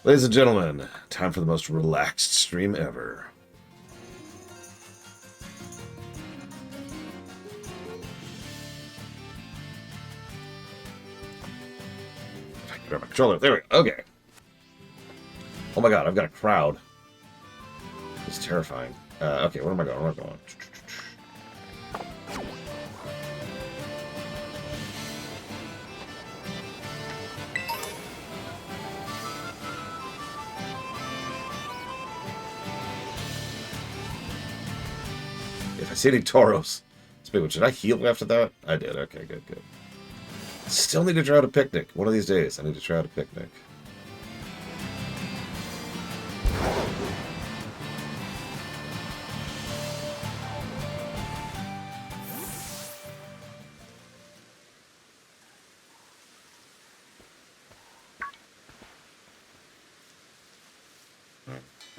Ladies and gentlemen, time for the most relaxed stream ever. If I can grab my controller. There we go. Okay. Oh my god, I've got a crowd. It's terrifying. Okay, where am I going? Where am I going? If I see any Tauros, speak of, should I heal after that? I did. Okay, good, good. Still need to try out a picnic. One of these days, I need to try out a picnic.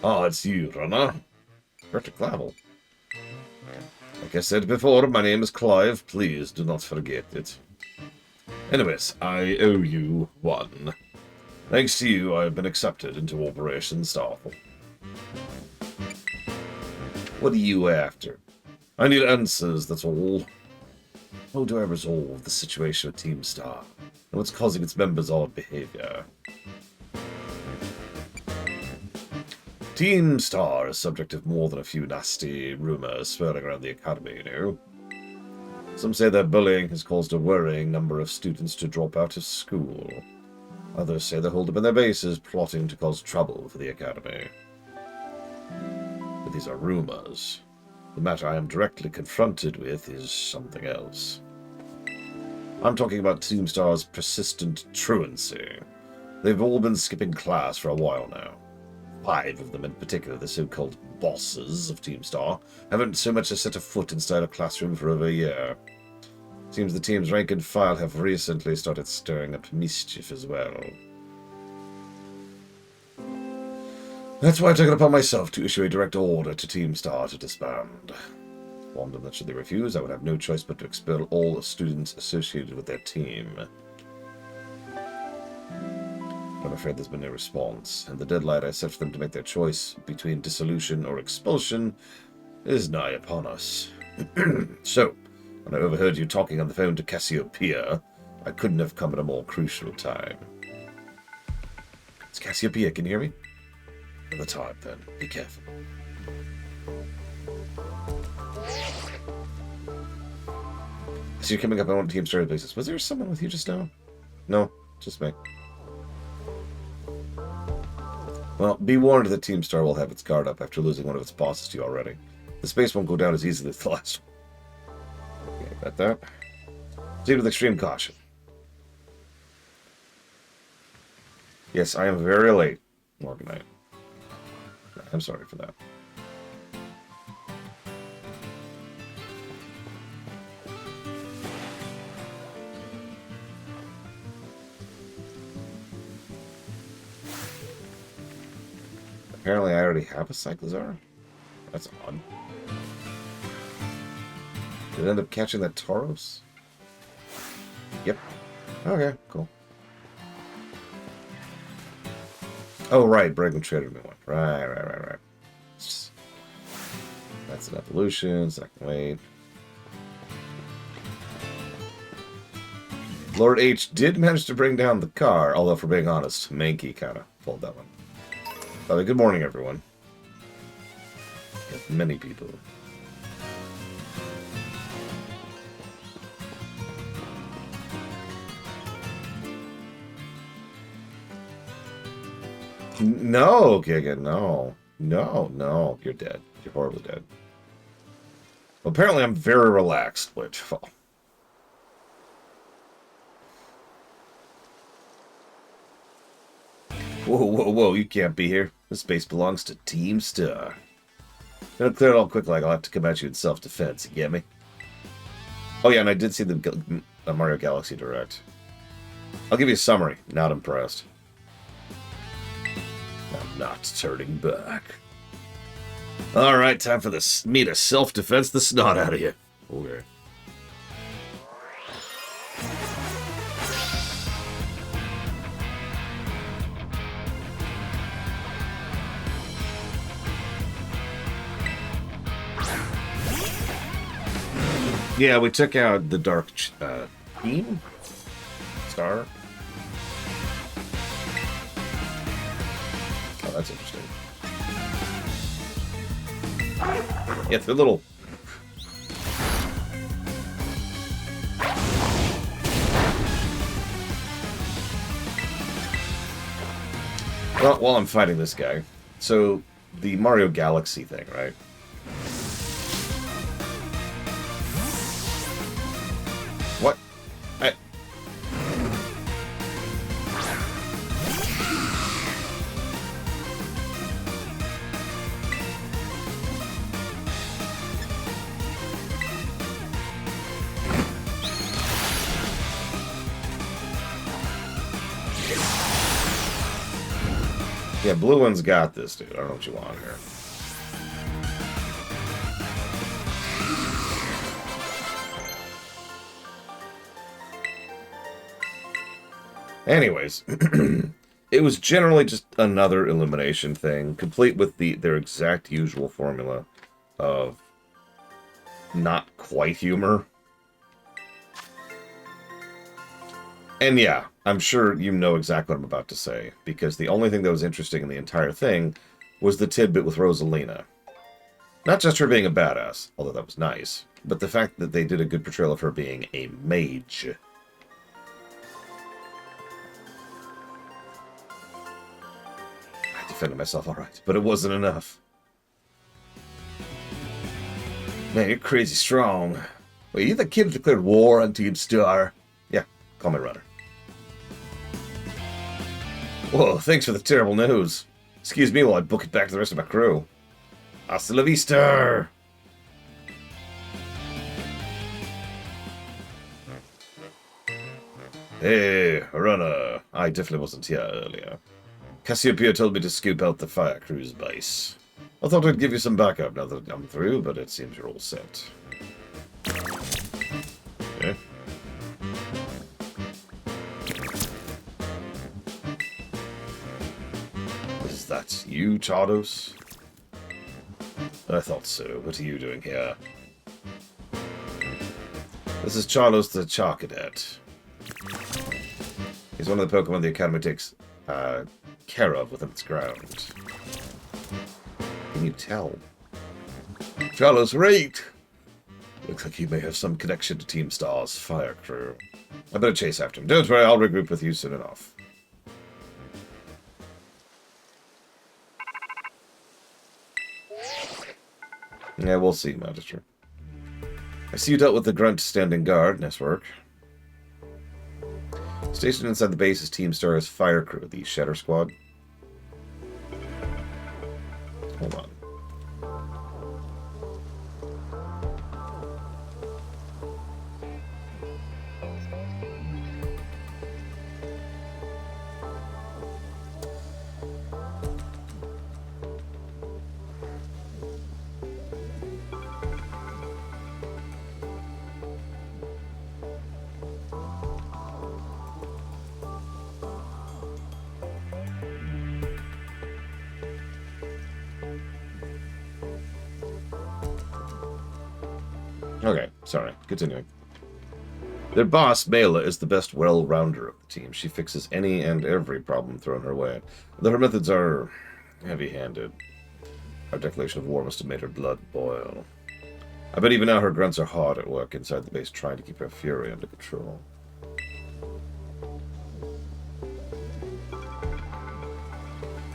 Oh, it's you, runner. Perfect level. Like I said before, my name is Clive. Please do not forget it. Anyways, I owe you one. Thanks to you, I have been accepted into Operation Starfall. What are you after? I need answers, that's all. How do I resolve the situation with Team Star? And what's causing its members' odd behavior? Team Star is subject of more than a few nasty rumors swirling around the academy, you know. Some say that bullying has caused a worrying number of students to drop out of school. Others say they hold up in their bases, plotting to cause trouble for the academy. But these are rumors. The matter I am directly confronted with is something else. I'm talking about Team Star's persistent truancy. They've all been skipping class for a while now. 5 of them in particular, the so-called bosses of Team Star, haven't so much as set a foot inside a classroom for over a year. Seems the team's rank and file have recently started stirring up mischief as well. That's why I took it upon myself to issue a direct order to Team Star to disband. Warned them that should they refuse, I would have no choice but to expel all students associated with their team. I'm afraid there's been no response, and the deadline I set for them to make their choice between dissolution or expulsion is nigh upon us. So, when I overheard you talking on the phone to Cassiopeia, I couldn't have come at a more crucial time. It's Cassiopeia, can you hear me? Another time, then. Be careful. So you're coming up on Team Star basis. Was there someone with you just now? No, just me. Well, be warned that Team Star will have its guard up after losing one of its bosses to you already. The space won't go down as easily as the last one. Okay, got that. Proceed with extreme caution. Yes, I am very late, Morganite. I'm sorry for that. Apparently I already have a Cyclozar? That's odd. Did it end up catching that Tauros? Yep. Okay, cool. Oh, right, Bregman traded me one. Right. That's an evolution, so I can wait. Lord H did manage to bring down the car, although for being honest, Mankey kind of pulled that one. By the way, good morning, everyone. Yes, many people. No, Giga, no. No, you're dead. You're horribly dead. Well, apparently I'm very relaxed, which... Oh. Whoa, you can't be here. This space belongs to Team Star. Gonna clear it all quick, like I'll have to come at you in self-defense, you get me? Oh yeah, and I did see the Mario Galaxy Direct. I'll give you a summary. Not impressed. I'm not turning back. Alright, time for me to self-defense the snot out of you. Okay. Yeah, we took out the dark team star. Oh, that's interesting. Yeah, they're little. Well, while I'm fighting this guy, so the Mario Galaxy thing, right? What? Yeah, blue one's got this, dude. I don't know what you want here. Anyways, it was generally just another illumination thing, complete with their exact usual formula of not quite humor. And yeah, I'm sure you know exactly what I'm about to say, because the only thing that was interesting in the entire thing was the tidbit with Rosalina. Not just her being a badass, although that was nice, but the fact that they did a good portrayal of her being a mage. I defended myself alright, but it wasn't enough. Man, you're crazy strong. Wait, you the kid who declared war on Team Star? Yeah, call me Runner. Whoa, thanks for the terrible news. Excuse me while I book it back to the rest of my crew. Hasta la vista! Hey, Runner. I definitely wasn't here earlier. Cassiopeia told me to scoop out the fire crew's base. I thought I'd give you some backup now that I'm through, but it seems you're all set. Okay. Is that you, Tardos? I thought so. What are you doing here? This is Charlos the Charcadet. He's one of the Pokemon the Academy takes care of within its ground. Can you tell? Charlos, right! Looks like he may have some connection to Team Star's fire crew. I better chase after him. Don't worry, I'll regroup with you soon enough. Yeah, we'll see, Magister. I see you dealt with the Grunt standing guard. Nice work. Stationed inside the base is Team Star's fire crew, the Shatter Squad. Hold on. Okay, sorry. Continuing. Their boss, Mela, is the best well-rounder of the team. She fixes any and every problem thrown her way. Though her methods are heavy-handed. Our declaration of war must have made her blood boil. I bet even now her grunts are hard at work inside the base trying to keep her fury under control.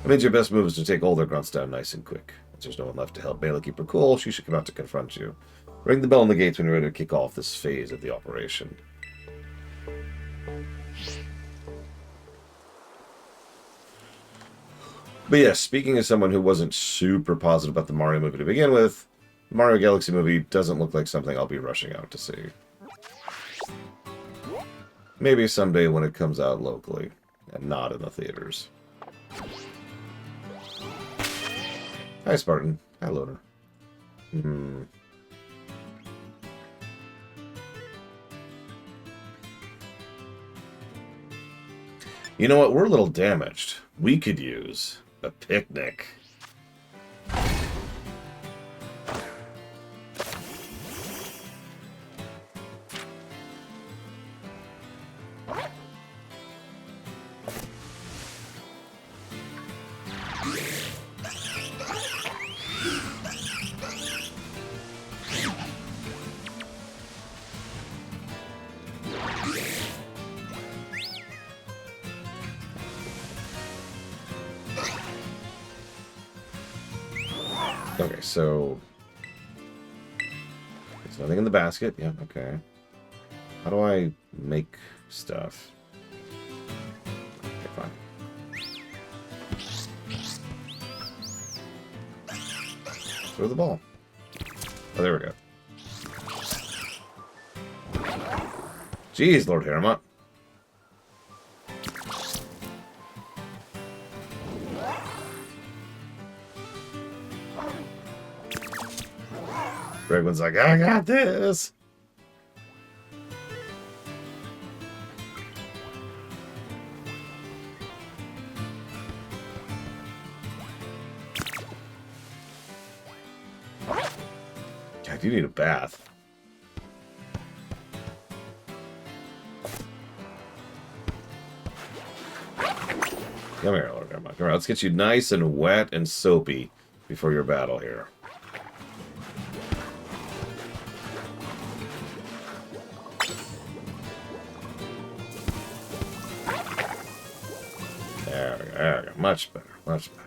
That means your best move is to take all their grunts down nice and quick. Once there's no one left to help Mela keep her cool, she should come out to confront you. Ring the bell on the gates when you're ready to kick off this phase of the operation. But yes, speaking as someone who wasn't super positive about the Mario movie to begin with, the Mario Galaxy movie doesn't look like something I'll be rushing out to see. Maybe someday when it comes out locally, and not in the theaters. Hi, Spartan. Hi, Loader. You know what? We're a little damaged. We could use a picnic. Okay, so... There's nothing in the basket. Yeah, okay. How do I make stuff? Okay, fine. Throw the ball. Oh, there we go. Jeez, Lord Harriman. Bregman's like, I got this! God, you need a bath. Come here, Lord Harriman. Come on, let's get you nice and wet and soapy before your battle here. There we go. Much better. Much better.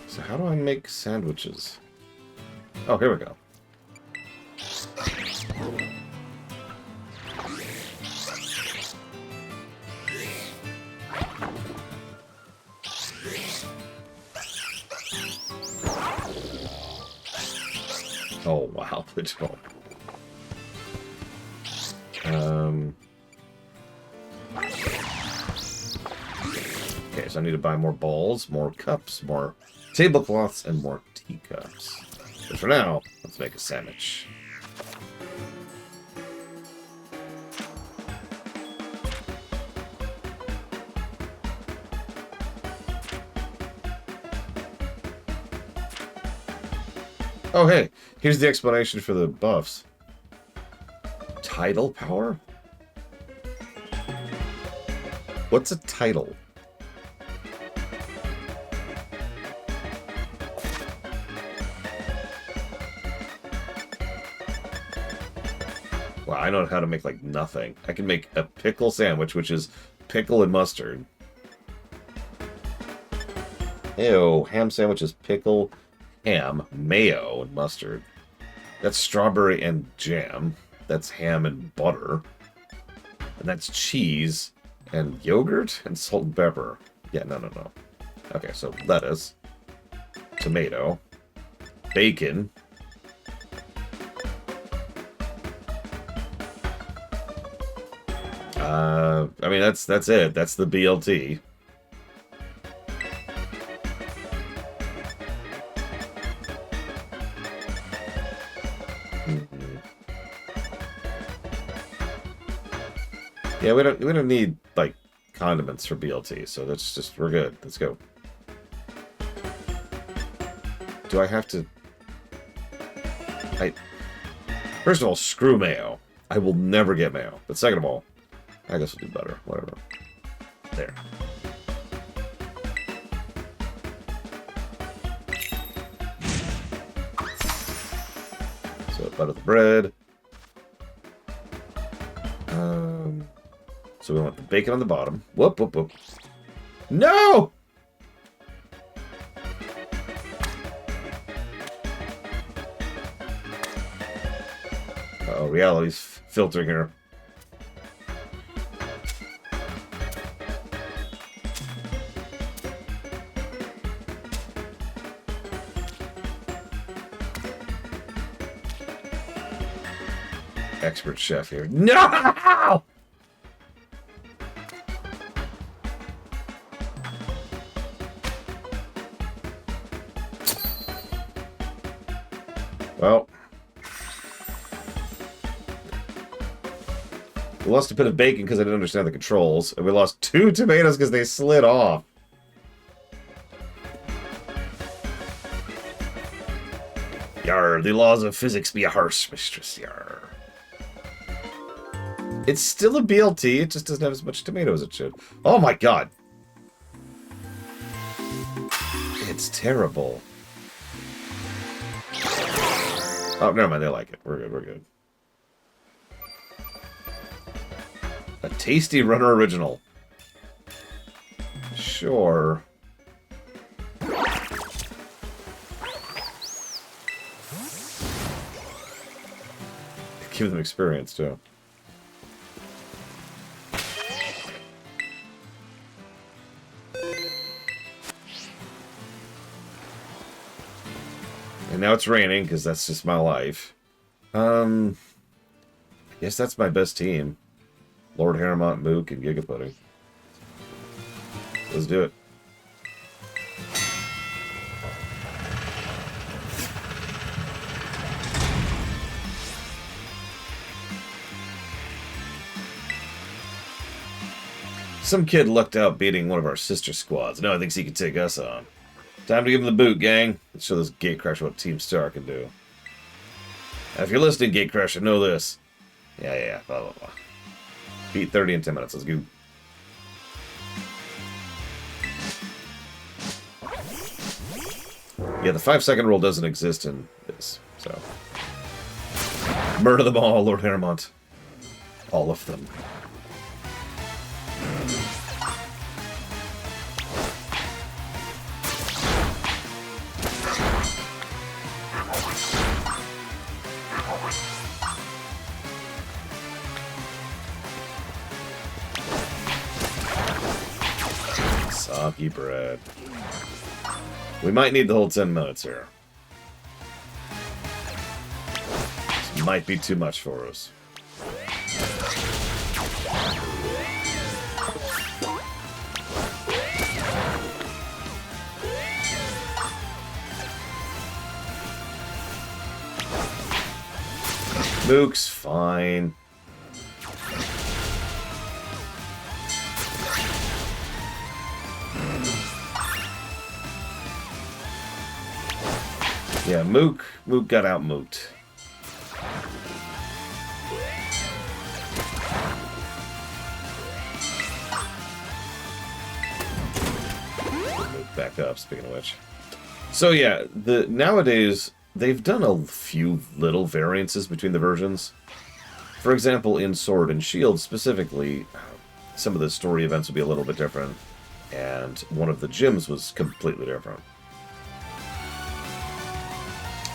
So how do I make sandwiches? Oh, here we go. Oh, wow. Let's go. Okay, so I need to buy more bowls, more cups, more tablecloths, and more teacups. But for now, let's make a sandwich. Oh, hey, here's the explanation for the buffs. Tidal power? What's a tidal? Well, I know how to make, like, nothing. I can make a pickle sandwich, which is pickle and mustard. Ew, ham sandwich is pickle, ham, mayo, and mustard. That's strawberry and jam. That's ham and butter. And that's cheese and yogurt and salt and pepper. Yeah, no. Okay, so lettuce, tomato, bacon. I mean, that's it. That's the BLT. Yeah, we don't need like condiments for BLT, so that's just we're good. Let's go. Do I have to? First of all, screw mayo. I will never get mayo. But second of all, I guess we'll do butter. Whatever. There. So butter the bread. So we want the bacon on the bottom. Whoop, whoop, whoop. No! Uh-oh, reality's filtering here. Expert chef here. No! Well, we lost a bit of bacon because I didn't understand the controls, and we lost 2 tomatoes because they slid off. Yar, the laws of physics be a harsh mistress, yar. It's still a BLT, it just doesn't have as much tomato as it should. Oh my god! It's terrible. Oh, never mind, they like it. We're good, we're good. A Tasty Runner original. Sure. Give them experience, too. And now it's raining, because that's just my life. I guess that's my best team. Lord Harrowmont, Mook, and Gigapudding. Let's do it. Some kid lucked out beating one of our sister squads. Now he thinks he can take us on. Time to give him the boot, gang. Let's show this Gatecrasher what Team Star can do. Now, if you're listening, Gatecrasher, know this. Yeah, blah, blah, blah. Beat 30 in 10 minutes. Let's go. Yeah, the 5-second rule doesn't exist in this, so. Murder them all, Lord Harrowmont. All of them. Soggy bread. We might need the whole 10 minutes here. This might be too much for us. Mook's fine. Yeah, Mook got out mooked. Mook back up, speaking of which. So yeah, nowadays they've done a few little variances between the versions. For example, in Sword and Shield specifically, some of the story events would be a little bit different, and one of the gyms was completely different.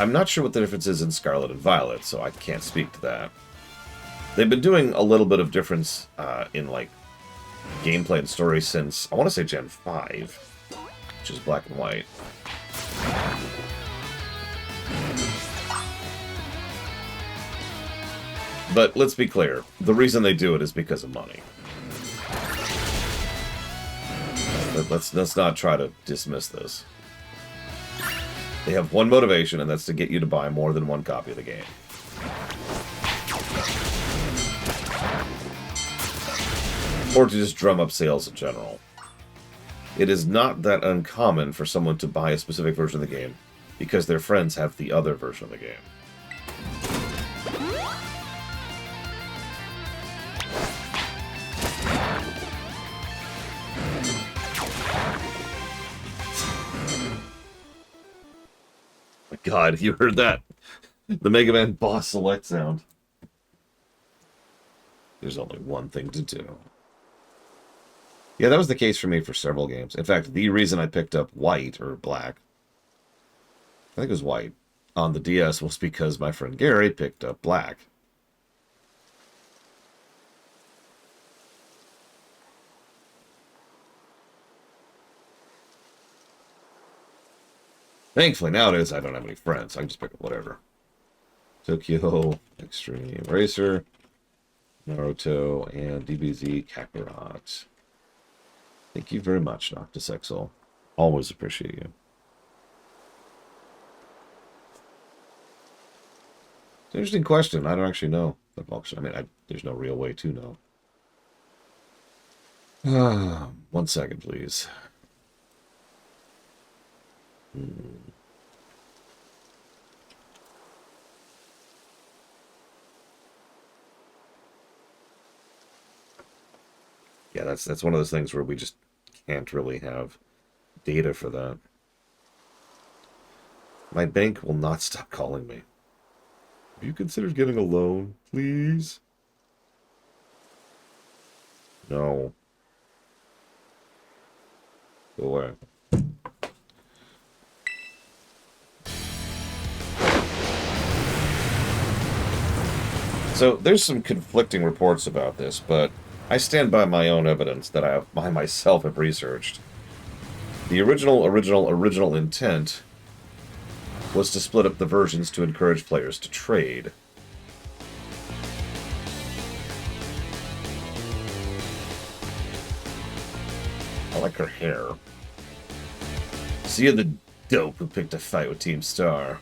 I'm not sure what the difference is in Scarlet and Violet, so I can't speak to that. They've been doing a little bit of difference in like gameplay and story since, I want to say, Gen 5, which is Black and White. But let's be clear, the reason they do it is because of money. Let's not try to dismiss this. They have one motivation, and that's to get you to buy more than one copy of the game. Or to just drum up sales in general. It is not that uncommon for someone to buy a specific version of the game because their friends have the other version of the game. God, you heard that? The Mega Man boss select sound. There's only one thing to do. Yeah, that was the case for me for several games. In fact, the reason I picked up White, or Black, I think it was White, on the DS was because my friend Gary picked up Black. Thankfully, nowadays, I don't have any friends. I can just pick up whatever. Tokyo Extreme Racer, Naruto, and DBZ Kakarot. Thank you very much, Noctis Exel. Always appreciate you. It's an interesting question. I don't actually know. I mean, there's no real way to know. 1 second, please. Yeah, that's one of those things where we just can't really have data for that. My bank will not stop calling me. Have you considered getting a loan, please? No. Go away. So, there's some conflicting reports about this, but I stand by my own evidence that I myself have researched. The original intent was to split up the versions to encourage players to trade. I like her hair. So you're the dope who picked a fight with Team Star.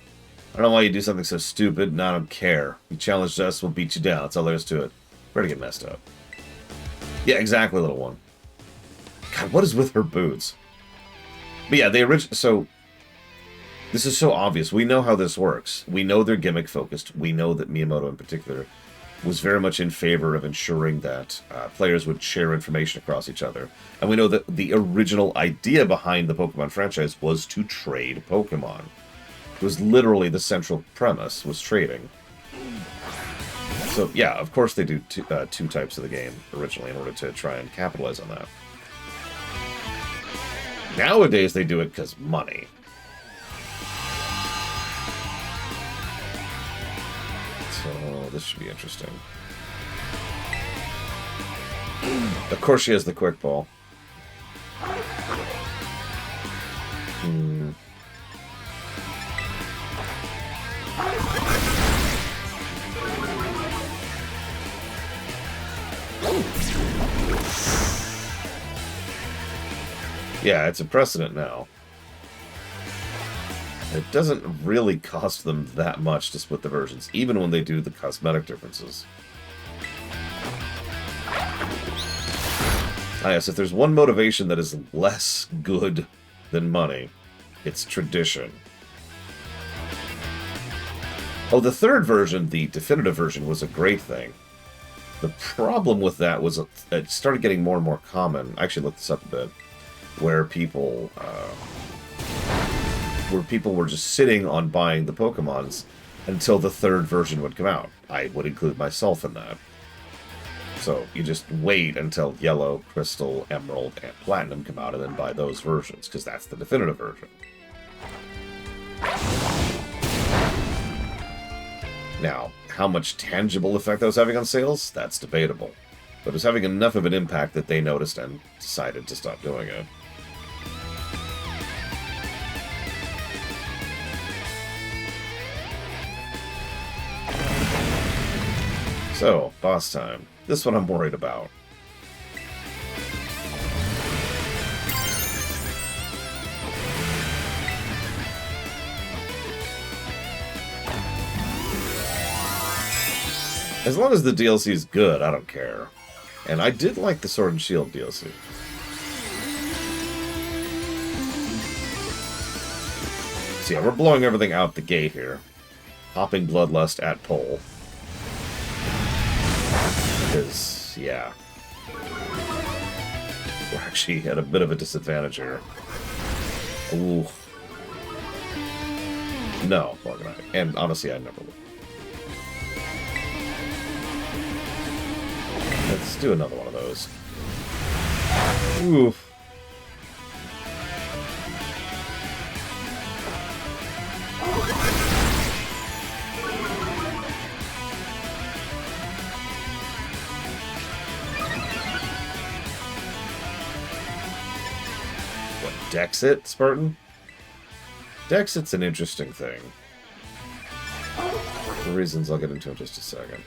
I don't know why you do something so stupid, and I don't care. You challenged us, we'll beat you down. That's all there is to it. Better get messed up. Yeah, exactly, little one. God, what is with her boots? But yeah, so this is so obvious. We know how this works. We know they're gimmick focused. We know that Miyamoto in particular was very much in favor of ensuring that players would share information across each other. And we know that the original idea behind the Pokemon franchise was to trade Pokemon. It was literally the central premise, was trading. So, yeah, of course they do two types of the game originally in order to try and capitalize on that. Nowadays they do it because money. So, this should be interesting. Of course she has the quick ball. Yeah, it's a precedent now. It doesn't really cost them that much to split the versions, even when they do the cosmetic differences. Ah, yes, if there's one motivation that is less good than money, it's tradition. Oh, the third version, the definitive version, was a great thing. The problem with that was it started getting more and more common. I actually looked this up a bit. Where people were just sitting on buying the Pokemons until the third version would come out. I would include myself in that. So you just wait until Yellow, Crystal, Emerald, and Platinum come out and then buy those versions, because that's the definitive version. Now, how much tangible effect that was having on sales? That's debatable. But it was having enough of an impact that they noticed and decided to stop doing it. So, boss time. This one I'm worried about. As long as the DLC is good, I don't care. And I did like the Sword and Shield DLC. So yeah, we're blowing everything out the gate here. Hopping Bloodlust at pole. Because, yeah. We're actually at a bit of a disadvantage here. Ooh. No, Morganite. And honestly, I never would. Let's do another one of those. Oof. What, Dexit, Spartan? Dexit's an interesting thing. For reasons I'll get into in just a second.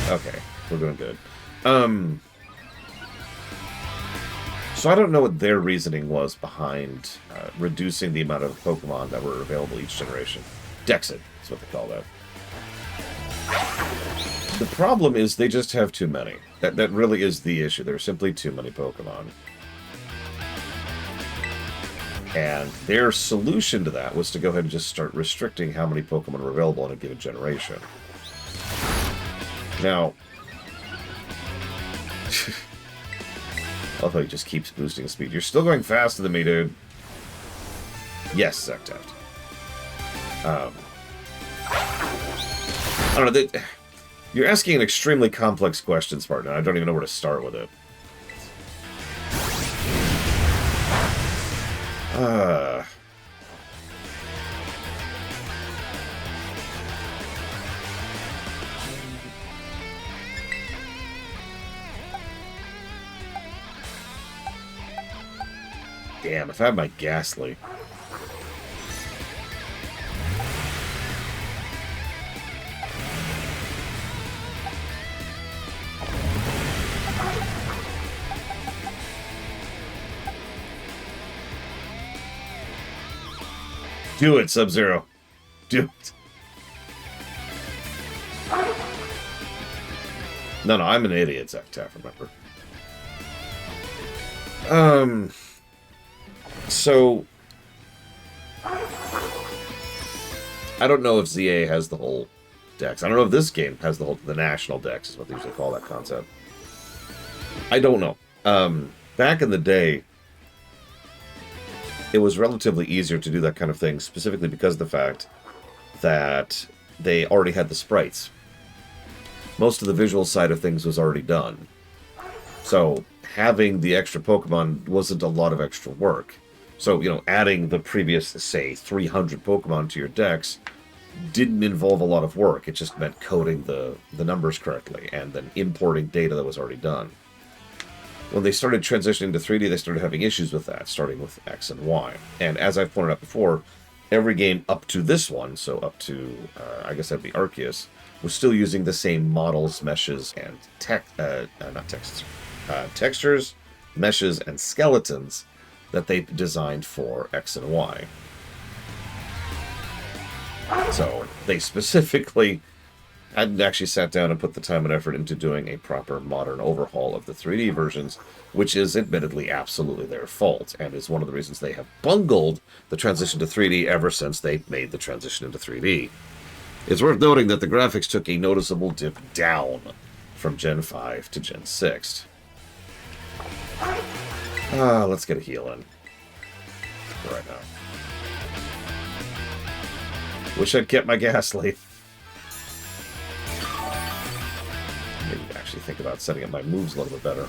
Okay, we're doing good. So I don't know what their reasoning was behind reducing the amount of Pokemon that were available each generation. Dexit is what they call that. The problem is they just have too many. That really is the issue. There are simply too many Pokemon. And their solution to that was to go ahead and just start restricting how many Pokemon were available in a given generation. Now, I love how he just keeps boosting speed. You're still going faster than me, dude. Yes, Zektaft. I don't know. You're asking an extremely complex question, Spartan. I don't even know where to start with it. Damn, if I had my Ghastly. Do it, Sub-Zero. Do it. No, I'm an idiot, Zektaft, remember. So... I don't know if ZA has the whole Dex. I don't know if this game has the National Dex, is what they usually call that concept. I don't know. Back in the day, it was relatively easier to do that kind of thing, specifically because of the fact that they already had the sprites. Most of the visual side of things was already done. So having the extra Pokemon wasn't a lot of extra work. So, you know, adding the previous, say, 300 Pokemon to your Dex didn't involve a lot of work. It just meant coding the numbers correctly and then importing data that was already done. When they started transitioning to 3D, they started having issues with that, starting with X and Y. And as I've pointed out before, every game up to this one, so up to, I guess that'd be Arceus, was still using the same models, meshes, and textures, meshes, and skeletons that they designed for X and Y. So they specifically hadn't actually sat down and put the time and effort into doing a proper modern overhaul of the 3D versions, which is admittedly absolutely their fault, and is one of the reasons they have bungled the transition to 3D ever since they made the transition into 3D. It's worth noting that the graphics took a noticeable dip down from Gen 5 to Gen 6. Let's get a heal in. Right now. Wish I'd kept my Ghastly. Maybe actually think about setting up my moves a little bit better.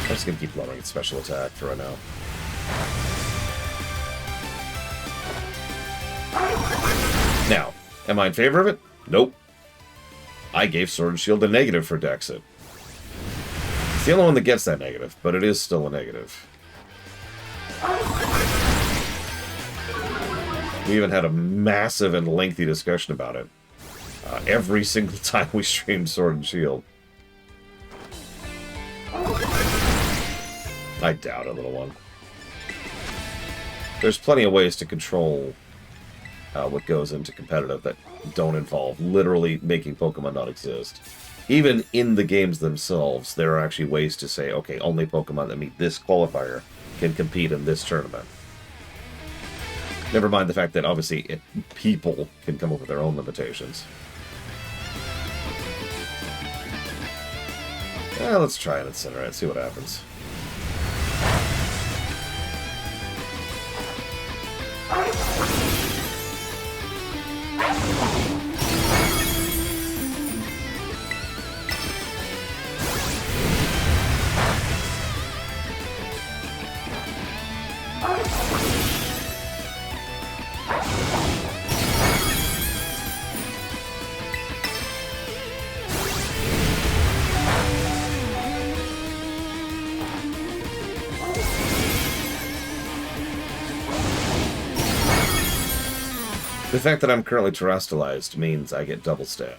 I'm just going to keep lowering its special attack for right now. Now, am I in favor of it? Nope. I gave Sword and Shield a negative for Dexit. It's the only one that gets that negative, but it is still a negative. We even had a massive and lengthy discussion about it. Every single time we streamed Sword and Shield. I doubt it, little one. There's plenty of ways to control what goes into competitive that don't involve literally making Pokemon not exist. Even in the games themselves, there are actually ways to say, okay, only Pokemon that meet this qualifier can compete in this tournament. Never mind the fact that, obviously, people can come up with their own limitations. Let's try an Incinerate, see what happens. The fact that I'm currently terrestrialized means I get double stat.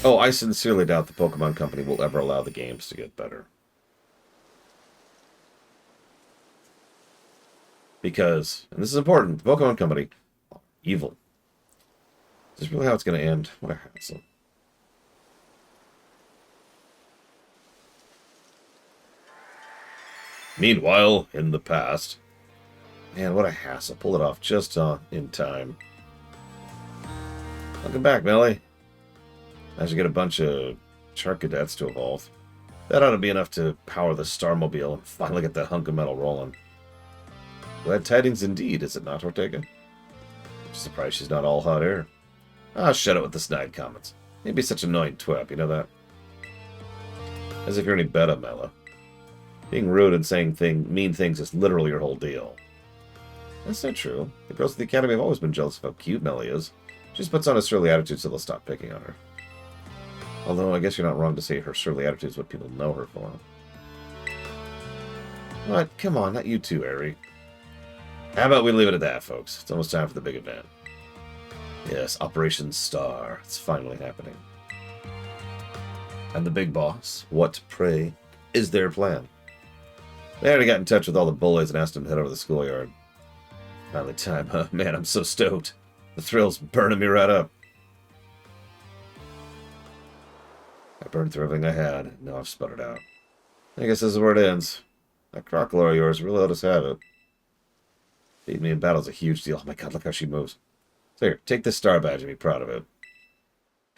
Oh, I sincerely doubt the Pokemon Company will ever allow the games to get better. Because, and this is important, the Pokemon Company, evil. Is this really how it's going to end? What a hassle. Meanwhile, in the past... Man, what a hassle. Pull it off just in time. Welcome back, Melly. I should get a bunch of Charcadets to evolve. That ought to be enough to power the Starmobile and finally get that hunk of metal rolling. Glad tidings indeed, is it not, Ortega? Surprised she's not all hot air. Ah, shut it with the snide comments. You'd be such an annoying twap, you know that? As if you're any better, Mela. Being rude and saying mean things is literally your whole deal. That's not true. The girls at the Academy have always been jealous of how cute Melly is. She just puts on a surly attitude so they'll stop picking on her. Although, I guess you're not wrong to say her surly attitude is what people know her for. What? Come on, not you too, Eri. How about we leave it at that, folks? It's almost time for the big event. Yes, Operation Star. It's finally happening. And the big boss, what, pray, is their plan? They already got in touch with all the bullies and asked them to head over to the schoolyard. Finally time, huh? Man, I'm so stoked. The thrill's burning me right up. I burned through everything I had. Now I've sputtered out. I guess this is where it ends. That Crocodile of yours really let us have it. Beating me in battle's a huge deal. Oh my god, look how she moves. So here, take this star badge and be proud of it.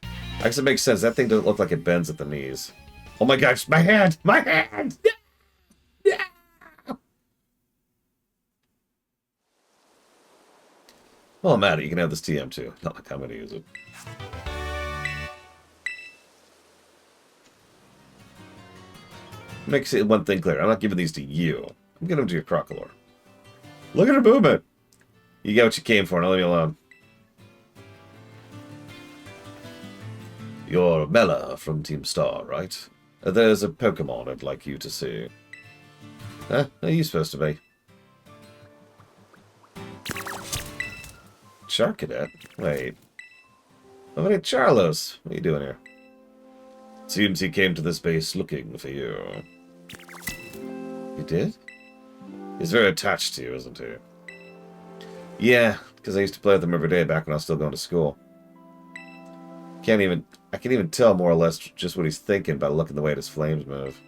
I guess it makes sense. That thing doesn't look like it bends at the knees. Oh my gosh, my hand! My hand! Yeah! Well, Maddie, you can have this TM too. Not like I'm going to use it. Makes it one thing clear. I'm not giving these to you. I'm giving them to your Crocolore. Look at her movement! You get what you came for, now leave me alone. You're Mela from Team Star, right? There's a Pokemon I'd like you to see. Huh? Who are you supposed to be? Charcadet? Wait. Oh, hey, Charlos! What are you doing here? Seems he came to this base looking for you. He did? He's very attached to you, isn't he? Yeah, because I used to play with him every day back when I was still going to school. I can even tell more or less just what he's thinking by looking the way his flames move.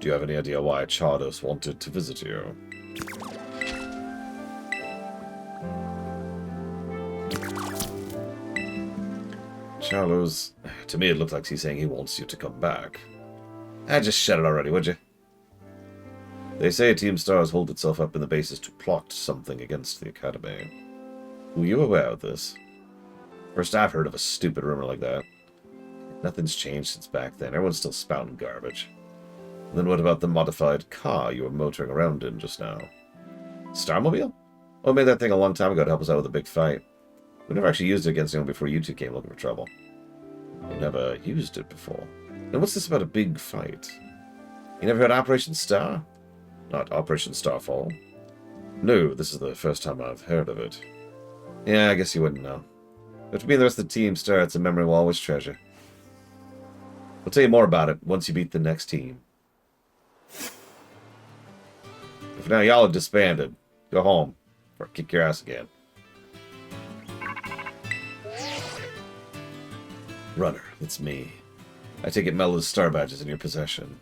Do you have any idea why Chardos wanted to visit you? Charlos, to me it looks like he's saying he wants you to come back. Just shut it already, would you? They say Team Star has holed itself up in the bases to plot something against the Academy. Were you aware of this? First I've heard of a stupid rumor like that. Nothing's changed since back then. Everyone's still spouting garbage. And then what about the modified car you were motoring around in just now? Starmobile? Oh, I made that thing a long time ago to help us out with a big fight. We never actually used it against anyone before you two came looking for trouble. You never used it before. And what's this about a big fight? You never heard of Operation Star? Not Operation Starfall? No, this is the first time I've heard of it. Yeah, I guess you wouldn't know. But to me and the rest of the team, Star, it's a memory we'll always treasure. I'll tell you more about it once you beat the next team. For now, y'all have disbanded. Go home, or kick your ass again. Runner, it's me. I take it Mela's star badge is in your possession.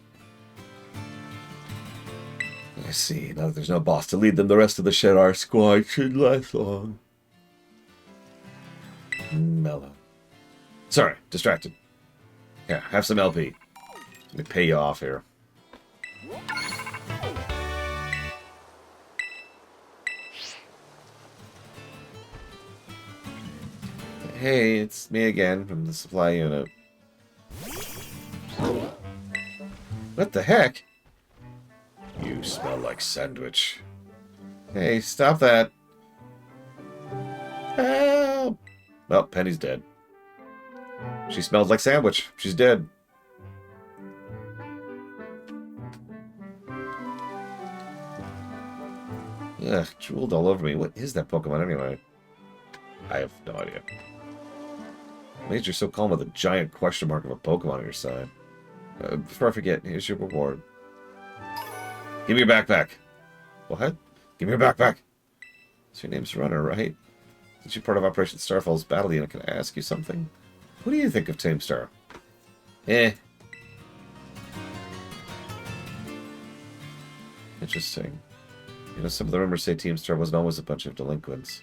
I see. Now that there's no boss to lead them, the rest of the Shedar squad should last long. Mela. Sorry, distracted. Yeah, have some LP. Let me pay you off here. Hey, it's me again from the supply unit. What the heck? You smell like sandwich. Hey, stop that. Help! Well, Penny's dead. She smells like sandwich. She's dead. Ugh, drooled all over me. What is that Pokemon anyway? I have no idea. Why is you so calm with a giant question mark of a Pokemon on your side? Before I forget, here's your reward. Give me your backpack. What? Give me your backpack. So your name's Runner, right? Since you're part of Operation Starfall's battle unit, can I ask you something? What do you think of Team Star? Interesting. You know, some of the rumors say Team Star wasn't always a bunch of delinquents.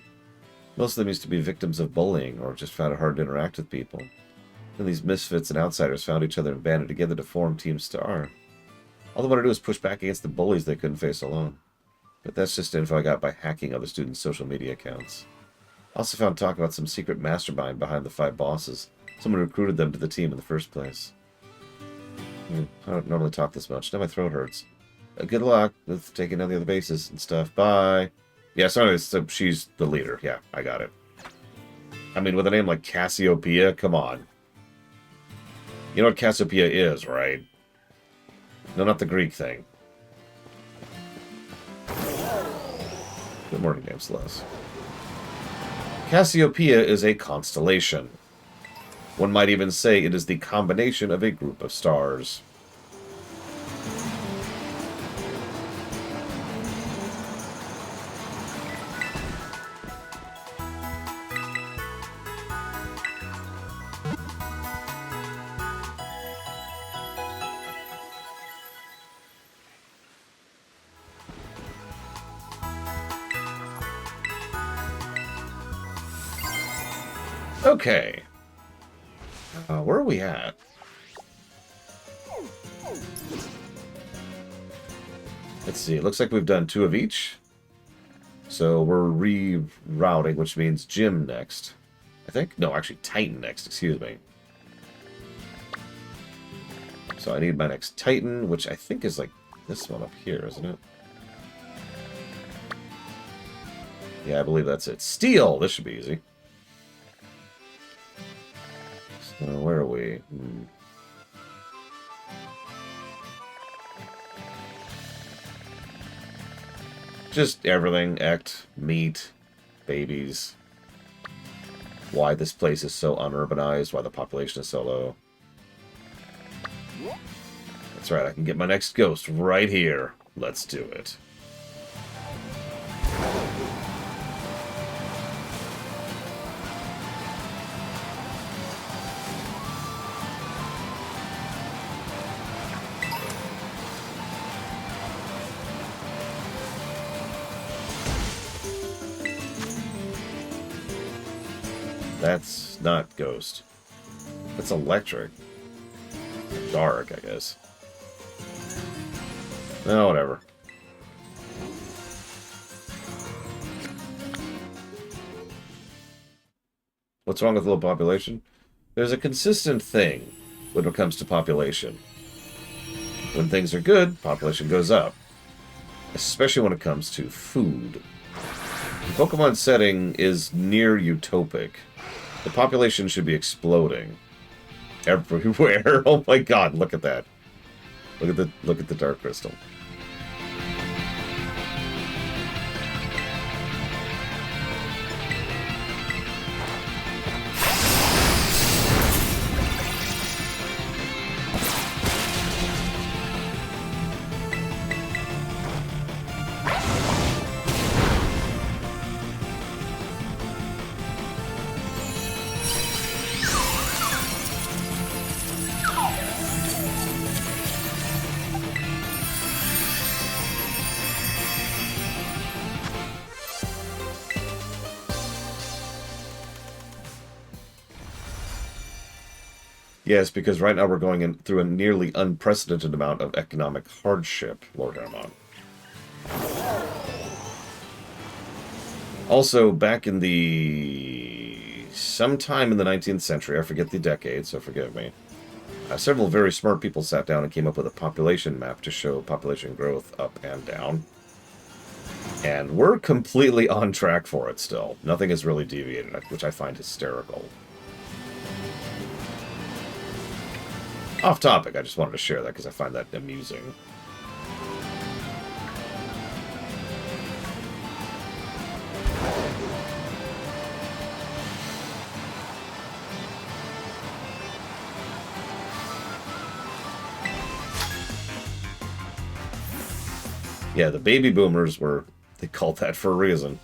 Most of them used to be victims of bullying or just found it hard to interact with people. And these misfits and outsiders found each other and banded together to form Team Star. All they wanted to do was push back against the bullies they couldn't face alone. But that's just info I got by hacking other students' social media accounts. I also found talk about some secret mastermind behind the 5 bosses. Someone recruited them to the team in the first place. I don't normally talk this much. Now my throat hurts. Good luck with taking down the other bases and stuff. Bye. Yeah, so she's the leader. Yeah, I got it. I mean, with a name like Cassiopeia, come on. You know what Cassiopeia is, right? No, not the Greek thing. Good morning, Dame Celeste. Cassiopeia is a constellation. One might even say it is the combination of a group of stars. Okay. Where are we at? Let's see. It looks like we've done 2 of each. So we're rerouting, which means Gym next. I think? No, actually Titan next. Excuse me. So I need my next Titan, which I think is like this one up here, isn't it? Yeah, I believe that's it. Steel! This should be easy. So where are we? Just everything. Ect, meat, babies. Why this place is so unurbanized, why the population is so low. That's right, I can get my next ghost right here. Let's do it. That's not ghost. That's electric. Dark, I guess. No, whatever. What's wrong with low population? There's a consistent thing when it comes to population. When things are good, population goes up. Especially when it comes to food. The Pokemon setting is near utopic. The population should be exploding. Everywhere. Oh my god, look at that. Look at the Dark Crystal. Yes, because right now we're going through a nearly unprecedented amount of economic hardship, Lord Hermon. Also, back in sometime in the 19th century, I forget the decade, so forgive me, several very smart people sat down and came up with a population map to show population growth up and down. And we're completely on track for it still. Nothing has really deviated, which I find hysterical. Off topic, I just wanted to share that because I find that amusing. Yeah, the baby boomers they called that for a reason.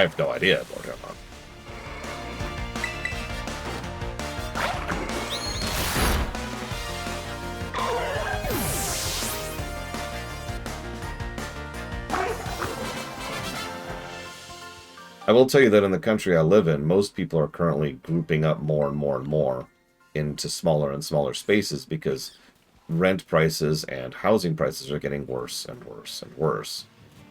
have no idea what we're talking about. I will tell you that in the country I live in, most people are currently grouping up more and more and more into smaller and smaller spaces because rent prices and housing prices are getting worse and worse and worse,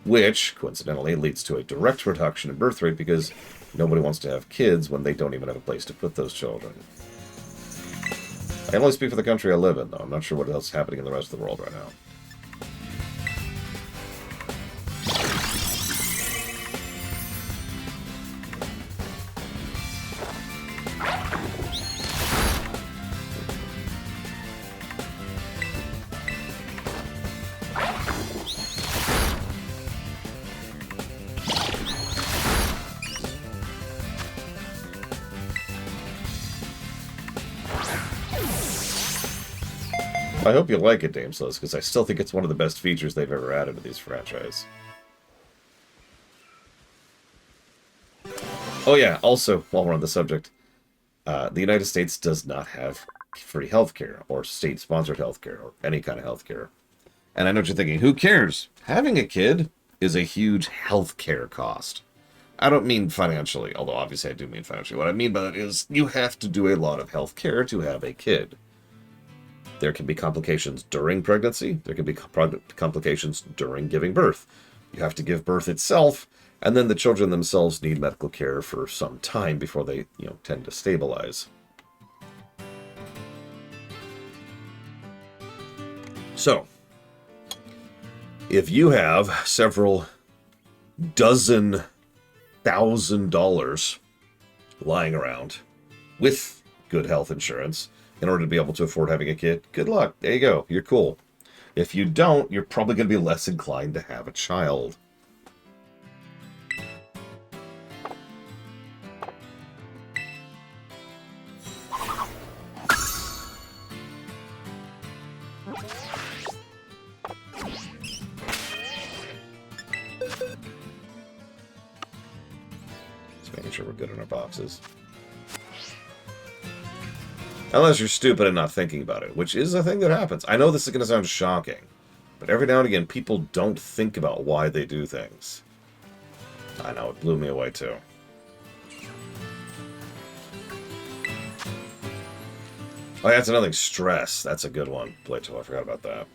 which, coincidentally, leads to a direct reduction in birth rate because nobody wants to have kids when they don't even have a place to put those children. I can only speak for the country I live in, though. I'm not sure what else is happening in the rest of the world right now. I hope you like it, Damesless, because I still think it's one of the best features they've ever added to these franchises. Oh yeah, also, while we're on the subject, the United States does not have free healthcare, or state-sponsored healthcare, or any kind of healthcare. And I know what you're thinking, who cares? Having a kid is a huge healthcare cost. I don't mean financially, although obviously I do mean financially. What I mean by that is you have to do a lot of healthcare to have a kid. There can be complications during pregnancy. There can be complications during giving birth. You have to give birth itself, and then the children themselves need medical care for some time before they, tend to stabilize. So, if you have several dozen $1,000 lying around with good health insurance, in order to be able to afford having a kid, good luck. There you go. You're cool. If you don't, you're probably going to be less inclined to have a child. Just making sure we're good in our boxes. Unless you're stupid and not thinking about it, which is a thing that happens. I know this is going to sound shocking, but every now and again, people don't think about why they do things. I know, it blew me away too. Oh, that's another thing, stress. That's a good one, Plato. I forgot about that.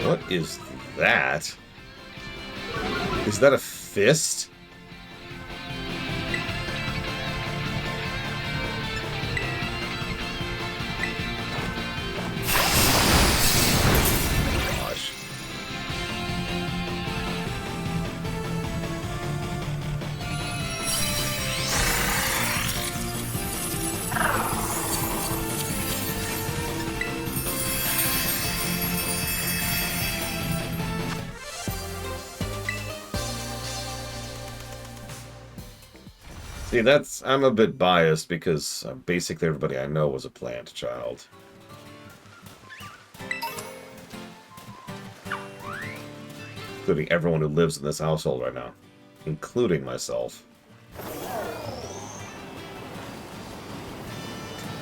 What is that? Is that a fist? Gosh. See, I'm a bit biased because basically everybody I know was a plant child. Including everyone who lives in this household right now. Including myself.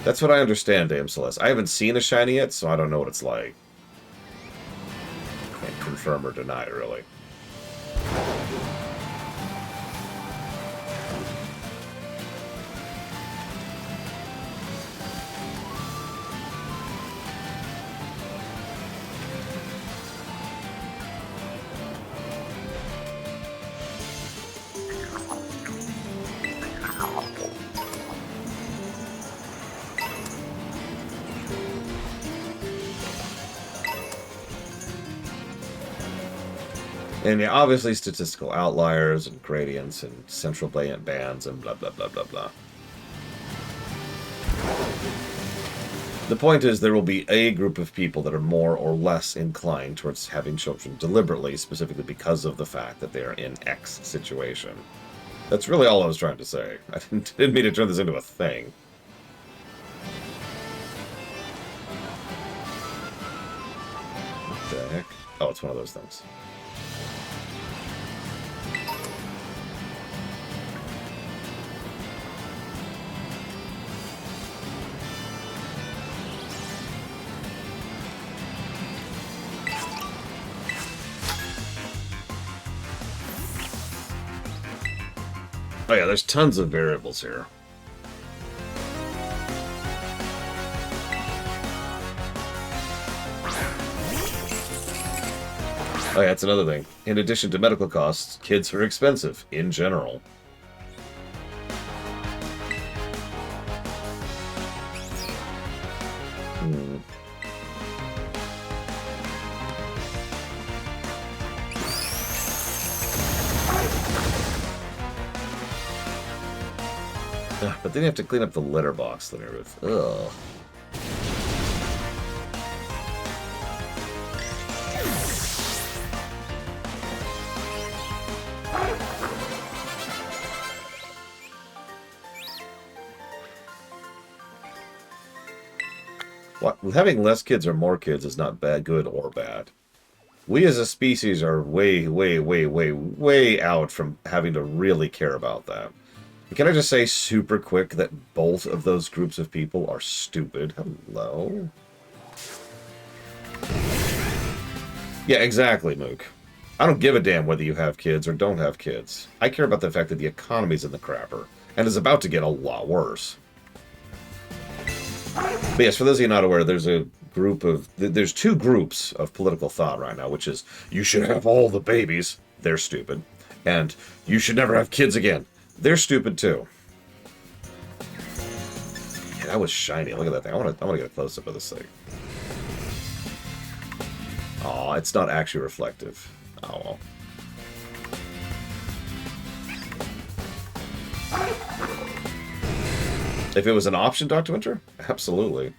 That's what I understand, Dame Celeste. I haven't seen a shiny yet, so I don't know what it's like. Can't confirm or deny, really. And yeah, obviously statistical outliers and gradients and central bands and blah, blah, blah, blah, blah. The point is there will be a group of people that are more or less inclined towards having children deliberately, specifically because of the fact that they are in X situation. That's really all I was trying to say. I didn't mean to turn this into a thing. What the heck? Oh, it's one of those things. Oh yeah, there's tons of variables here. Oh yeah, that's another thing. In addition to medical costs, kids are expensive, in general. But then you have to clean up the litter box litter with. Ugh. What? Having less kids or more kids is not bad, good or bad. We as a species are way, way, way, way, way out from having to really care about that. Can I just say super quick that both of those groups of people are stupid? Hello? Yeah, exactly, Mook. I don't give a damn whether you have kids or don't have kids. I care about the fact that the economy's in the crapper, and is about to get a lot worse. But yes, for those of you not aware, there's a group of... There's two groups of political thought right now, which is, you should have all the babies. They're stupid. And you should never have kids again. They're stupid too. Yeah, that was shiny. Look at that thing. I want to get a close up of this thing. Aw, it's not actually reflective. Oh well. If it was an option, Dr. Winter, absolutely.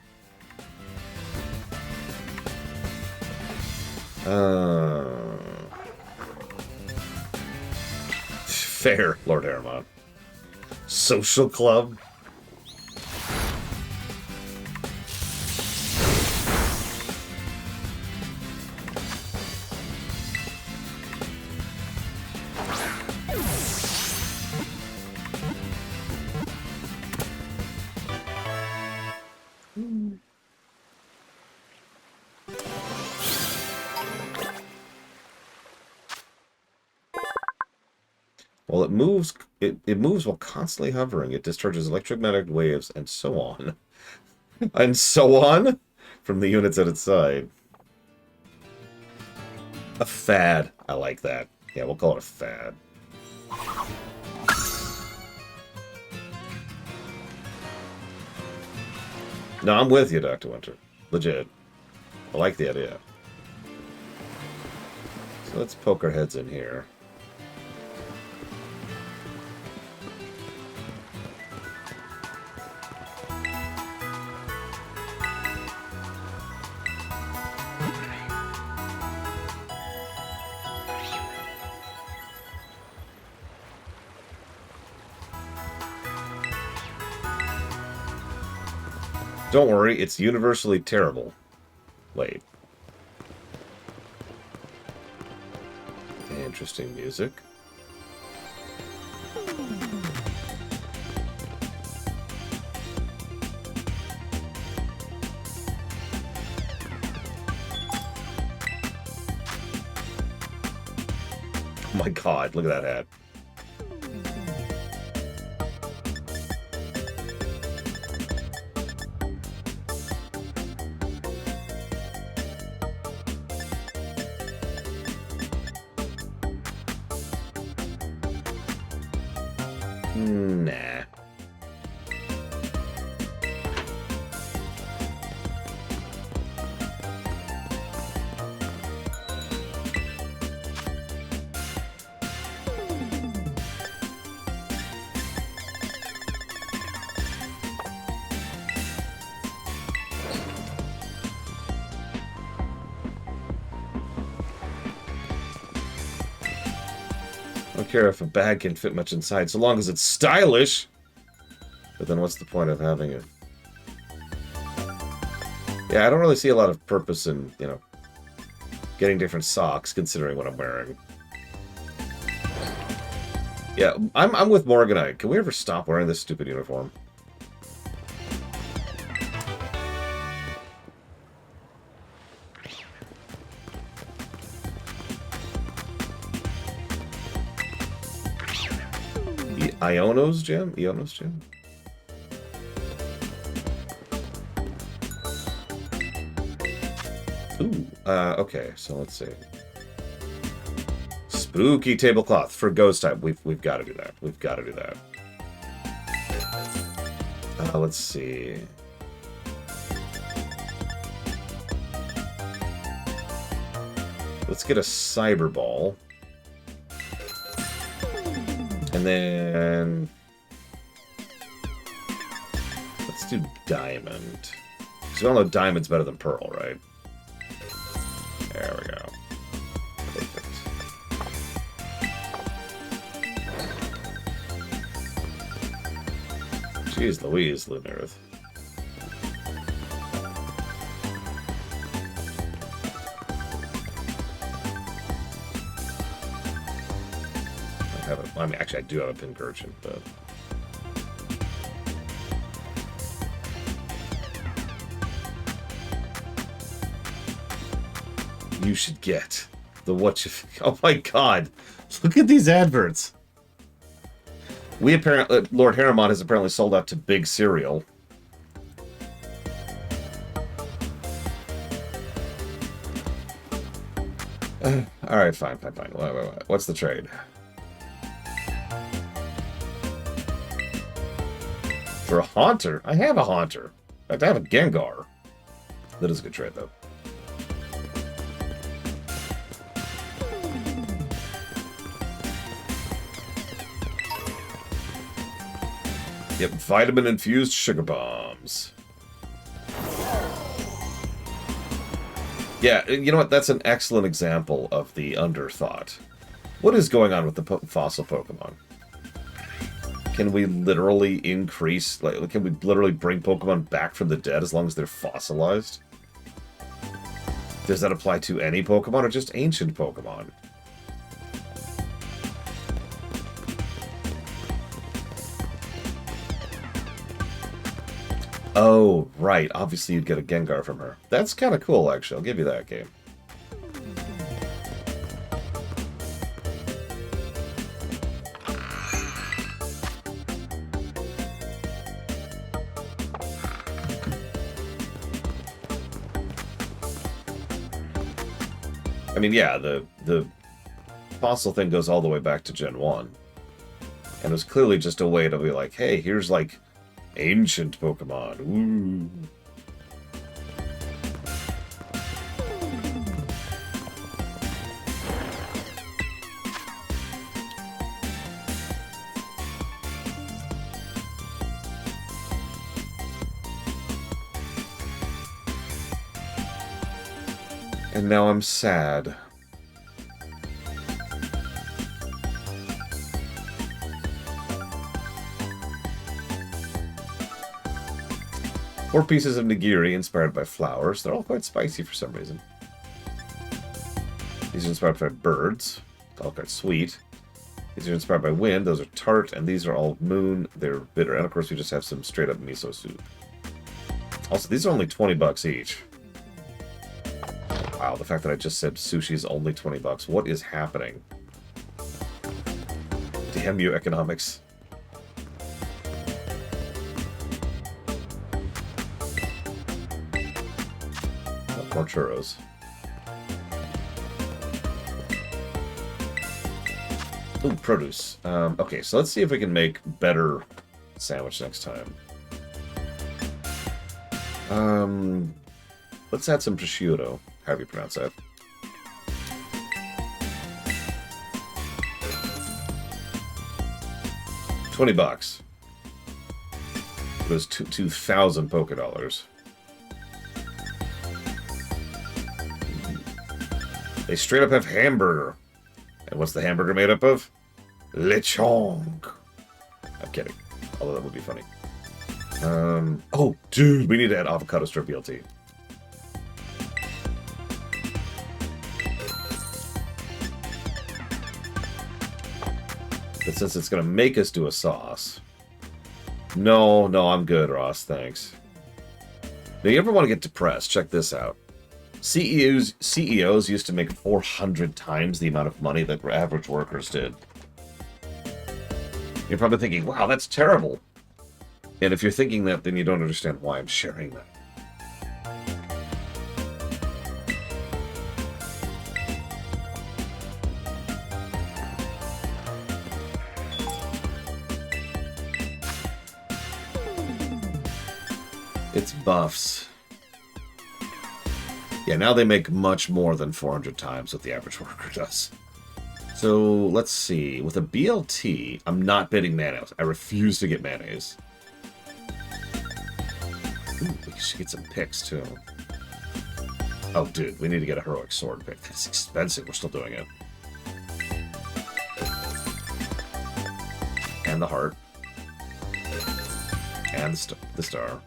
Fair, Lord Aramon. Social club? Well, it moves. It moves while constantly hovering. It discharges electromagnetic waves and so on, and so on, from the units at its side. A fad. I like that. Yeah, we'll call it a fad. No, I'm with you, Dr. Winter. Legit. I like the idea. So let's poke our heads in here. Don't worry, it's universally terrible. Wait. Interesting music. Oh my god, look at that hat. Nah. I don't care if a bag can fit much inside, so long as it's stylish. But then what's the point of having it? Yeah, I don't really see a lot of purpose in, you know, getting different socks, considering what I'm wearing. Yeah, I'm with Morganite. Can we ever stop wearing this stupid uniform? Iono's gym? Iono's gym? Ooh, okay, so let's see. Spooky tablecloth for ghost type. We've got to do that. We've got to do that. Let's see. Let's get a cyber ball. And then let's do diamond. Because we all know diamond's better than pearl, right? There we go. Perfect. Jeez Louise, Lunar. I mean, actually, I do have a Pincurchin, but... You should get the what you... Oh my god! Look at these adverts! We apparently... Lord Harriman has apparently sold out to Big Cereal. Alright, fine. What's the trade? For a Haunter? I have a Haunter. In fact, I have a Gengar. That is a good trade, though. Yep, vitamin-infused sugar bombs. Yeah, you know what? That's an excellent example of the underthought. What is going on with the fossil Pokemon? Can we literally increase... Like, can we literally bring Pokemon back from the dead as long as they're fossilized? Does that apply to any Pokemon or just ancient Pokemon? Oh, right. Obviously you'd get a Gengar from her. That's kind of cool, actually. I'll give you that, game. I mean, yeah, the fossil thing goes all the way back to Gen 1. And it was clearly just a way to be like, hey, here's, like, ancient Pokemon. Ooh. And now I'm sad. Four pieces of nigiri inspired by flowers. They're all quite spicy for some reason. These are inspired by birds. All quite sweet. These are inspired by wind. Those are tart. And these are all moon. They're bitter. And of course we just have some straight up miso soup. Also, these are only 20 bucks each. Wow, the fact that I just said sushi is only 20 bucks. What is happening? Damn you, economics. Oh, more churros. Ooh, produce. Okay, so let's see if we can make better sandwich next time. Let's add some prosciutto. However you pronounce that. $20. It was 2,000 Poké Dollars. They straight up have hamburger. And what's the hamburger made up of? Lechonk. I'm kidding. Although that would be funny. Oh, dude, we need to add avocado strip BLT. But since it's going to make us do a sauce... No, I'm good, Ross, thanks. Now, you ever want to get depressed? Check this out. CEOs used to make 400 times the amount of money that average workers did. You're probably thinking, wow, that's terrible. And if you're thinking that, then you don't understand why I'm sharing that. It's buffs. Yeah, now they make much more than 400 times what the average worker does. So, let's see. With a BLT, I'm not bidding mayonnaise. I refuse to get mayonnaise. Ooh, we should get some picks, too. Oh, dude, we need to get a heroic sword pick. That's expensive. We're still doing it. And the heart. And the star.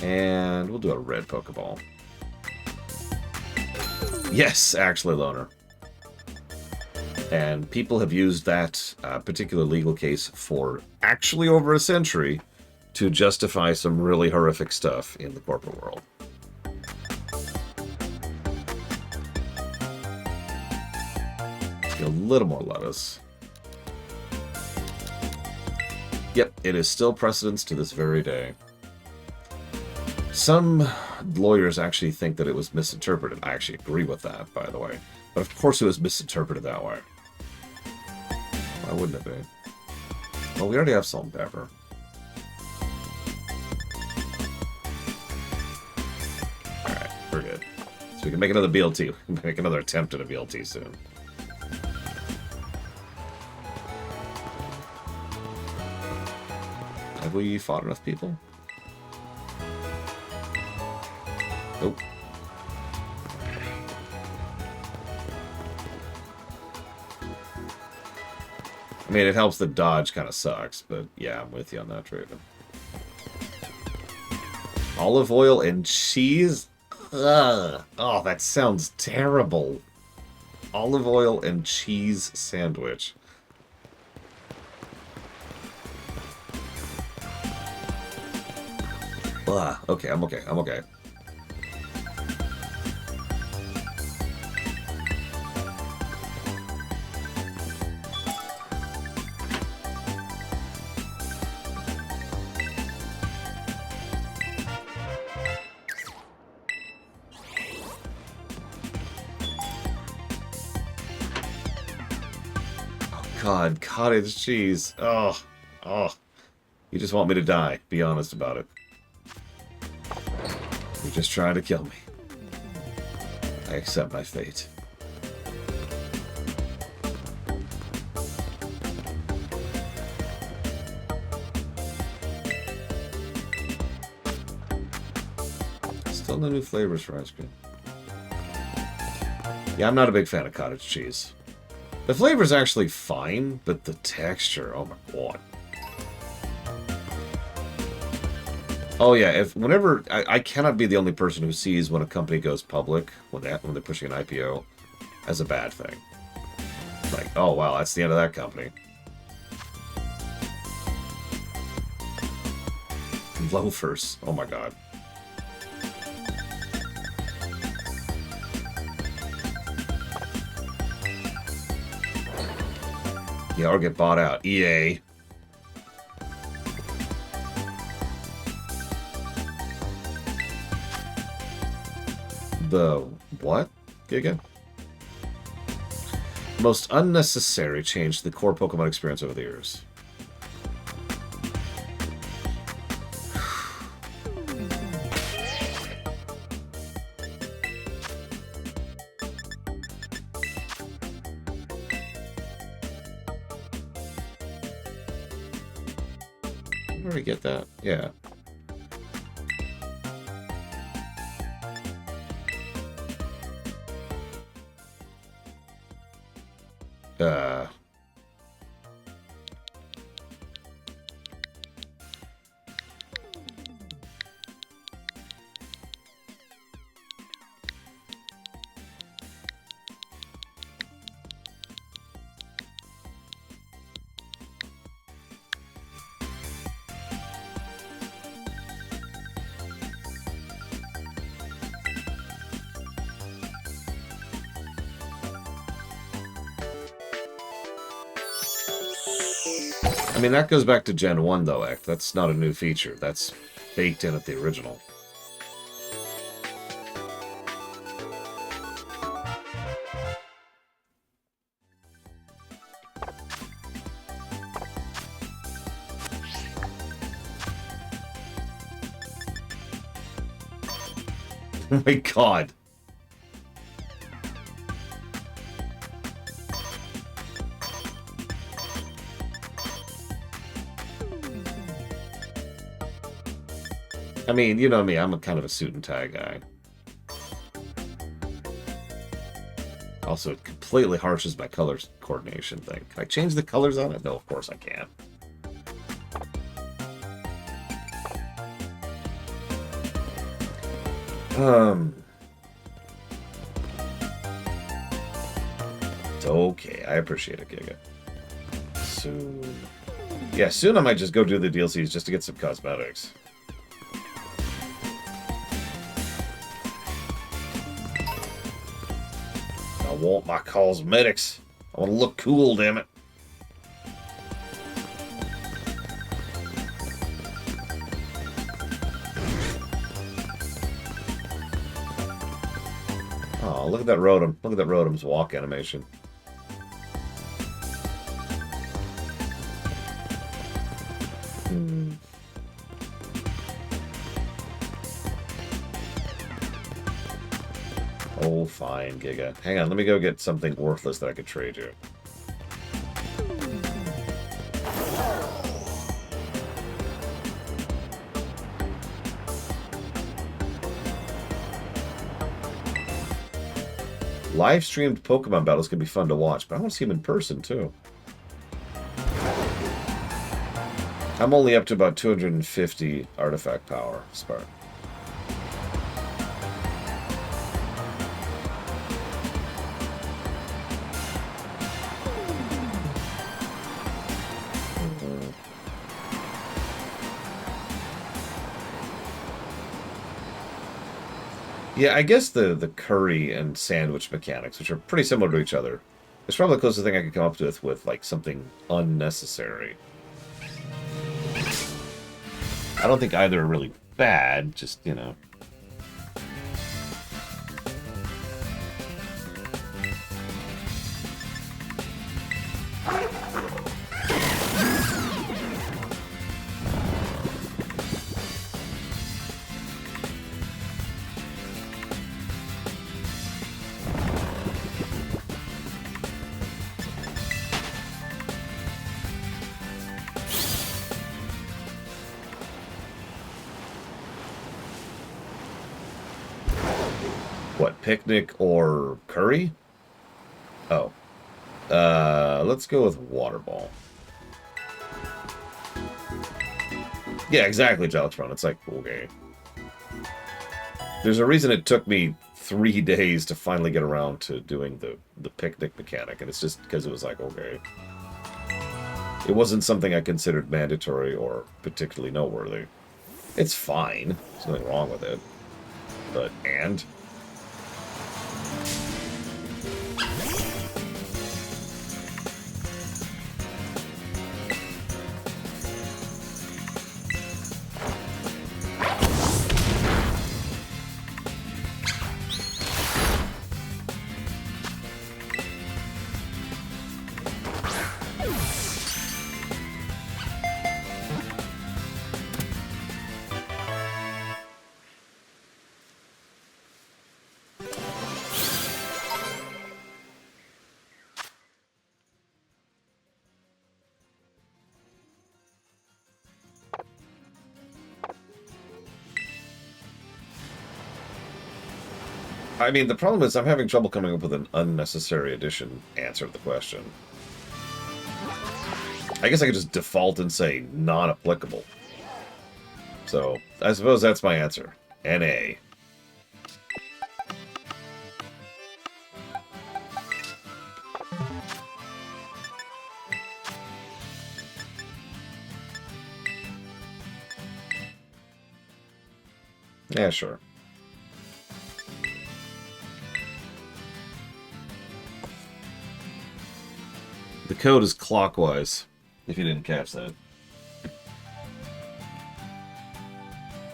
And we'll do a red Pokeball. Yes, actually, Loner. And people have used that particular legal case for actually over a century to justify some really horrific stuff in the corporate world. A little more lettuce. Yep, it is still precedence to this very day. Some lawyers actually think that it was misinterpreted. I actually agree with that, by the way. But of course it was misinterpreted that way. Why wouldn't it be? Well, we already have salt and pepper. Alright, we're good. So we can make another BLT. We can make another attempt at a BLT soon. Have we fought enough people? Nope. I mean, it helps that dodge kind of sucks, but yeah, I'm with you on that, Draven. Olive oil and cheese? Ugh. Oh, that sounds terrible. Olive oil and cheese sandwich. Ugh. Okay, I'm okay. I'm okay. God, cottage cheese. Oh. You just want me to die. Be honest about it. You're just trying to kill me. I accept my fate. Still no new flavors for ice cream. Yeah, I'm not a big fan of cottage cheese. The flavor's actually fine, but the texture, oh my god. Oh yeah, whenever I cannot be the only person who sees when a company goes public, when they're pushing an IPO, as a bad thing. Like, oh wow, that's the end of that company. Loafers, oh my god. Yeah, or get bought out. EA. The what? Giga? Most unnecessary change to the core Pokemon experience over the years. Where do we get that? Yeah. Uh... I mean, that goes back to Gen 1, though, Act. That's not a new feature. That's baked in at the original. Oh my god. I mean, you know me, I'm a kind of a suit and tie guy. Also, it completely harshes my colors coordination thing. Can I change the colors on it? No, of course I can't. It's okay. I appreciate it, Giga. Soon. Yeah, soon I might just go do the DLCs just to get some cosmetics. I want my cosmetics. I want to look cool, damn it. Oh, look at that Rotom. Look at that Rotom's walk animation. Oh, fine, Giga. Hang on, let me go get something worthless that I could trade you. Live-streamed Pokemon battles can be fun to watch, but I want to see them in person, too. I'm only up to about 250 artifact power, Spark. Yeah, I guess the curry and sandwich mechanics, which are pretty similar to each other, is probably the closest thing I could come up with like something unnecessary. I don't think either are really bad, just, you know. What, picnic or curry? Oh. Let's go with water ball. Yeah, exactly, Jelixtron. It's like, okay. There's a reason it took me 3 days to finally get around to doing the picnic mechanic, and it's just because it was like, okay. It wasn't something I considered mandatory or particularly noteworthy. It's fine. There's nothing wrong with it. But, and? I mean, the problem is I'm having trouble coming up with an unnecessary addition answer to the question. I guess I could just default and say non-applicable. So, I suppose that's my answer. NA. Yeah, sure. The code is clockwise, if you didn't catch that.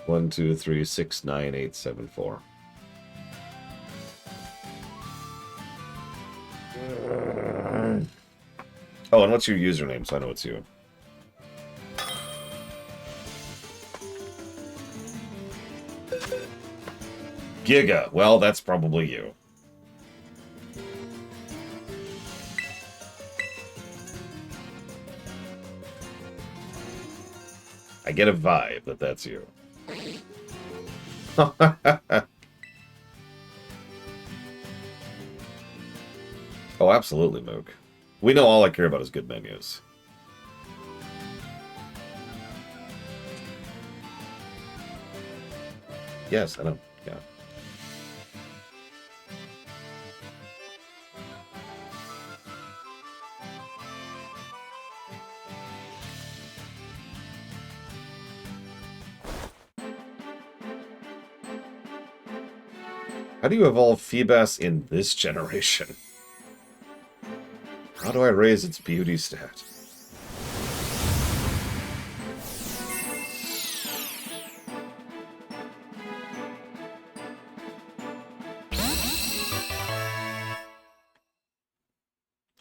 1, 2, 3, 6, 9, 8, 7, 4. Oh, and what's your username so I know it's you? Giga. Well, that's probably you. I get a vibe that that's you. Oh, absolutely, Mook. We know all I care about is good menus. Yes, I know. Yeah. How do you evolve Feebas in this generation? How do I raise its beauty stat?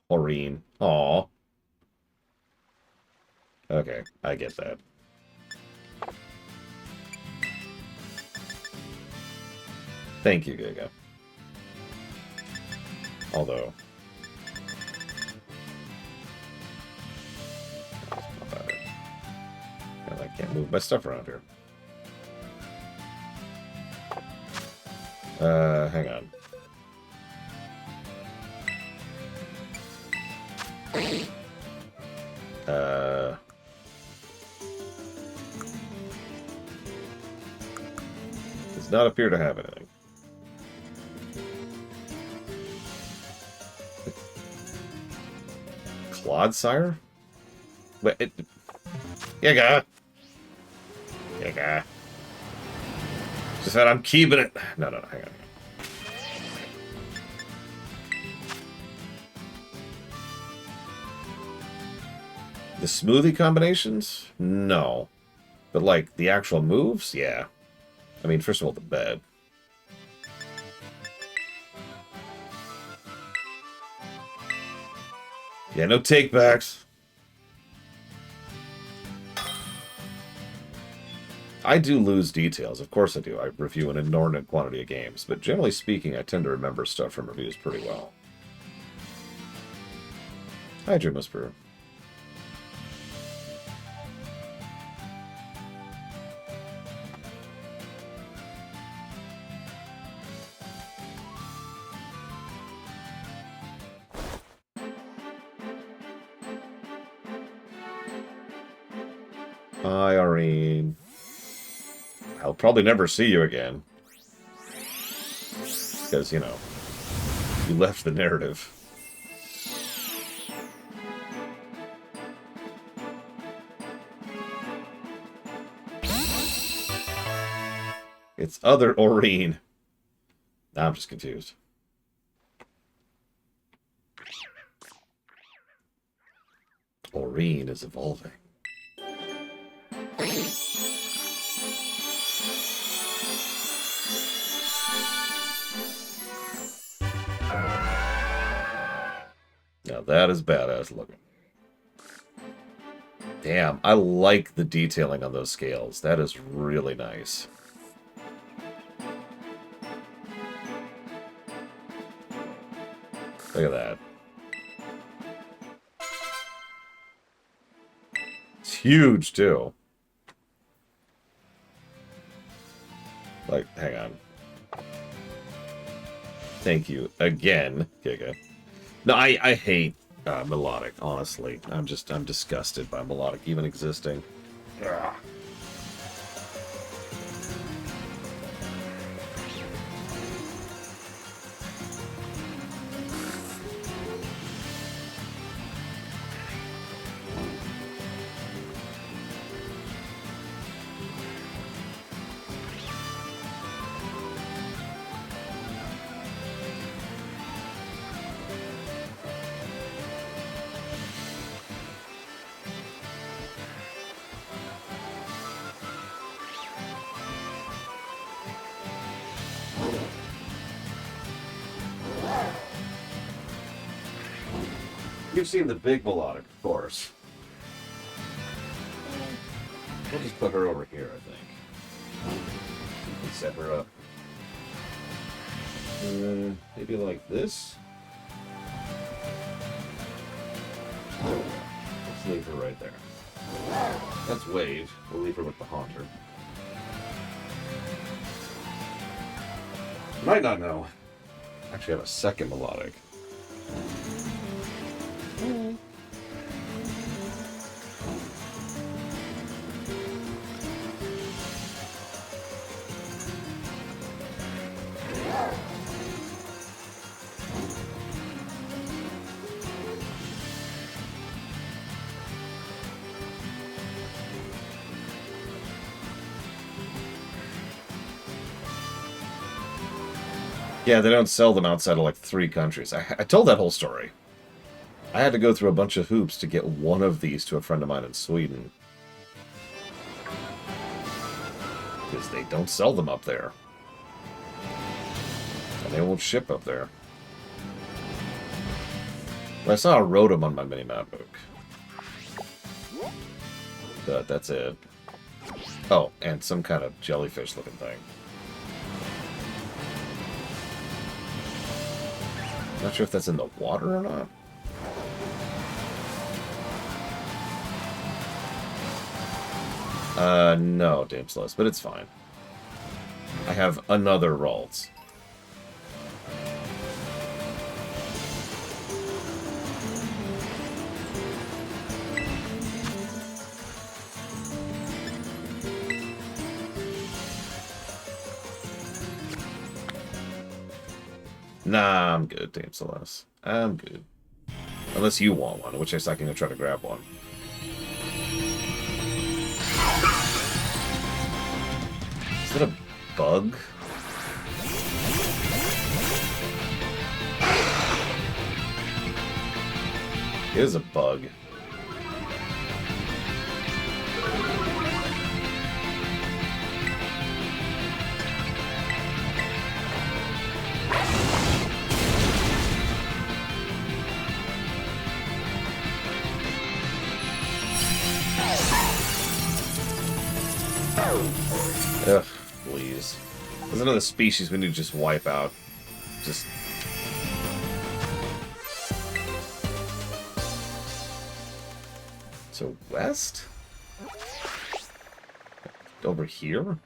Aurene. Aw. Okay, I get that. Thank you, Giga. Although... I can't move my stuff around here. Hang on. Does not appear to have anything. Clodsire? Wait, it... Giga! Giga. Just said I'm keeping it. No, hang on. The smoothie combinations? No. But, like, the actual moves? Yeah. I mean, first of all, the bed. Yeah, no take-backs. I do lose details. Of course I do. I review an inordinate quantity of games. But generally speaking, I tend to remember stuff from reviews pretty well. Hi, Dream Whisperer. Hi, Aurene. I'll probably never see you again. Because, you know, you left the narrative. It's other Aurene. Now I'm just confused. Aurene is evolving. Now that is badass looking. Damn, I like the detailing on those scales. That is really nice. Look at that. It's huge, too. Like, hang on. Thank you again, Giga. No, I hate melodic, honestly. I'm disgusted by melodic even existing. Ugh. You've seen the big melodic, of course. We'll just put her over here, I think. We can set her up. Maybe like this? Let's leave her right there. That's Wave. We'll leave her with the Haunter. Might not know. Actually, I have a second melodic. Yeah, they don't sell them outside of like 3 countries. I told that whole story. I had to go through a bunch of hoops to get one of these to a friend of mine in Sweden. Because they don't sell them up there. And they won't ship up there. But I saw a Rotom on my mini-map book. But that's it. Oh, and some kind of jellyfish-looking thing. Not sure if that's in the water or not. No, Damesless, but it's fine. I have another Ralts. Nah, I'm good, Dame Celeste. I'm good. Unless you want one, in which case I can go try to grab one. Is that a bug? It is a bug. Ugh, please. There's another species we need to just wipe out. Just... So, west? Over here?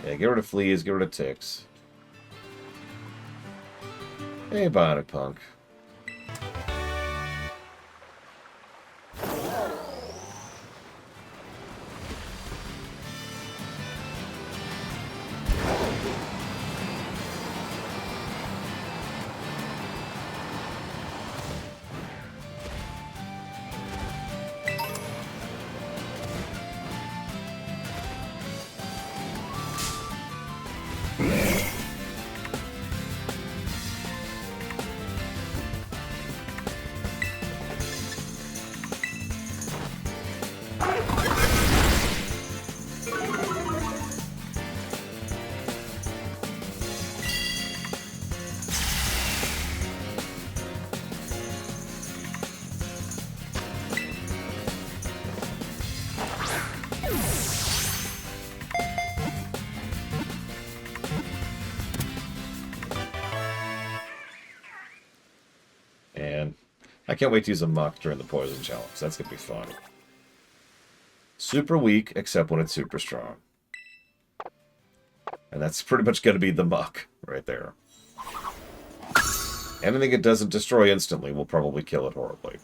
Yeah, get rid of fleas, get rid of ticks. Hey, Bionic Punk. I can't wait to use a muck during the poison challenge. That's going to be fun. Super weak, except when it's super strong. And that's pretty much going to be the muck right there. Anything it doesn't destroy instantly will probably kill it horribly.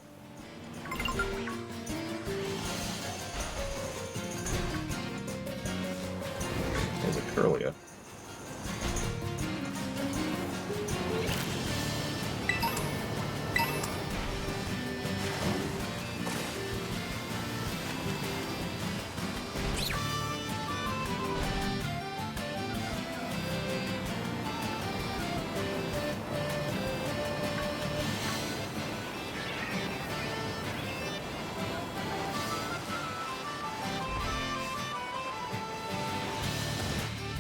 There's a Curlia.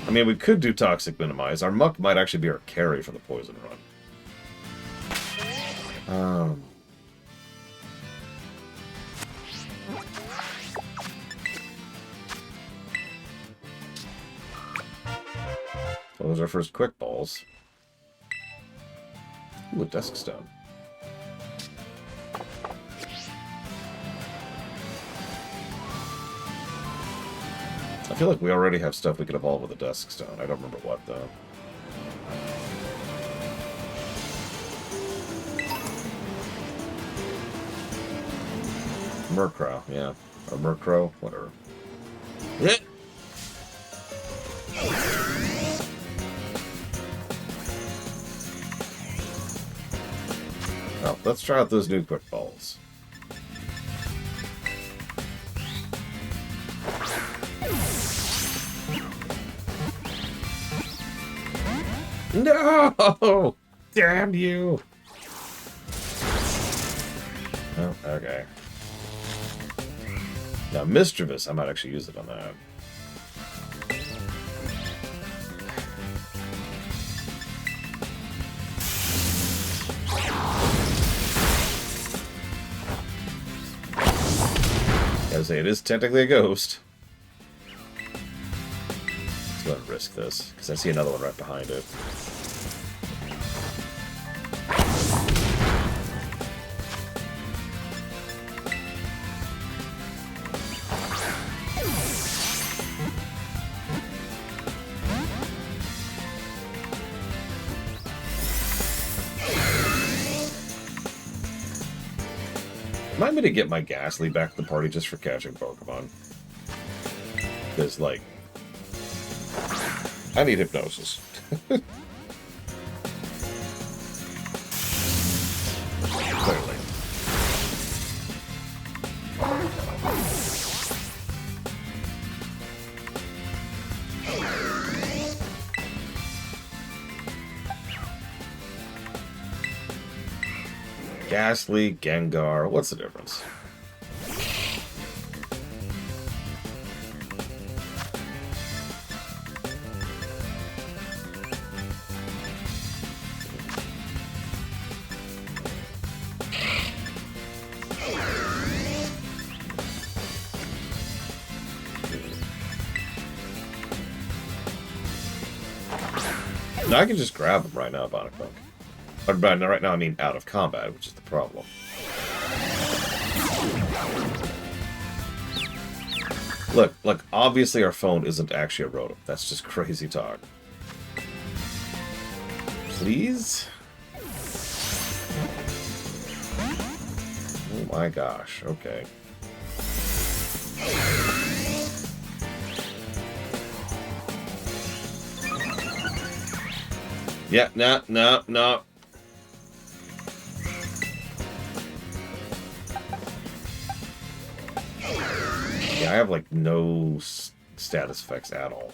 I mean, we could do Toxic Minimize. Our Muck might actually be our carry for the Poison Run. Well, those are our first Quick Balls. Ooh, a Dusk Stone. I feel like we already have stuff we could evolve with a Dusk Stone. I don't remember what, though. Murkrow, yeah. Or Murkrow, whatever. Yeah. Well, let's try out those new Quick Balls. No! Damn you! Oh, okay. Now, Mischievous, I might actually use it on that. Gotta say, it is technically a ghost. Let's go ahead and risk this, because I see another one right behind it. Remind me to get my Ghastly back to the party just for catching Pokemon. Because, like, I need Hypnosis. Clearly. Ghastly, Gengar, what's the difference? No, I can just grab them right now, Bonacloak. But right now I mean out of combat, which is the problem. Look, obviously our phone isn't actually a Rotom. That's just crazy talk. Please? Oh my gosh, okay. Yeah, no. Yeah, I have, like, no status effects at all.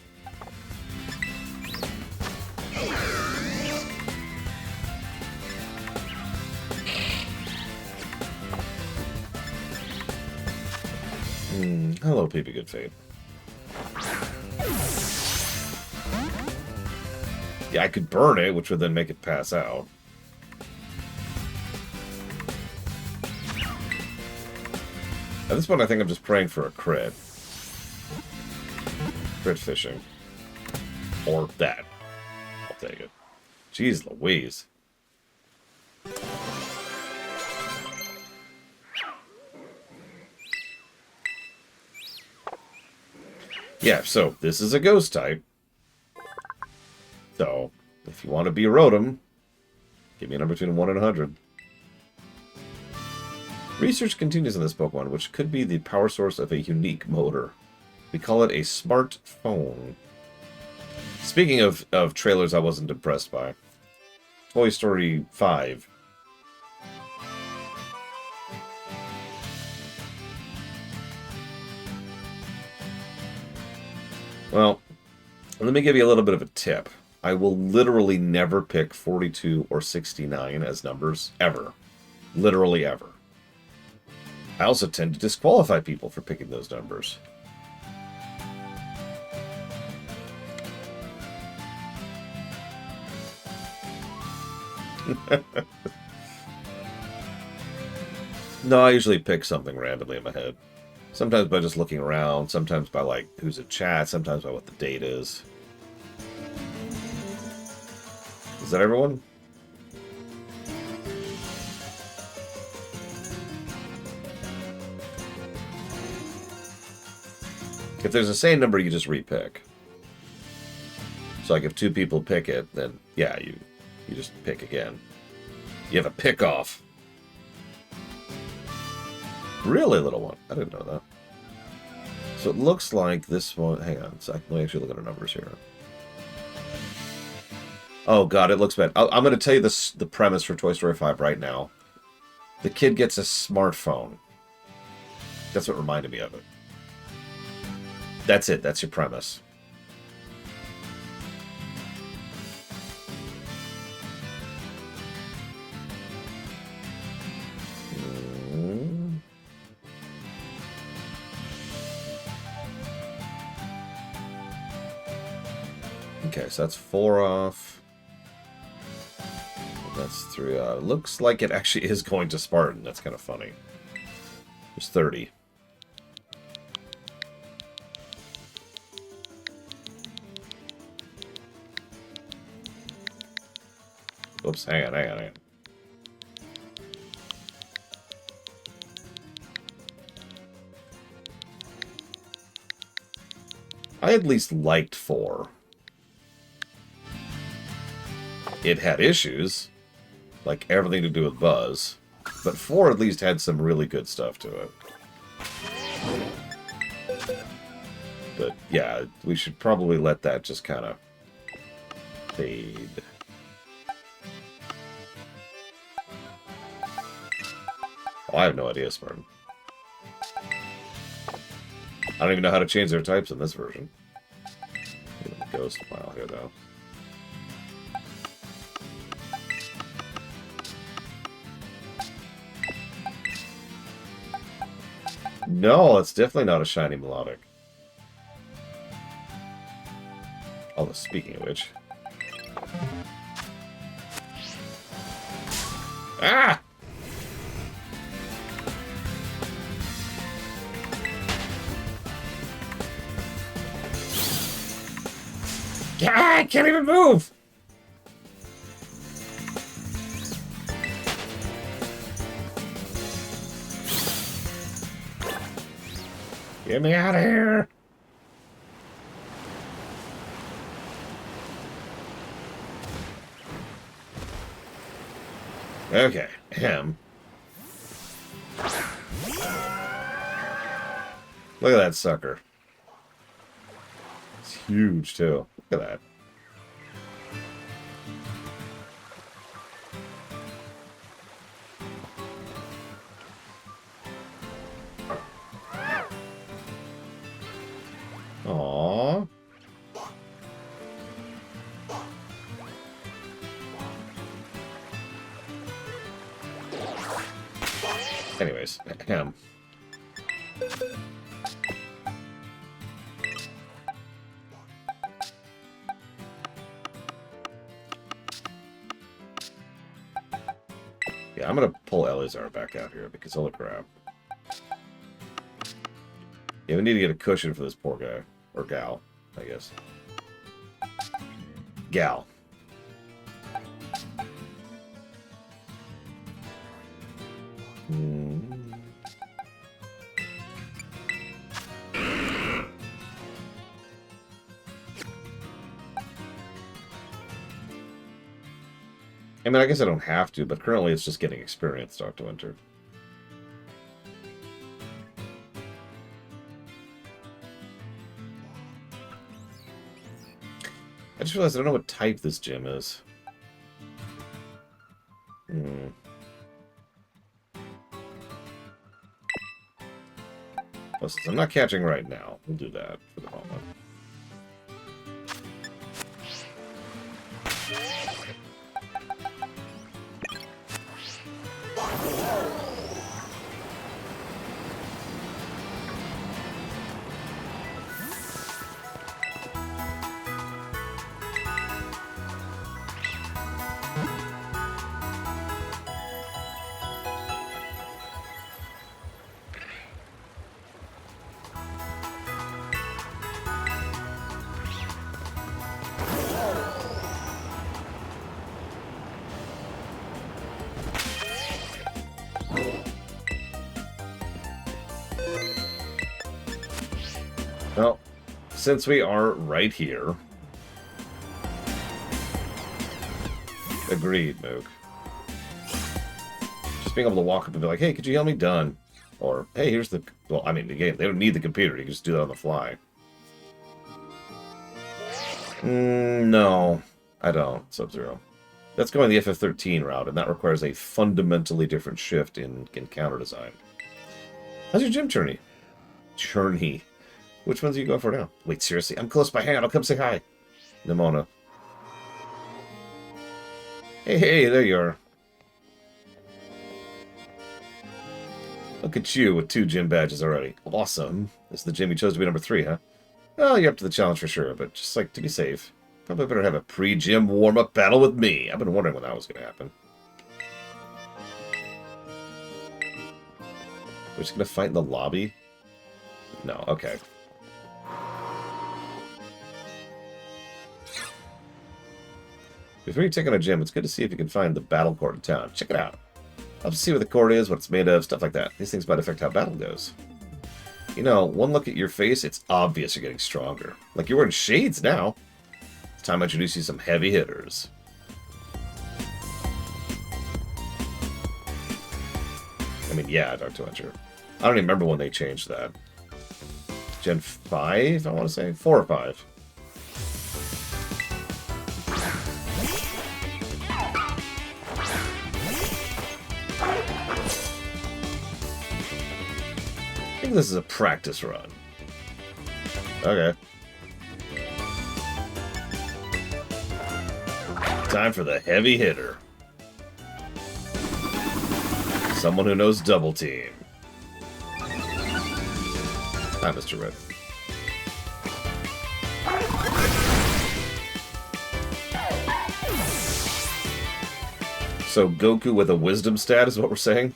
Hello, Peepy Good Fate. Yeah, I could burn it, which would then make it pass out. At this point, I think I'm just praying for a crit. Crit fishing. Or that. I'll take it. Jeez Louise. Yeah, so this is a ghost type. If you want to be Rotom, give me a number between 1 and 100. Research continues on this Pokemon, which could be the power source of a unique motor. We call it a smartphone. Speaking of trailers I wasn't impressed by. Toy Story 5. Well, let me give you a little bit of a tip. I will literally never pick 42 or 69 as numbers, ever. Literally ever. I also tend to disqualify people for picking those numbers. No, I usually pick something randomly in my head. Sometimes by just looking around, sometimes by like who's in chat, sometimes by what the date is. Is that everyone? If there's the same number, you just repick. So like if two people pick it, then yeah, you just pick again. You have a pick off. Really, little one? I didn't know that. So it looks like this one... Hang on a sec. Let me actually look at our numbers here. Oh, God, it looks bad. I'm going to tell you the premise for Toy Story 5 right now. The kid gets a smartphone. That's what reminded me of it. That's it. That's your premise. Okay, so that's 4 off. That's 3 off. Looks like it actually is going to Spartan. That's kind of funny. There's 30. Oops, hang on. I at least liked 4. It had issues, like everything to do with Buzz, but 4 at least had some really good stuff to it. But yeah, we should probably let that just kind of fade. Oh, I have no idea, Spartan. I don't even know how to change their types in this version. Ghost file here, though. No, it's definitely not a shiny melodic. Although, speaking of which... Ah! Ah, I can't even move! Get me out of here! Okay, him. Look at that sucker. It's huge, too. Look at that. Aww. Anyways, him. Yeah, I'm gonna pull Elizar back out here because holy crap. Yeah, we need to get a cushion for this poor guy. Or gal, I guess. Gal. mean, I guess I don't have to, but currently it's just getting experience, Dr. Winter. I just realized I don't know what type this gym is. Well, since I'm not catching right now, we'll do that for the moment. Well, since we are right here... Agreed, Mook. Just being able to walk up and be like, hey, could you help me? Done. Or, hey, here's the... Well, I mean, again, they don't need the computer. You can just do that on the fly. No, I don't, Sub-Zero. That's going the FF13 route, and that requires a fundamentally different shift in counter design. How's your gym journey? Journey. Which ones are you going for now? Wait, seriously? I'm close by hand. I'll come say hi. Nimona. Hey, there you are. Look at you with 2 gym badges already. Awesome. This is the gym you chose to be number 3, huh? Well, you're up to the challenge for sure, but just like to be safe, probably better have a pre-gym warm-up battle with me. I've been wondering when that was going to happen. We're just going to fight in the lobby? No, okay. Before you take on a gym, it's good to see if you can find the battle court in town. Check it out. I'll see what the court is, what it's made of, stuff like that. These things might affect how battle goes. You know, one look at your face, it's obvious you're getting stronger. Like you're wearing shades now. It's time I introduce you to some heavy hitters. I mean, yeah, Dr. Winter. I don't even remember when they changed that. Gen 5, I want to say? 4 or 5. I think this is a practice run. Okay. Time for the heavy hitter. Someone who knows double team. Hi, Mr. Red. So Goku with a wisdom stat is what we're saying?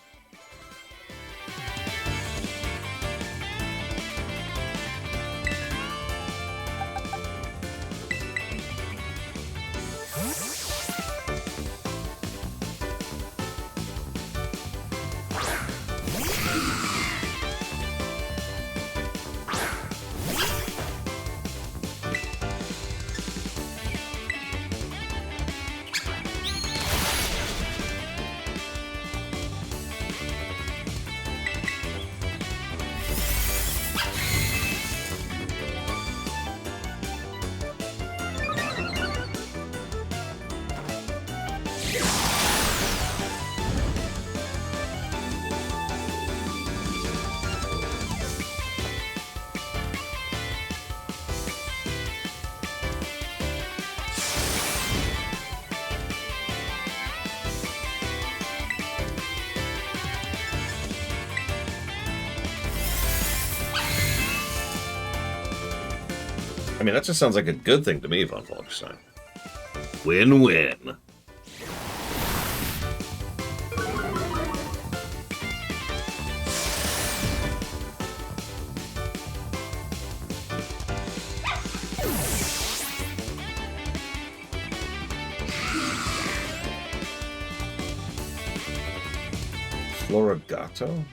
I mean, that just sounds like a good thing to me, Von Falkenstein. Win-win. Florigato?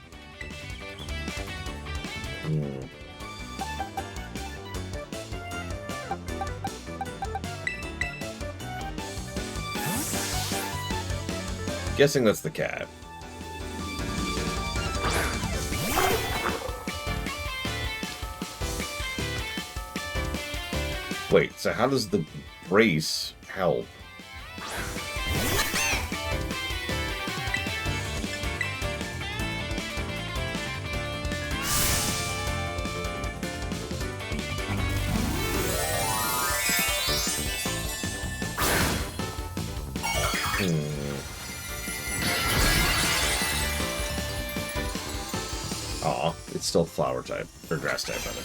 Guessing that's the cat. Wait, so how does the brace help? Aw, it's still flower type. Or grass type, rather.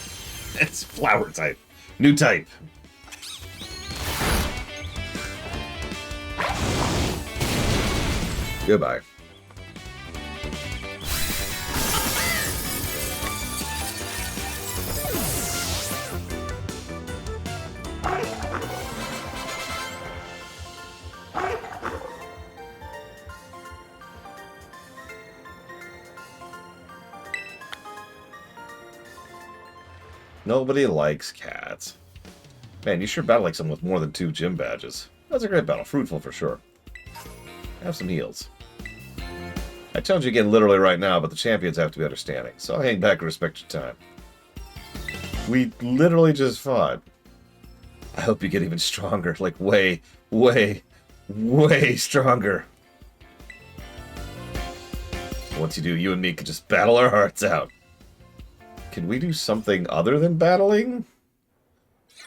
It's flower type. New type. Goodbye. Nobody likes cats. Man, you sure battle like someone with more than 2 gym badges. That's a great battle. Fruitful for sure. Have some heals. I told you again literally right now, but the champions have to be understanding. So I'll hang back and respect your time. We literally just fought. I hope you get even stronger. Like way, way, way stronger. Once you do, you and me can just battle our hearts out. Can we do something other than battling?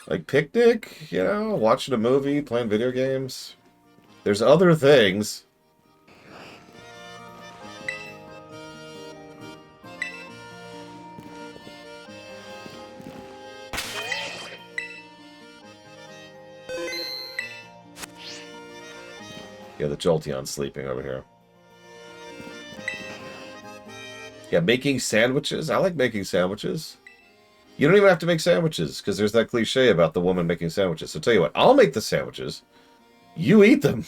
Like picnic? You know, watching a movie, playing video games? There's other things. Yeah, the Jolteon's sleeping over here. Yeah, making sandwiches. I like making sandwiches. You don't even have to make sandwiches, because there's that cliche about the woman making sandwiches. So tell you what, I'll make the sandwiches. You eat them.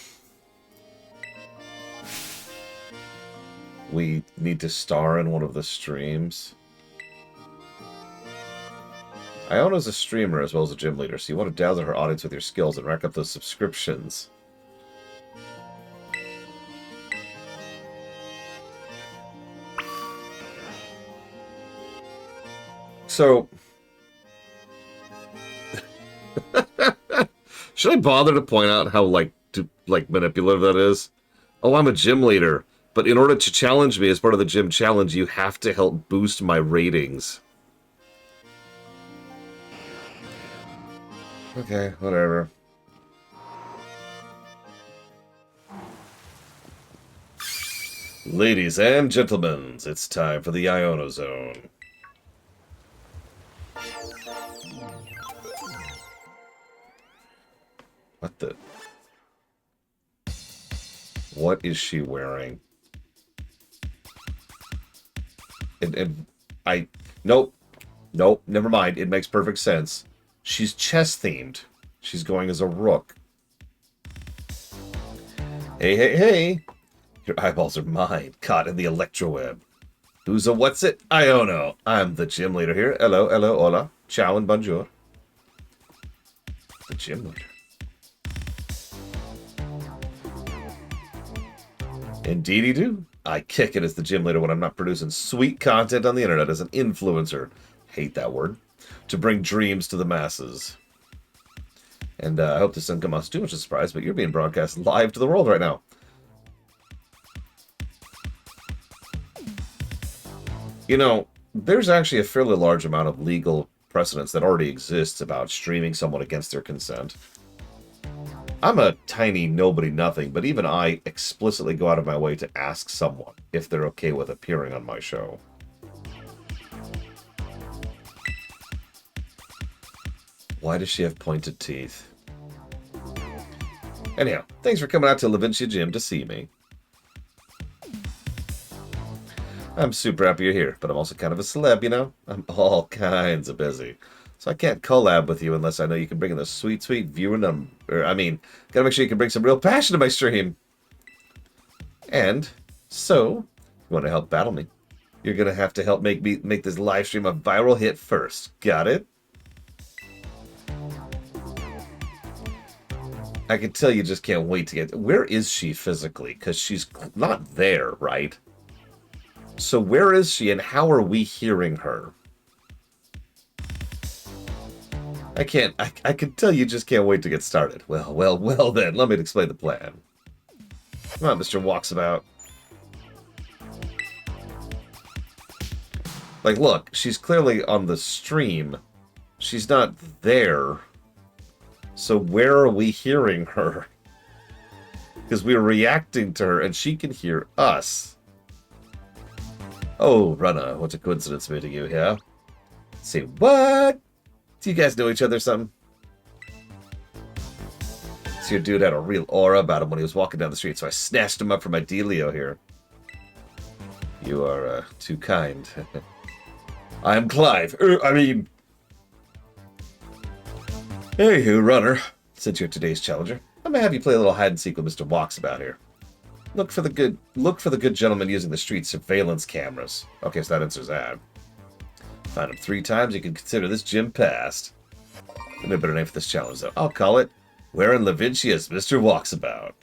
We need to star in one of the streams. Iona's a streamer as well as a gym leader, so you want to dazzle her audience with your skills and rack up those subscriptions. So, should I bother to point out how manipulative that is? Oh, I'm a gym leader, but in order to challenge me as part of the gym challenge, you have to help boost my ratings. Okay, whatever. Ladies and gentlemen, it's time for the Iona Zone. What the? What is she wearing? Nope, never mind. It makes perfect sense. She's chess-themed. She's going as a rook. Hey, hey, hey! Your eyeballs are mine, caught in the electroweb. Who's a what's it? Iono. I'm the gym leader here. Hello, hello, hola. Ciao and bonjour. The gym leader. Indeedy do. I kick it as the gym leader when I'm not producing sweet content on the internet as an influencer. Hate that word. To bring dreams to the masses. And I hope this doesn't come as too much of a surprise, but you're being broadcast live to the world right now. You know, there's actually a fairly large amount of legal precedence that already exists about streaming someone against their consent. I'm a tiny nobody nothing, but even I explicitly go out of my way to ask someone if they're okay with appearing on my show. Why does she have pointed teeth? Anyhow, thanks for coming out to Levincia Gym to see me. I'm super happy you're here, but I'm also kind of a celeb, you know? I'm all kinds of busy. So I can't collab with you unless I know you can bring in the sweet, sweet viewer number. Gotta make sure you can bring some real passion to my stream. And so, if you want to help battle me, you're gonna have to help make this live stream a viral hit first. Got it? I can tell you just can't wait to get... Where is she physically? Because she's not there, right? So where is she and how are we hearing her? I can't... I can tell you just can't wait to get started. Well then. Let me explain the plan. Come on, Mr. Walksabout. Like, look, she's clearly on the stream. She's not there. So where are we hearing her? Because we're reacting to her and she can hear us. Oh, Runner, what a coincidence meeting you here. Say, what? Do you guys know each other or something? This here dude had a real aura about him when he was walking down the street, so I snatched him up for my dealio here. You are too kind. I am Clive. Hey, Runner. Since you're today's challenger, I'm gonna have you play a little hide and seek with Mr. Walksabout here. Look for the good gentleman using the street surveillance cameras. Okay, so that answers that. Find him 3 times, you can consider this gym passed. No better name for this challenge, though. I'll call it Wearing Levincius, Mr. Walksabout.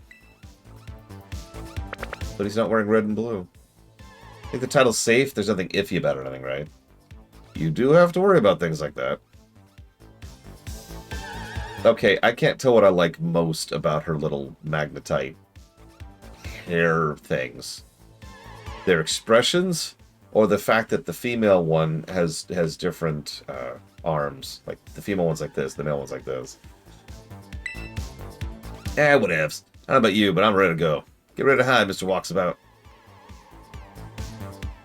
But he's not wearing red and blue. I think the title's safe. There's nothing iffy about it, I think, right? You do have to worry about things like that. Okay, I can't tell what I like most about her little magnetite hair things. Their expressions, or the fact that the female one has different arms. Like, the female one's like this, the male one's like this. Whatevs. I don't know about you, but I'm ready to go. Get ready to hide, Mr. Walksabout.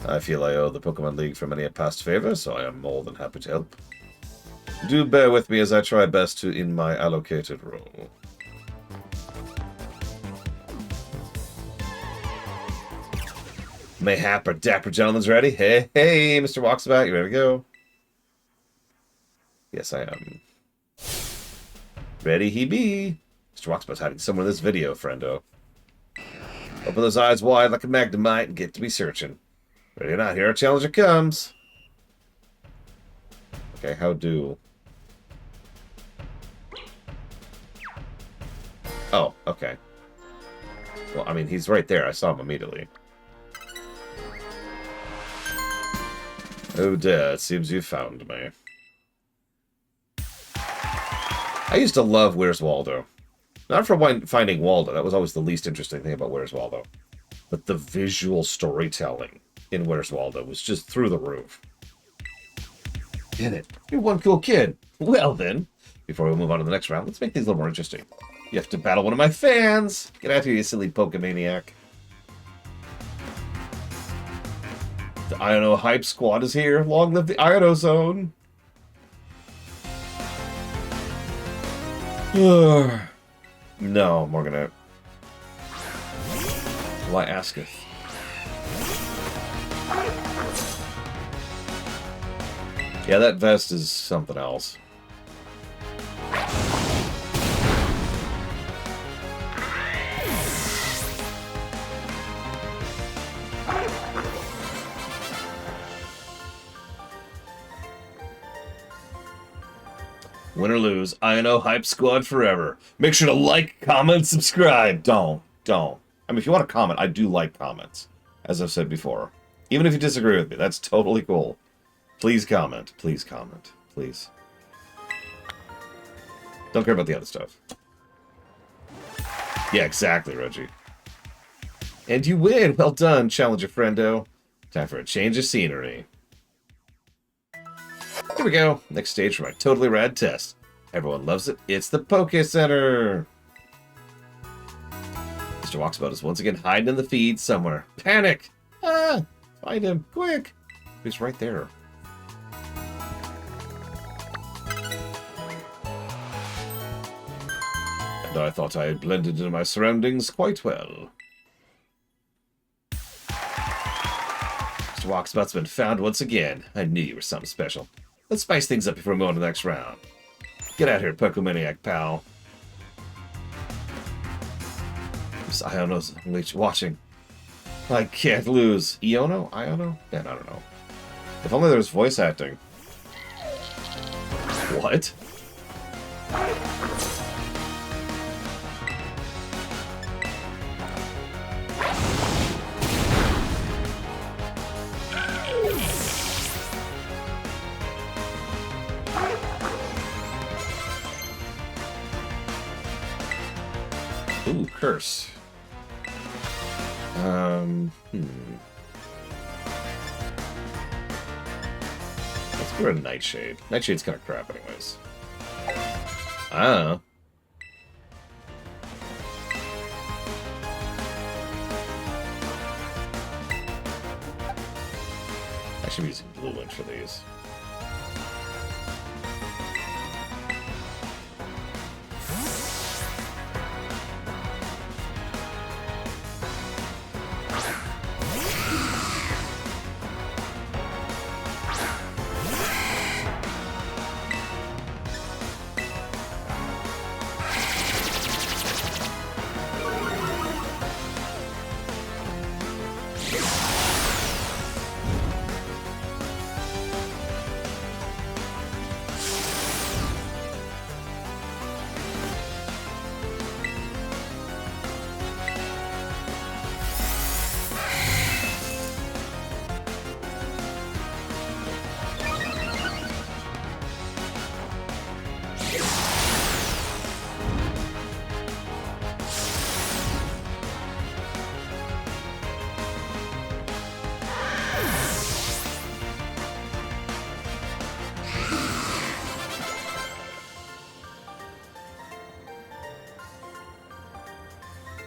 I feel I owe the Pokemon League for many a past favor, so I am more than happy to help. Do bear with me as I try best to in my allocated role. Mayhap or dapper gentleman's ready? Hey, Mr. Walksabout, you ready to go? Yes, I am. Ready he be. Mr. Walksabout's hiding somewhere in this video, friendo. Open those eyes wide like a Magnemite and get to be searching. Ready or not, here our challenger comes. Okay, how do... Oh, okay. Well, I mean, he's right there. I saw him immediately. Oh dear, it seems you found me. I used to love Where's Waldo. Not for finding Waldo. That was always the least interesting thing about Where's Waldo. But the visual storytelling in Where's Waldo was just through the roof. Get it? You're one cool kid. Well then, before we move on to the next round, let's make these a little more interesting. You have to battle one of my fans. Get out here, you silly Pokemaniac. The Iono Hype Squad is here. Long live the Iono Zone. No, Morganite. Why asketh? Yeah, that vest is something else. Win or lose, Iono Hype Squad forever. Make sure to like, comment, subscribe. Don't. I mean, if you want to comment, I do like comments, as I've said before. Even if you disagree with me, that's totally cool. Please comment. Please comment. Please. Don't care about the other stuff. Yeah, exactly, Reggie. And you win! Well done, Challenger Friendo. Time for a change of scenery. Here we go. Next stage for my totally rad test. Everyone loves it. It's the Poke Center. Mr. Walksabout is once again hiding in the feed somewhere. Panic! Ah! Find him, quick! He's right there. And I thought I had blended into my surroundings quite well. Mr. Walksabout's been found once again. I knew you were something special. Let's spice things up before we move on to the next round. Get out here, Pokemaniac pal. This Iono's watching. I can't lose. Iono? Iono? Yeah, I don't know. If only there was voice acting. What? Ooh, curse. Let's go to Nightshade. Nightshade's kind of crap anyways. Ah. I should be using Blue Lynch for these.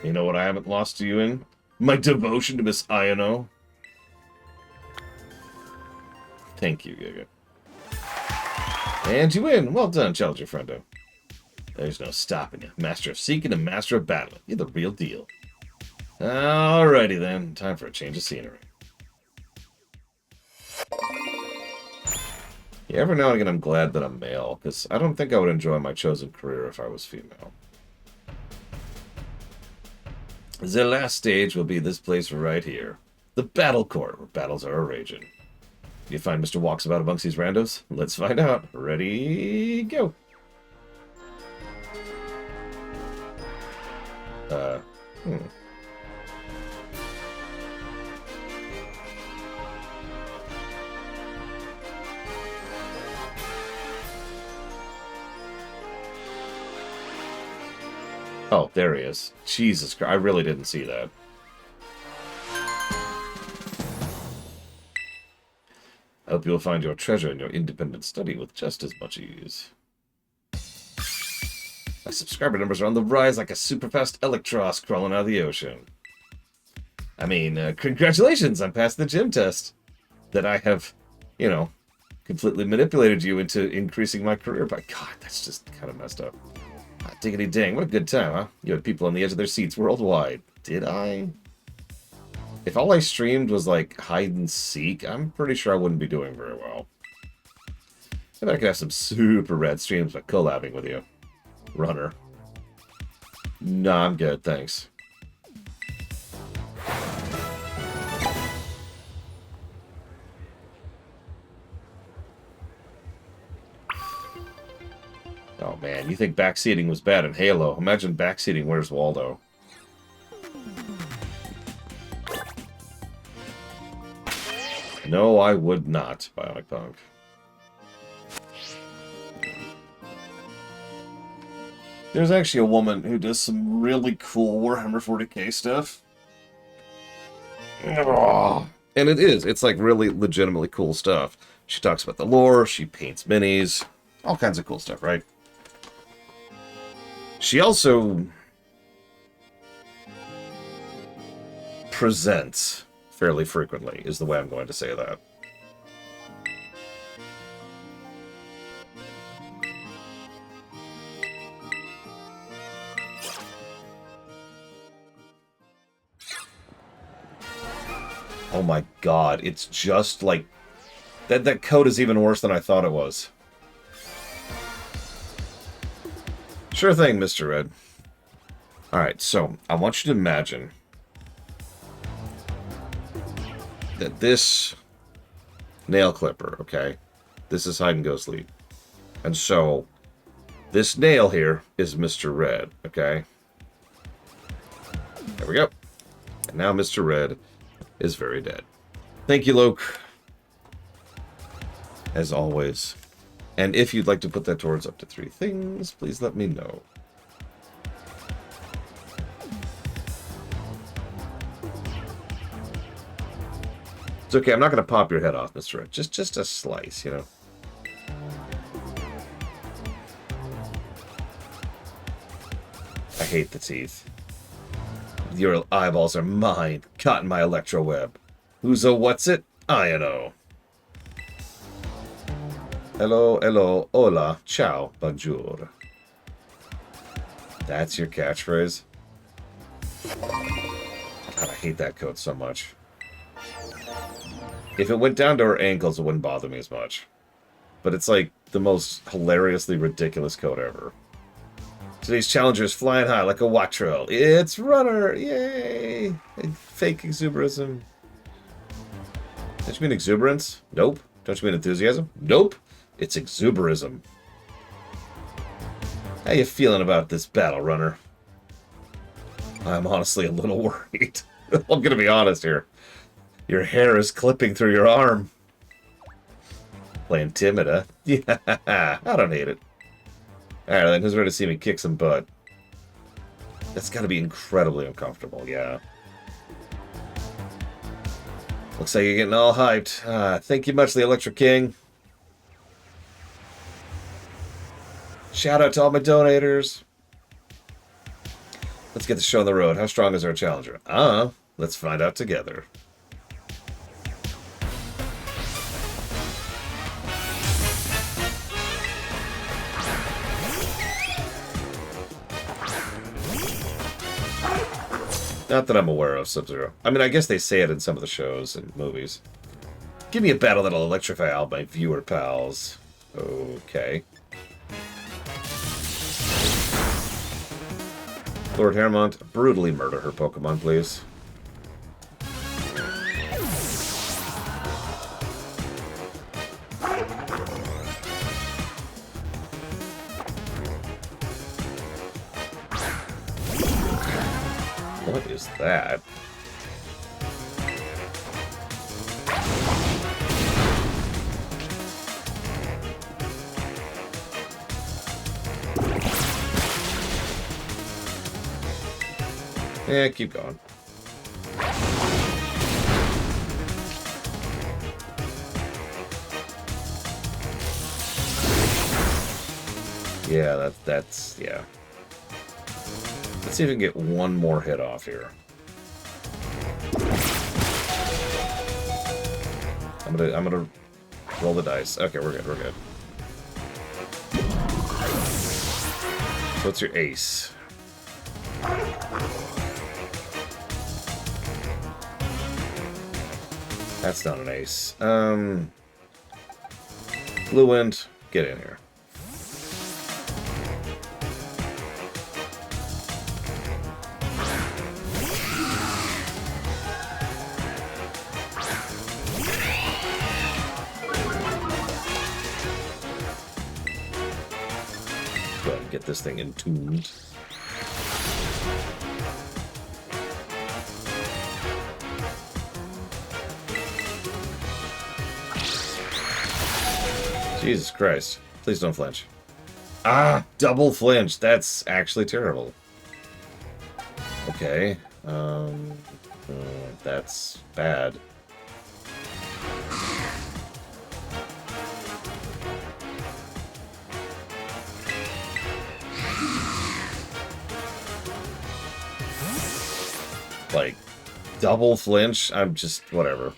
You know what I haven't lost to you in? My devotion to Miss Iono. Thank you, Giga. And you win. Well done, Challenger Friendo. There's no stopping you. Master of seeking and master of battling. You're the real deal. Alrighty then. Time for a change of scenery. Yeah, every now and again I'm glad that I'm male, because I don't think I would enjoy my chosen career if I was female. The last stage will be this place right here. The Battle Court, where battles are a-raging. You find Mr. Walks-About amongst these randos? Let's find out. Ready, go! Oh, there he is. Jesus Christ, I really didn't see that. I hope you'll find your treasure in your independent study with just as much ease. My subscriber numbers are on the rise like a super-fast Electros crawling out of the ocean. I mean, congratulations, I'm past the gym test. That I have, you know, completely manipulated you into increasing my career. But God, that's just kind of messed up. Ah, diggity dang, what a good time, huh? You had people on the edge of their seats worldwide. Did I? If all I streamed was like hide and seek, I'm pretty sure I wouldn't be doing very well. Maybe I could have some super rad streams by collabing with you. Runner. Nah, I'm good, thanks. Oh man, you think backseating was bad in Halo. Imagine backseating Where's Waldo. No, I would not, Bionic Punk. There's actually a woman who does some really cool Warhammer 40k stuff. And it's like really legitimately cool stuff. She talks about the lore, she paints minis, all kinds of cool stuff, right? She also presents fairly frequently, is the way I'm going to say that. Oh my god, it's just like... That code is even worse than I thought it was. Sure thing, Mr. Red. Alright, so, I want you to imagine that this nail clipper, okay? This is Hide and Go Sleep. And so, this nail here is Mr. Red, okay? There we go. And now Mr. Red is very dead. Thank you, Loke. As always. And if you'd like to put that towards up to 3 things, please let me know. It's okay, I'm not going to pop your head off, Mr. Red. Just a slice, you know? I hate the teeth. Your eyeballs are mine. Caught in my electro web. Who's a what's it? I know. Hello, hello, hola, ciao, bonjour. That's your catchphrase? God, I hate that coat so much. If it went down to her ankles, it wouldn't bother me as much. But it's like the most hilariously ridiculous coat ever. Today's challenger is flying high like a Wattrel. It's Runner! Yay! Fake exuberism. Don't you mean exuberance? Nope. Don't you mean enthusiasm? Nope. It's exuberism. How you feeling about this battle, Runner? I'm honestly a little worried. I'm gonna be honest here. Your hair is clipping through your arm. Playing timid, huh? Yeah, I don't hate it. Alright, then who's ready to see me kick some butt? That's gotta be incredibly uncomfortable, yeah. Looks like you're getting all hyped. Thank you much, the Electric King. Shout out to all my donators. Let's get the show on the road. How strong is our challenger? Let's find out together. Not that I'm aware of, Sub-Zero. I mean, I guess they say it in some of the shows and movies. Give me a battle that'll electrify all my viewer pals. Okay. Lord Hermont, brutally murder her Pokemon, please. What is that? Yeah, keep going. Yeah, that's yeah. Let's see if we can get one more hit off here. I'm gonna roll the dice. Okay, we're good. So what's your ace? That's not an ace. Blue Wind, get in here. Go ahead and get this thing entombed. Jesus Christ. Please don't flinch. Double flinch. That's actually terrible. Okay. That's bad. Like, double flinch? I'm just, whatever.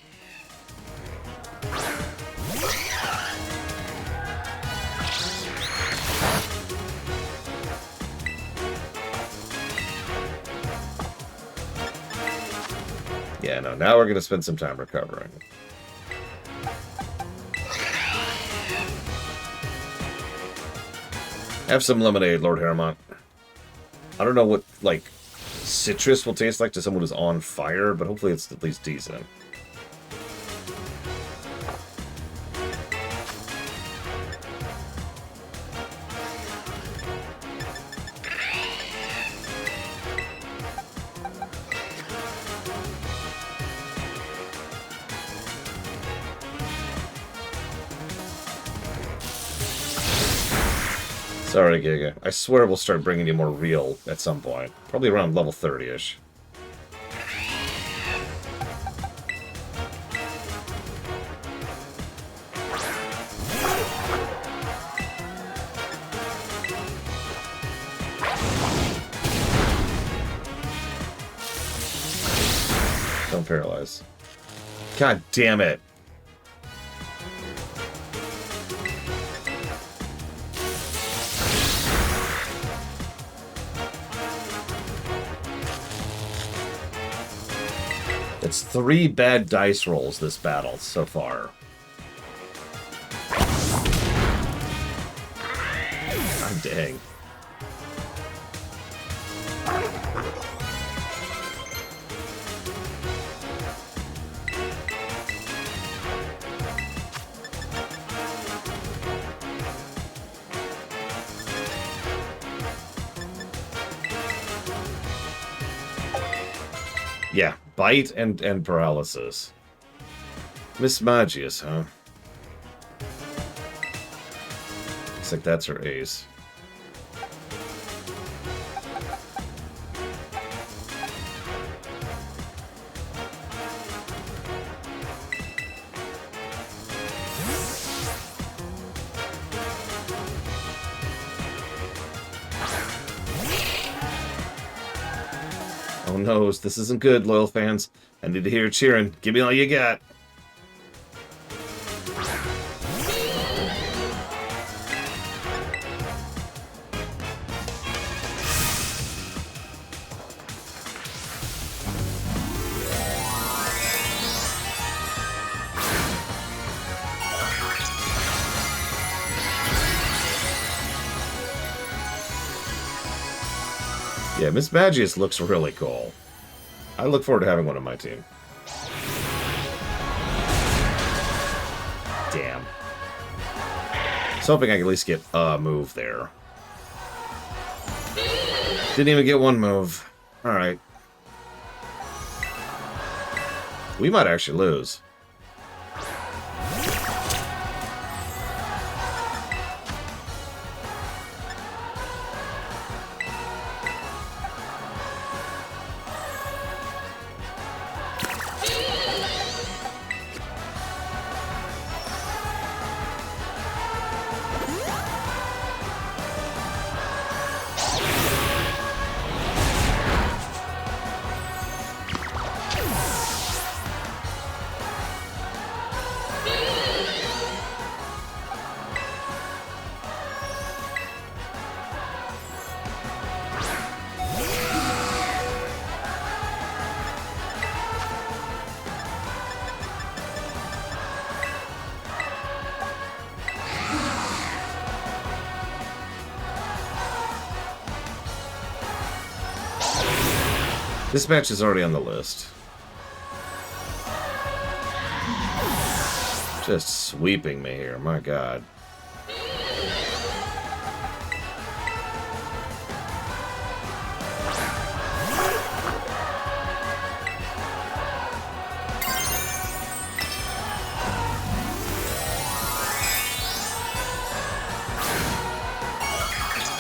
Yeah, no, now we're going to spend some time recovering. Have some lemonade, Lord Hermont. I don't know what, like, citrus will taste like to someone who's on fire, but hopefully it's at least decent. Sorry, Giga. I swear we'll start bringing you more real at some point. Probably around level 30-ish. paralyze. God damn it. It's 3 bad dice rolls this battle so far. God dang. Yeah, bite and paralysis. Mismagius, huh? Looks like that's her ace. Oh no, this isn't good, loyal fans. I need to hear cheering. Give me all you got. Yeah, Mismagius looks really cool. I look forward to having one on my team. Damn. I was hoping I could at least get a move there. Didn't even get one move. Alright. We might actually lose. This match is already on the list. Just sweeping me here, my god.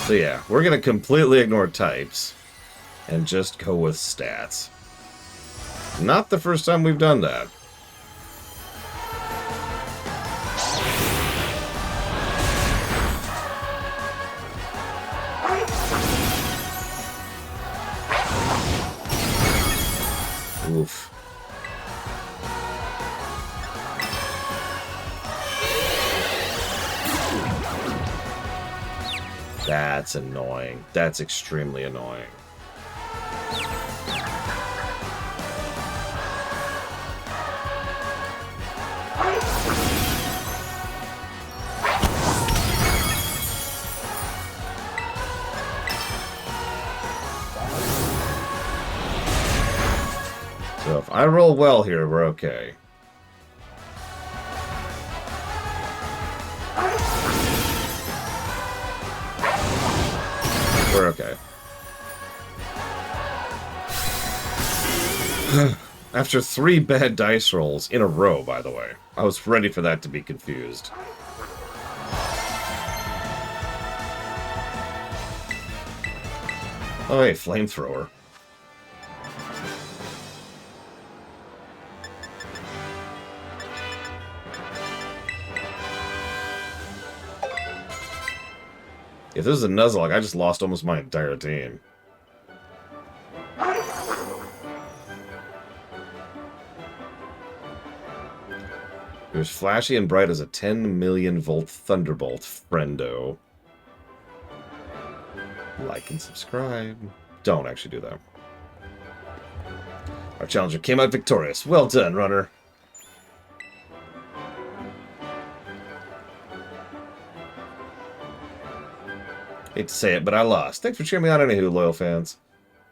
So yeah, we're gonna completely ignore types and just go with stats. Not the first time we've done that. Oof. That's annoying. That's extremely annoying. So if I roll well here, we're okay. We're okay. After 3 bad dice rolls in a row, by the way. I was ready for that to be confused. Oh, hey, flamethrower. If this is a Nuzlocke, I just lost almost my entire team. They're as flashy and bright as a 10 million volt thunderbolt, friendo. Like and subscribe. Don't actually do that. Our challenger came out victorious. Well done, runner. Hate to say it, but I lost. Thanks for cheering me on anywho, loyal fans.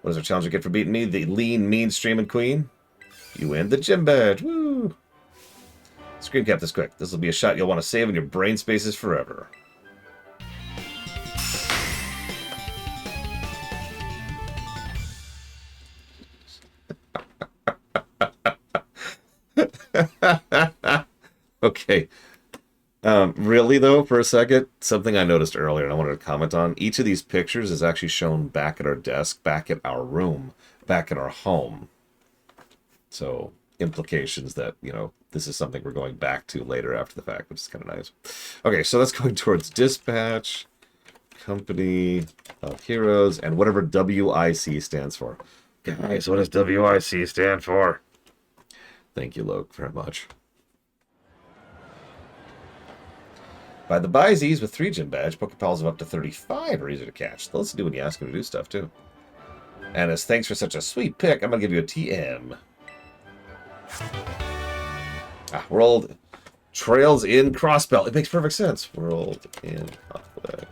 What does our challenger get for beating me? The lean, mean streaming queen? You win the gym badge. Woo! Screen cap this quick. This will be a shot you'll want to save in your brain spaces forever. Okay. Really, though, for a second, something I noticed earlier and I wanted to comment on. Each of these pictures is actually shown back at our desk, back at our room, back at our home. So, implications that, you know, this is something we're going back to later after the fact, which is kind of nice. Okay, so that's going towards dispatch, company of heroes, and whatever WIC stands for. Guys, what does WIC stand for? Thank you, Loke, very much. By the Byzies with 3 gym badge, Pokepals of up to 35 are easy to catch. Let's do when you ask them to do stuff, too. And as thanks for such a sweet pick, I'm going to give you a TM. World Trails in Crossbelt. It makes perfect sense. World in Conflict.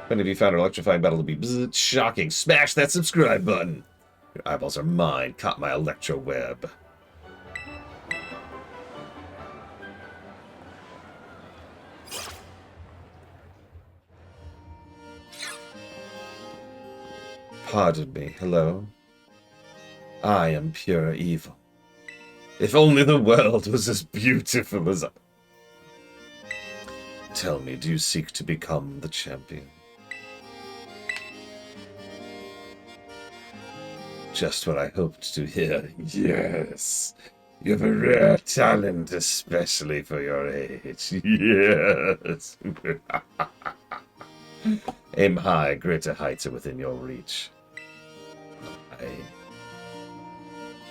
When have you found an electrifying battle to be shocking? Smash that subscribe button! Your eyeballs are mine. Caught my electro web. Pardon me, hello? I am pure evil. If only the world was as beautiful as I... Tell me, do you seek to become the champion? Just what I hoped to hear. Yes. You have a rare talent, especially for your age. Yes. Aim high, greater heights are within your reach. I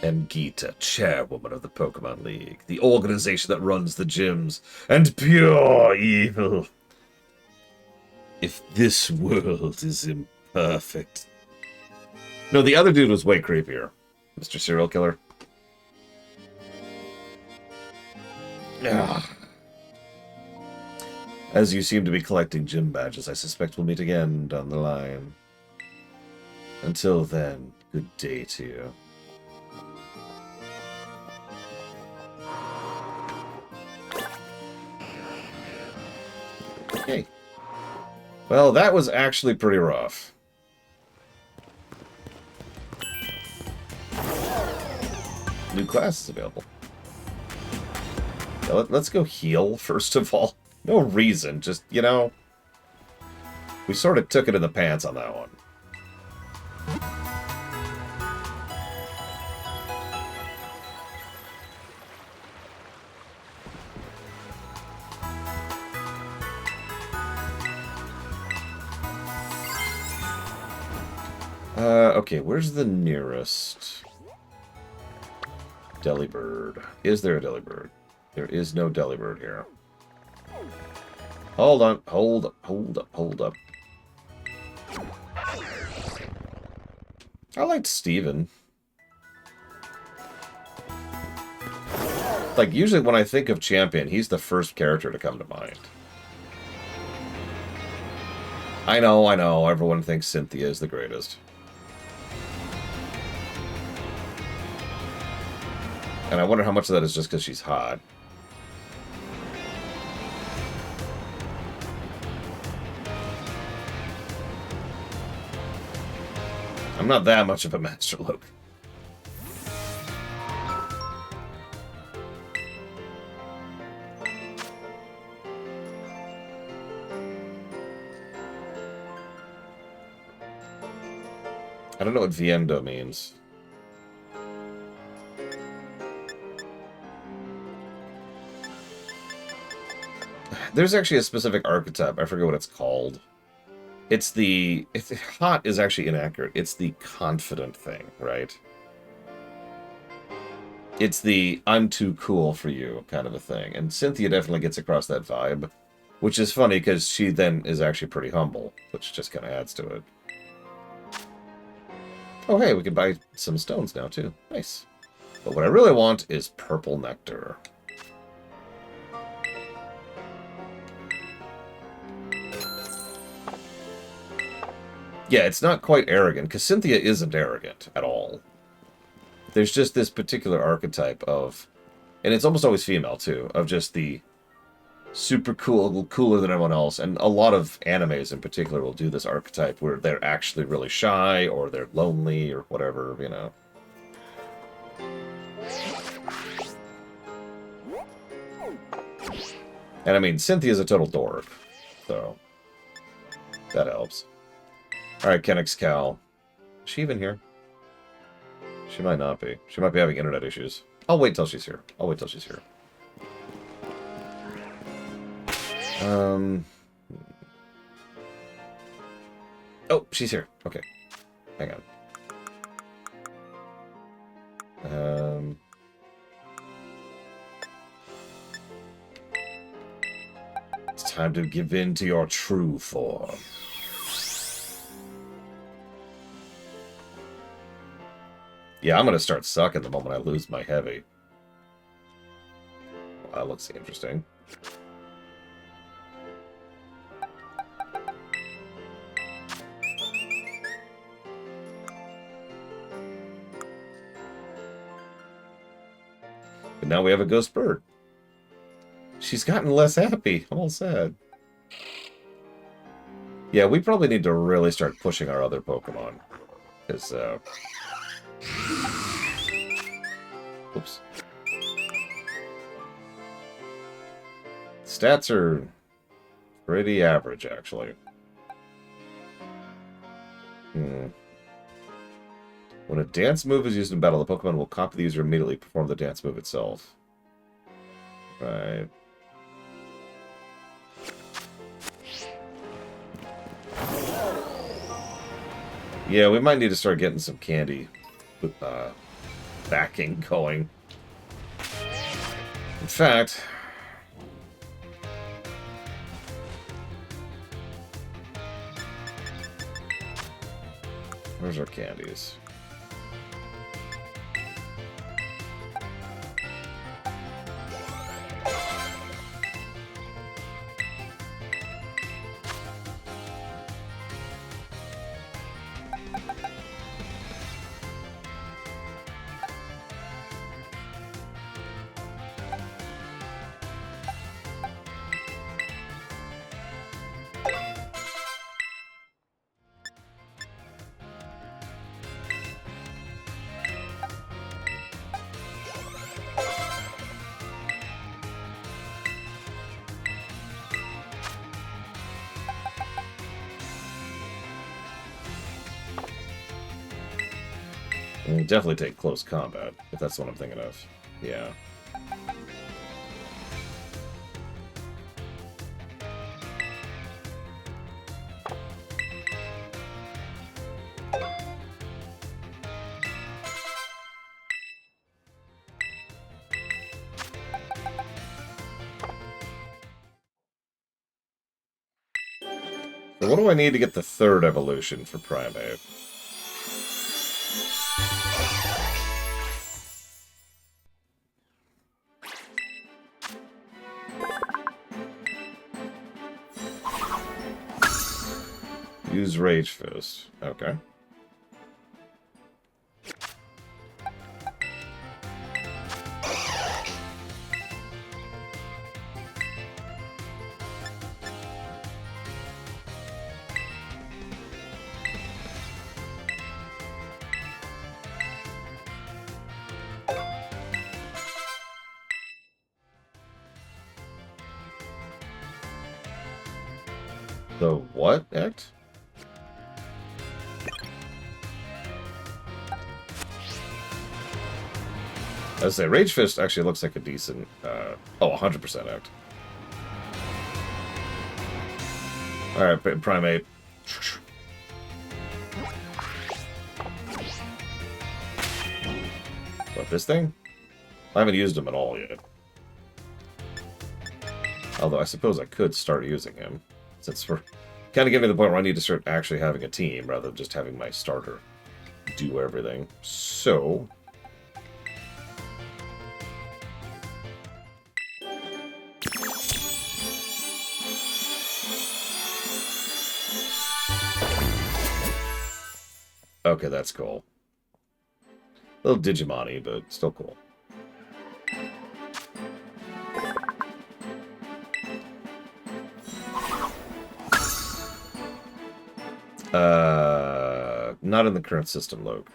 am Geeta, chairwoman of the Pokemon League, the organization that runs the gyms, and pure evil. If this world is imperfect... No, the other dude was way creepier. Mr. Serial Killer. As you seem to be collecting gym badges, I suspect we'll meet again down the line. Until then, good day to you. Okay. Well, that was actually pretty rough. New class is available. Yeah, let's go heal, first of all. No reason, just, you know... We sort of took it in the pants on that one. Okay, where's the nearest... Delibird. Is there a Delibird? There is no Delibird here. Hold on. Hold up. I liked Steven. Like, usually when I think of Champion, he's the first character to come to mind. I know. Everyone thinks Cynthia is the greatest. And I wonder how much of that is just because she's hot. I'm not that much of a Master Loke. I don't know what Viendo means. There's actually a specific archetype. I forget what it's called. hot is actually inaccurate. It's the confident thing, right? It's the I'm too cool for you kind of a thing. And Cynthia definitely gets across that vibe, which is funny because she then is actually pretty humble, which just kind of adds to it. Oh, hey, we can buy some stones now, too. Nice. But what I really want is purple nectar. Yeah, it's not quite arrogant, because Cynthia isn't arrogant at all. There's just this particular archetype of, and it's almost always female, too, of just the super cool, cooler than everyone else. And a lot of animes in particular will do this archetype where they're actually really shy, or they're lonely, or whatever, you know. And I mean, Cynthia's a total dork, so that helps. Alright, Kenix Cal. Is she even here? She might not be. She might be having internet issues. I'll wait till she's here. I'll wait till she's here. Oh, she's here. Okay. Hang on. It's time to give in to your true form. Yeah, I'm gonna start sucking the moment I lose my heavy. Well, that looks interesting. But now we have a ghost bird. She's gotten less happy. I'm all sad. Yeah, we probably need to really start pushing our other Pokemon. Because, oops. Stats are pretty average, actually. When a dance move is used in battle, the Pokemon will copy the user and immediately perform the dance move itself. Right. Yeah, we might need to start getting some candy backing going. In fact, where's our candies? Definitely take close combat, if that's what I'm thinking of. Yeah. So what do I need to get the third evolution for Primeape? Use Rage Fist. Okay. The what act? I say Rage Fist actually looks like a decent, 100% act. Alright, Primeape, What, this thing? I haven't used him at all yet. Although I suppose I could start using him, since we're kind of getting to the point where I need to start actually having a team rather than just having my starter do everything. So... okay, that's cool. A little Digimon-y, but still cool. Not in the current system, Luke.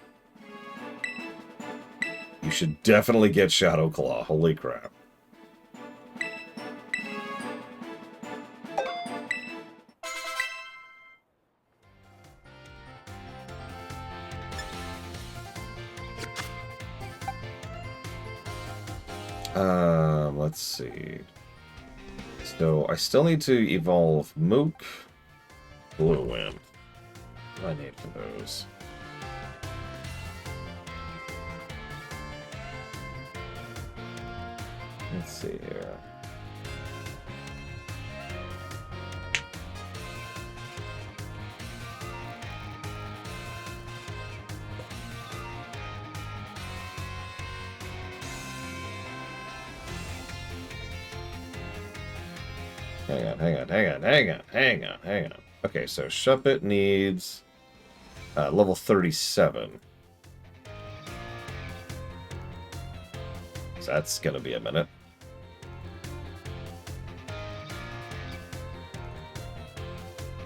You should definitely get Shadow Claw. Holy crap. Let's see. So, I still need to evolve Mook, Blue Wind. What do I need for those? Let's see here. Hang on. Okay, so Shuppet needs level 37. So that's gonna be a minute.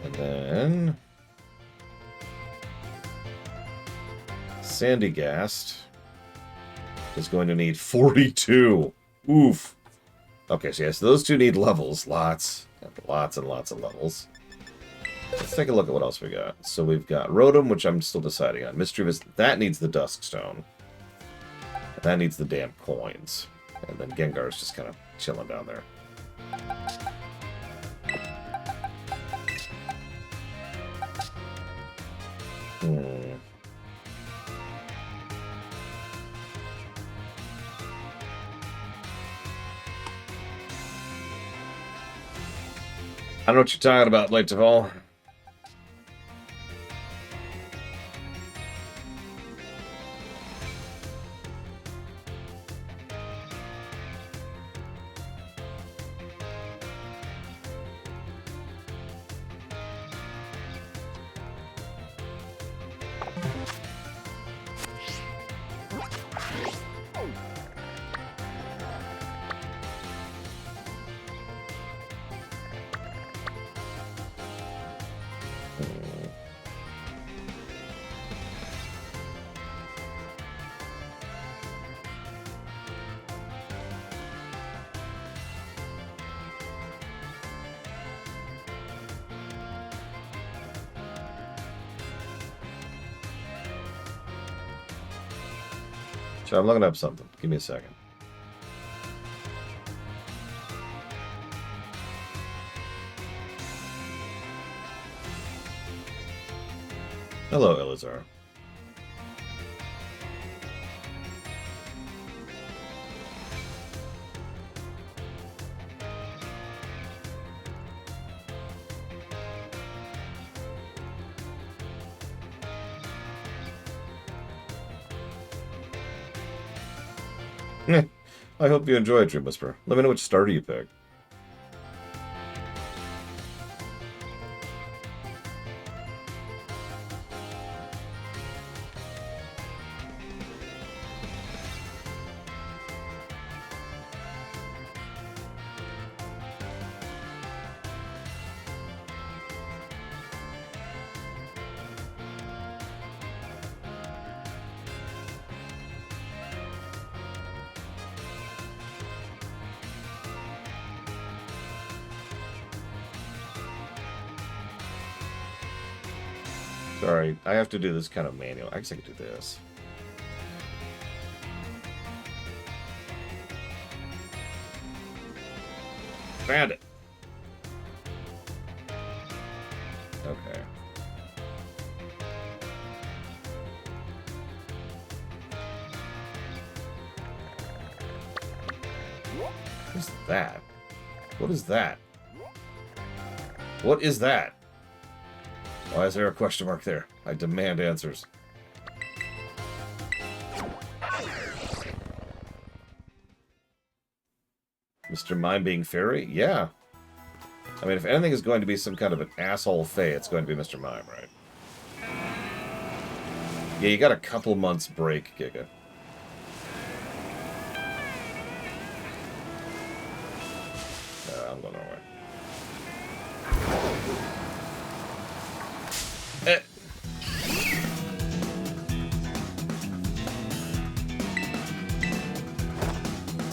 And then Sandygast is going to need 42. Oof. Okay, so yes, those two need levels. Lots and lots of levels. Let's take a look at what else we got. So we've got Rotom, which I'm still deciding on. Mischievous, that needs the Duskstone. That needs the damn coins. And then Gengar's just kind of chilling down there. I don't know what you're talking about, Late Taval. So I'm looking up something. Give me a second. Hello, Elazar. I hope you enjoy it, Dream Whisperer. Let me know which starter you pick. Sorry, I have to do this kind of manual. I guess I could do this. Found it. Okay. What is that? What is that? What is that? Why is there a question mark there? I demand answers. Mr. Mime being fairy? Yeah. I mean, if anything is going to be some kind of an asshole fae, it's going to be Mr. Mime, right? Yeah, you got a couple months break, Giga. I'm going the wrong way.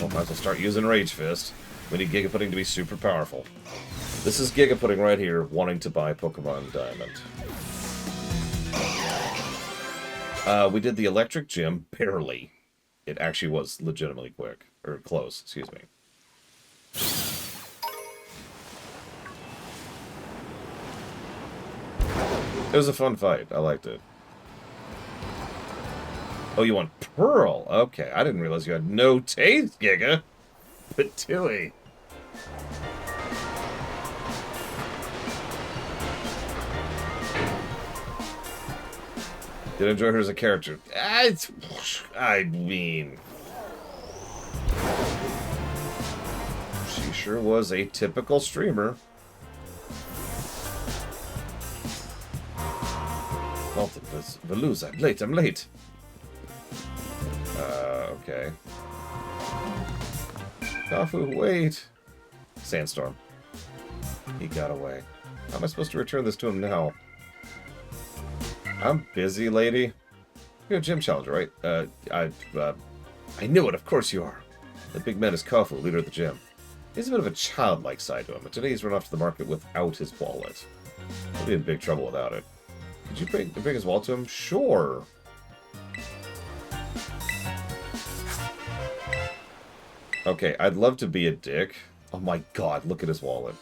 Well, might as well start using Rage Fist. We need Giga Pudding to be super powerful. This is Giga Pudding right here, wanting to buy Pokemon Diamond. We did the Electric Gym, barely. It actually was legitimately quick. Or close, excuse me. It was a fun fight. I liked it. Oh, you want Pearl? Okay, I didn't realize you had no taste, Giga. Patooey. Did enjoy her as a character. I mean... She sure was a typical streamer. Walton, Veluza, I'm late. Okay. Kafu, wait. Sandstorm. He got away. How am I supposed to return this to him now? I'm busy, lady. You're a gym challenger, right? I knew it, of course you are. The big man is Kafu, leader of the gym. He has a bit of a childlike side to him, but today he's run off to the market without his wallet. He'll be in big trouble without it. Could you bring his wallet to him? Sure. Okay, I'd love to be a dick. Oh my god, look at his wallet.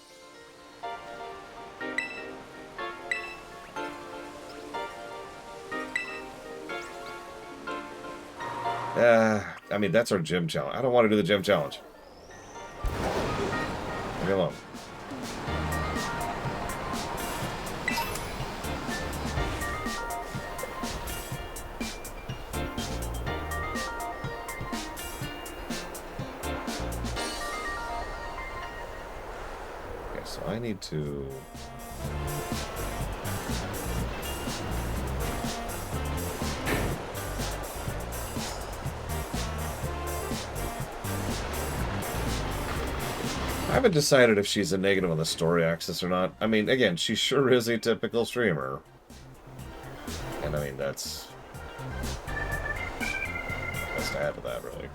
I mean, that's our gym challenge. I don't want to do the gym challenge. Leave me alone. Okay, so I need to... I haven't decided if she's a negative on the story axis or not. I mean, again, she sure is a typical streamer. And I mean, that's to add to that, really.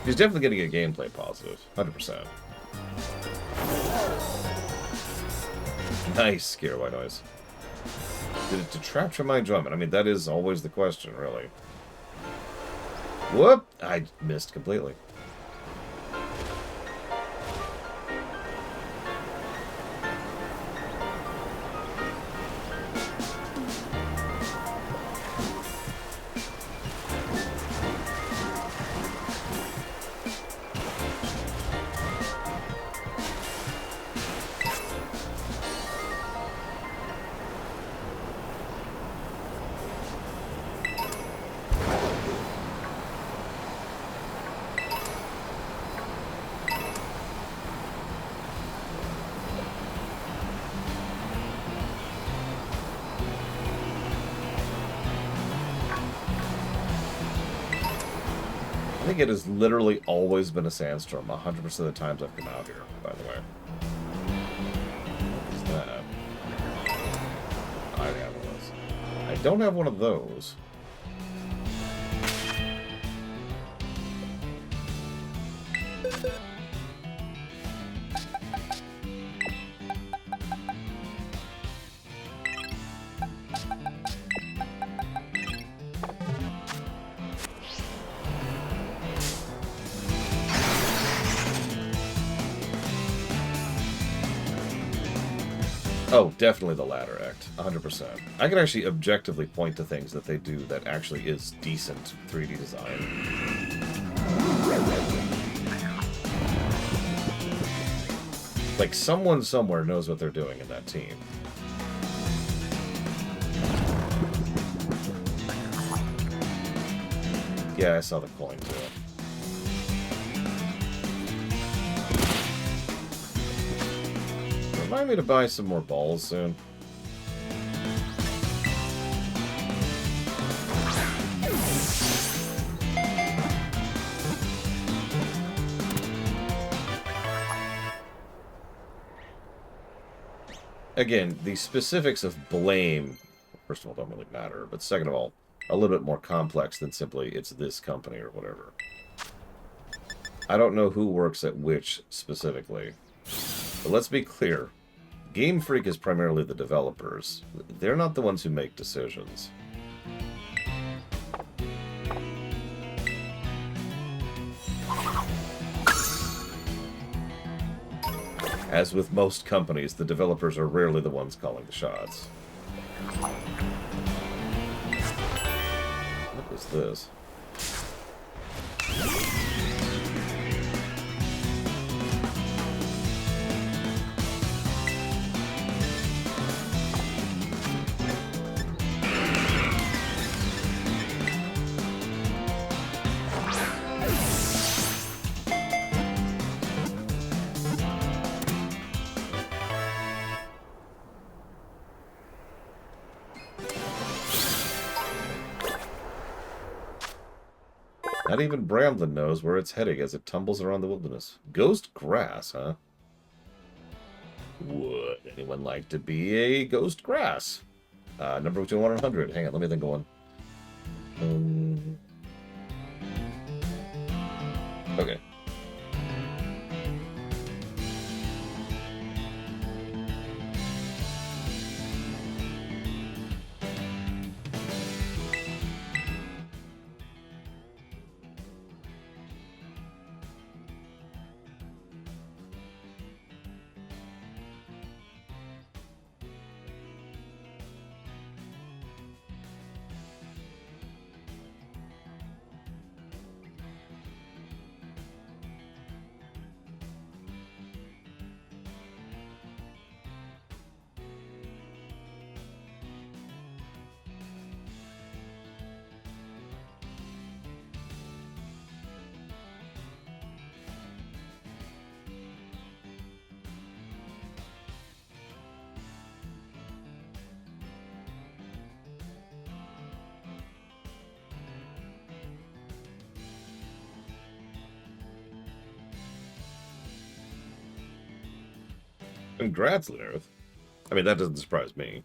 She's definitely getting a gameplay positive. 100%. Nice, scare white noise. Did it detract from my enjoyment? I mean, that is always the question, really. Whoop! I missed completely. I think it has literally always been a sandstorm 100% of the times I've come out here, by the way. What is that? I have one of those. I don't have one of those. Oh, definitely the latter act. 100%. I can actually objectively point to things that they do that actually is decent 3D design. Like, someone somewhere knows what they're doing in that team. Yeah, I saw the coin, too. Remind me to buy some more balls soon. Again, the specifics of blame, first of all, don't really matter, but second of all, a little bit more complex than simply it's this company or whatever. I don't know who works at which specifically, but let's be clear. Game Freak is primarily the developers. They're not the ones who make decisions. As with most companies, the developers are rarely the ones calling the shots. What is this? Not even Bramblin knows where it's heading as it tumbles around the wilderness. Ghost grass, huh? Would anyone like to be a ghost grass? Number between 1 and 100. Hang on, let me think of one. Okay. Congrats, Linareth. I mean, that doesn't surprise me.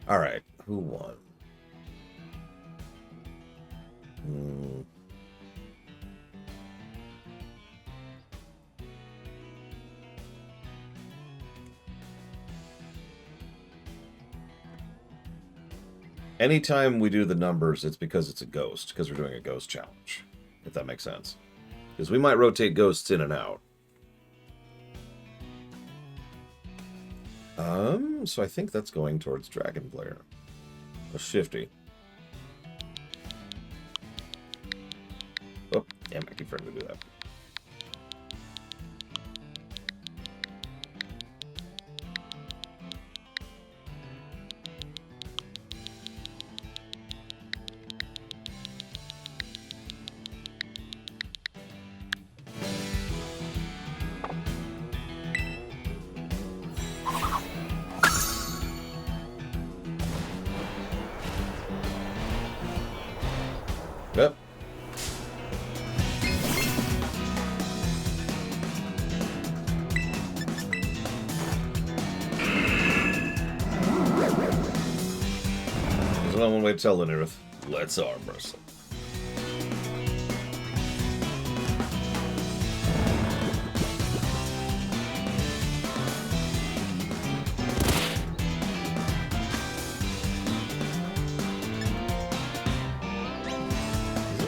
Alright, who won? Anytime we do the numbers, it's because it's a ghost, because we're doing a ghost challenge, if that makes sense. Because we might rotate ghosts in and out. So I think that's going towards Dragon Player. A shifty. Oh, damn, I keep forgetting to do that. Yep. There's only one way to tell Linareth. Let's arm wrestle.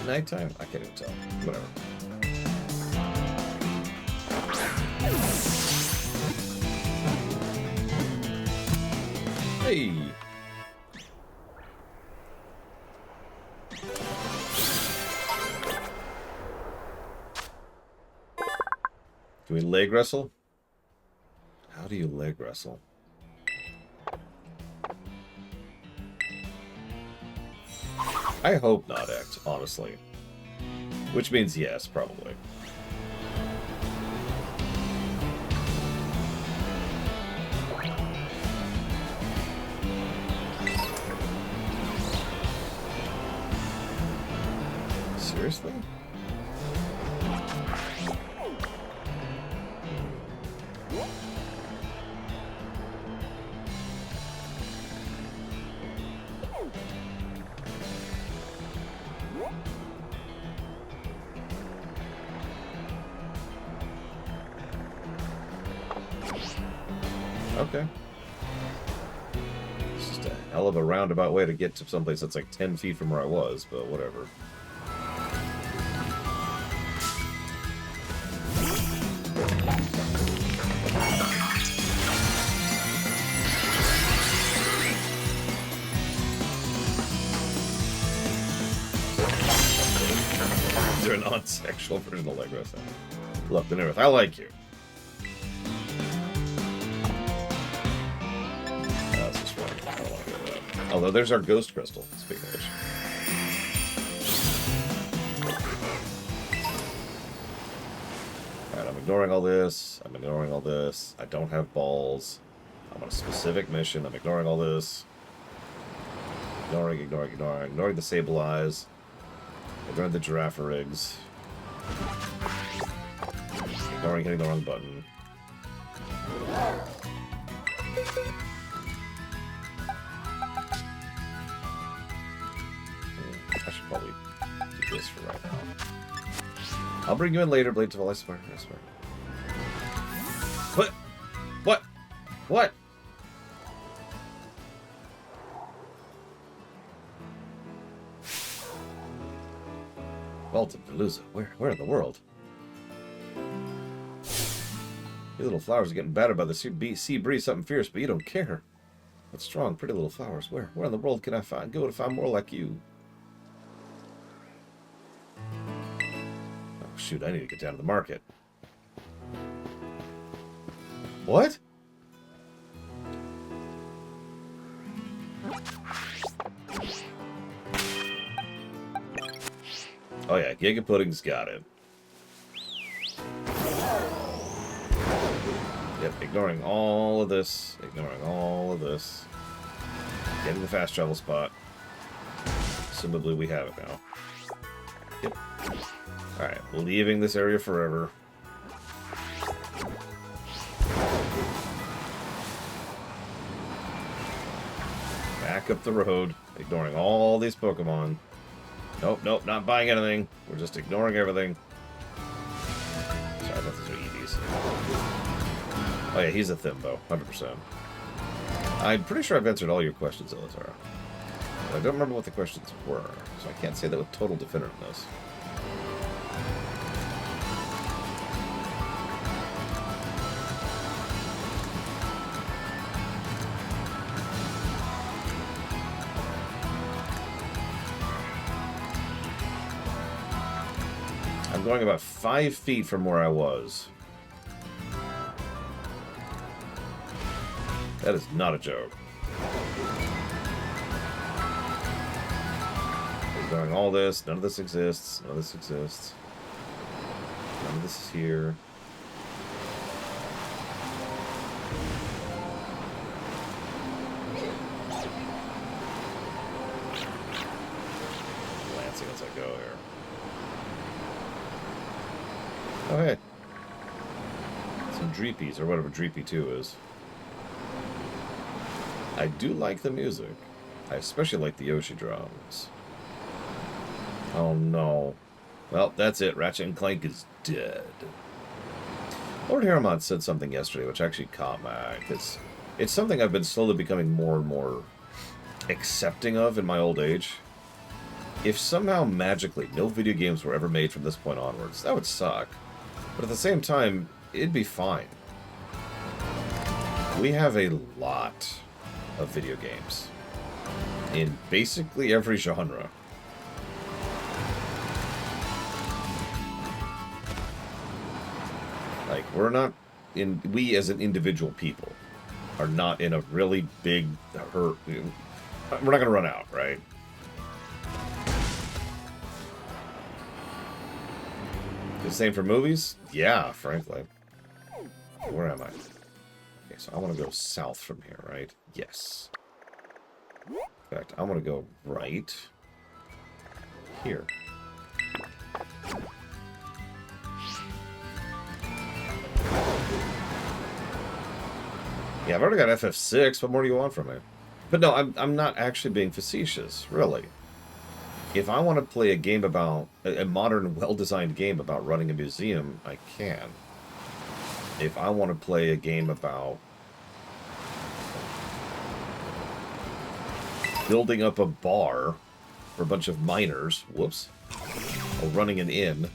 Nighttime? I can't even tell. Whatever. Hey! Can we leg wrestle? How do you leg wrestle? I hope not, Act, honestly. Which means yes, probably. Seriously? Okay. It's just a hell of a roundabout way to get to someplace that's like 10 feet from where I was, but whatever. Is there a non-sexual version of leg wrestling? Look, the Nerith, I like you. Although there's our ghost crystal, speaking of which. Alright, I'm ignoring all this. I'm ignoring all this. I don't have balls. I'm on a specific mission. I'm ignoring all this. Ignoring the sable eyes. Ignoring the giraffe rigs. Ignoring hitting the wrong button. I should probably do this for right now. I'll bring you in later, Blade Devil, I swear. I swear. What? What? What? Vault of Veluza. Where in the world? Your little flowers are getting battered by the sea breeze. Something fierce, but you don't care. What's strong, pretty little flowers? Where in the world can I go to find more like you? Oh, shoot, I need to get down to the market. What? Oh yeah, Giga Pudding's got it. Yep, ignoring all of this. Ignoring all of this. Getting the fast travel spot. Assumably we have it now. Yep. Alright, leaving this area forever. Back up the road. Ignoring all these Pokemon. Nope, not buying anything. We're just ignoring everything. Sorry, I thought these were EVs. Oh yeah, he's a Thimbo, 100%. I'm pretty sure I've answered all your questions, Elizara. But I don't remember what the questions were, so I can't say that with total definitiveness. I'm going about 5 feet from where I was. That is not a joke. Ignoring all this. None of this exists. None of this exists. None of this is here. Glancing as I go here. Oh, hey. Some Dreepies, or whatever Dreepy 2 is. I do like the music. I especially like the Yoshi drums. Oh no. Well, that's it. Ratchet & Clank is dead. Lord Harriman said something yesterday which actually caught my eye, because it's something I've been slowly becoming more and more accepting of in my old age. If somehow magically no video games were ever made from this point onwards, that would suck. But at the same time, it'd be fine. We have a lot of video games. In basically every genre. Like, we as an individual people are not in a really big hurt. We're not going to run out, right? The same for movies? Yeah, frankly. Where am I? Okay, so I want to go south from here, right? Yes. In fact, I want to go right here. Yeah, I've already got FF6. What more do you want from me? But no, I'm not actually being facetious, really. If I want to play a game about... a modern, well-designed game about running a museum, I can. If I want to play a game about... building up a bar for a bunch of miners, whoops, or running an inn,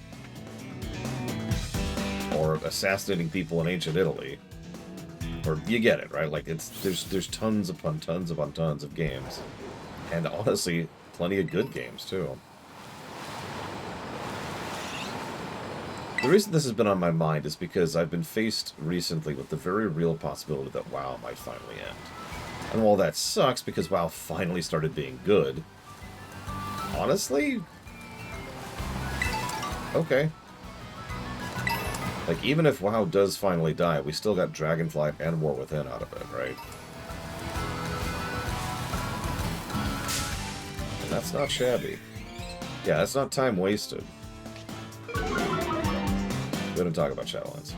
or assassinating people in ancient Italy... Or you get it, right? Like there's tons upon tons upon tons of games, and honestly, plenty of good games too. The reason this has been on my mind is because I've been faced recently with the very real possibility that WoW might finally end. And while that sucks because WoW finally started being good, honestly, okay. Like, even if WoW does finally die, we still got Dragonflight and War Within out of it, right? And that's not shabby. Yeah, that's not time wasted. We didn't talk about Shadowlands.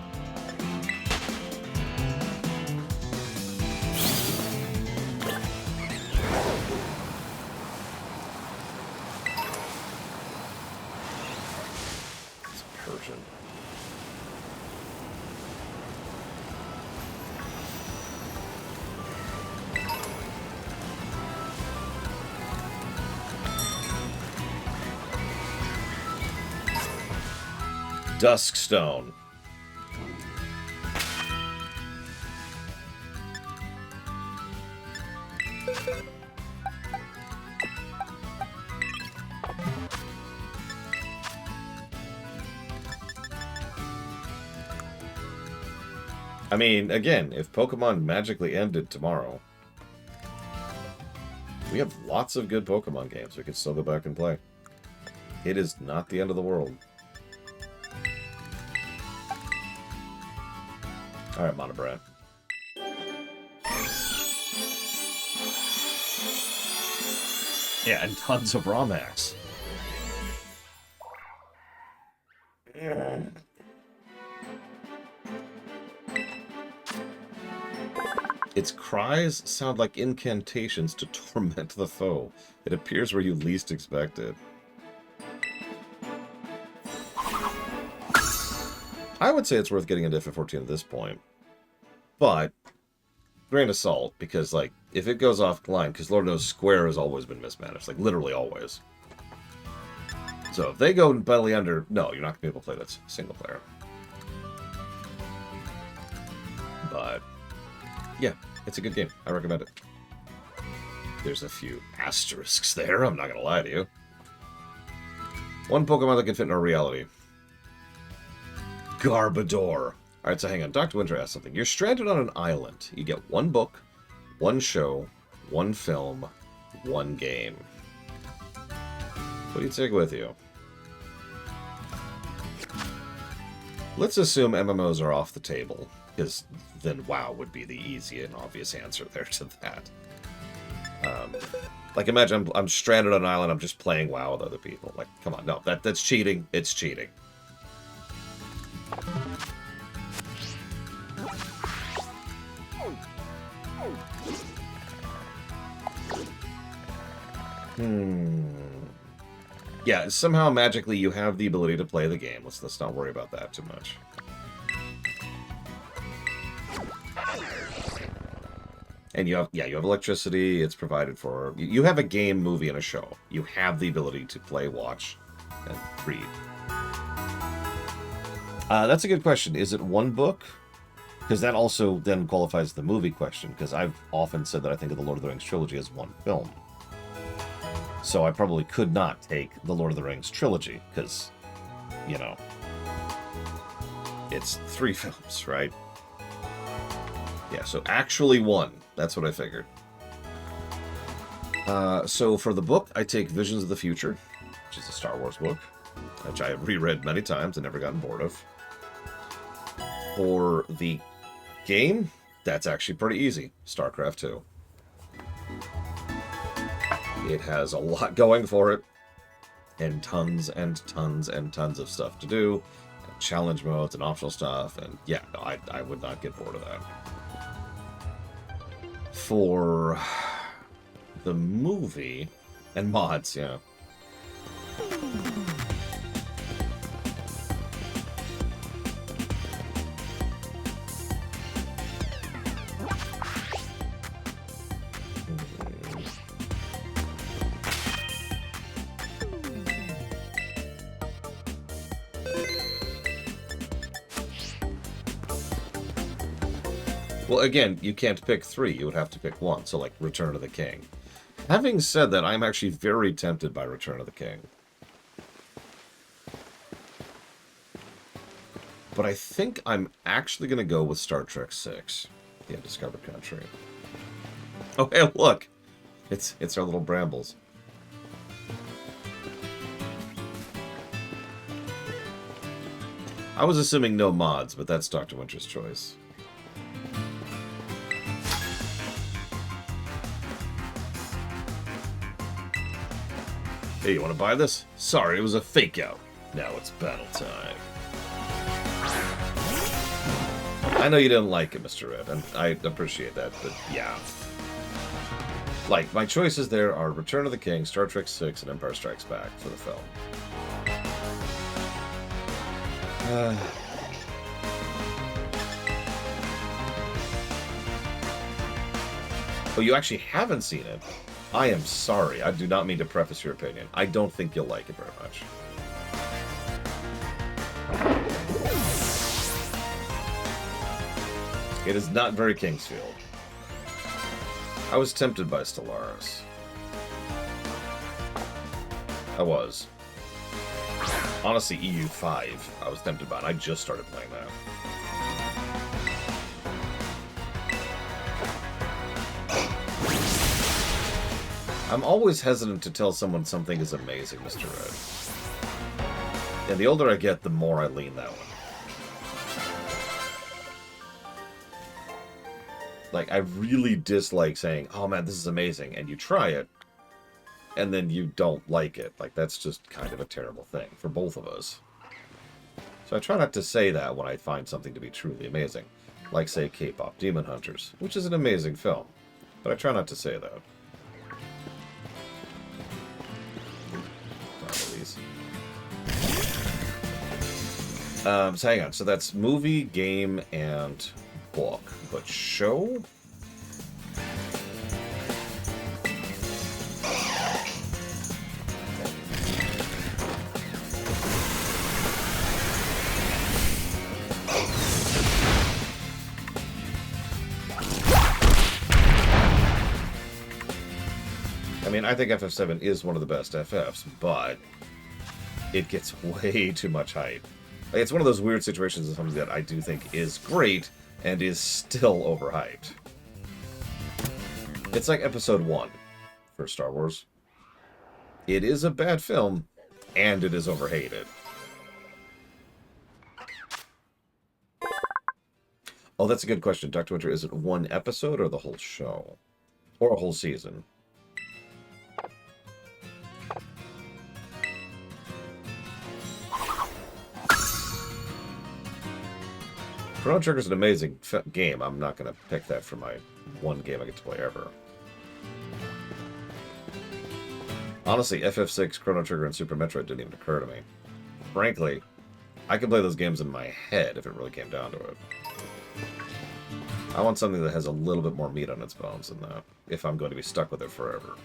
It's Persian. Duskstone. I mean, again, if Pokemon magically ended tomorrow, we have lots of good Pokemon games we could still go back and play. It is not the end of the world. Alright, Monobran. Yeah, and tons of Romax. Its cries sound like incantations to torment the foe. It appears where you least expect it. I would say it's worth getting into FF14 at this point. But, grain of salt, because, like, if it goes offline, because Lord knows Square has always been mismanaged, like, literally always. So, if they go belly under, no, you're not going to be able to play that single player. But, yeah, it's a good game. I recommend it. There's a few asterisks there, I'm not going to lie to you. One Pokemon that can fit in our reality. Garbodor. Alright, so hang on. Dr. Winter asked something. You're stranded on an island. You get one book, one show, one film, one game. What do you take with you? Let's assume MMOs are off the table, because then WoW would be the easy and obvious answer there to that. Like, imagine I'm stranded on an island, I'm just playing WoW with other people. Like, come on, no, that's cheating. It's cheating. Yeah, somehow magically you have the ability to play the game. Let's not worry about that too much. And you have electricity. It's provided for. You have a game, movie, and a show. You have the ability to play, watch, and read. That's a good question. Is it one book? Because that also then qualifies the movie question, because I've often said that I think of the Lord of the Rings trilogy as one film. So I probably could not take the Lord of the Rings trilogy, because, you know, it's 3 films, right? Yeah, so actually one. That's what I figured. So for the book, I take Visions of the Future, which is a Star Wars book, which I have reread many times and never gotten bored of. For the game, that's actually pretty easy. StarCraft 2. It has a lot going for it, and tons and tons and tons of stuff to do, and challenge modes and optional stuff, and yeah, no, I would not get bored of that. For the movie, and mods, yeah. Well, again, you can't pick 3. You would have to pick 1. So, like, Return of the King. Having said that, I'm actually very tempted by Return of the King. But I think I'm actually going to go with Star Trek VI, The Undiscovered Country. Oh, hey, look! It's our little brambles. I was assuming no mods, but that's Dr. Winter's choice. Hey, you want to buy this? Sorry, it was a fake out. Now it's battle time. I know you didn't like it, Mr. Red, and I appreciate that, but yeah. Like, my choices there are Return of the King, Star Trek VI, and Empire Strikes Back for the film. Oh, you actually haven't seen it? I am sorry. I do not mean to preface your opinion. I don't think you'll like it very much. It is not very Kingsfield. I was tempted by Stellaris. I was. Honestly, EU5, I was tempted by it. I just started playing that. I'm always hesitant to tell someone something is amazing, Mr. Red. And the older I get, the more I lean that one. Like, I really dislike saying, oh man, this is amazing, and you try it, and then you don't like it. Like, that's just kind of a terrible thing for both of us. So I try not to say that when I find something to be truly amazing. Like, say, K-pop Demon Hunters, which is an amazing film. But I try not to say that. So hang on. So that's movie, game, and book. But show? I mean, I think FF7 is one of the best FFs, but it gets way too much hype. Like, it's one of those weird situations of something that I do think is great and is still overhyped. It's like Episode 1 for Star Wars. It is a bad film, and it is overhated. Oh, that's a good question. Dr. Winter, is it one episode or the whole show? Or a whole season? Chrono Trigger is an amazing game. I'm not going to pick that for my one game I get to play ever. Honestly, FF6, Chrono Trigger, and Super Metroid didn't even occur to me. Frankly, I could play those games in my head if it really came down to it. I want something that has a little bit more meat on its bones than that, if I'm going to be stuck with it forever.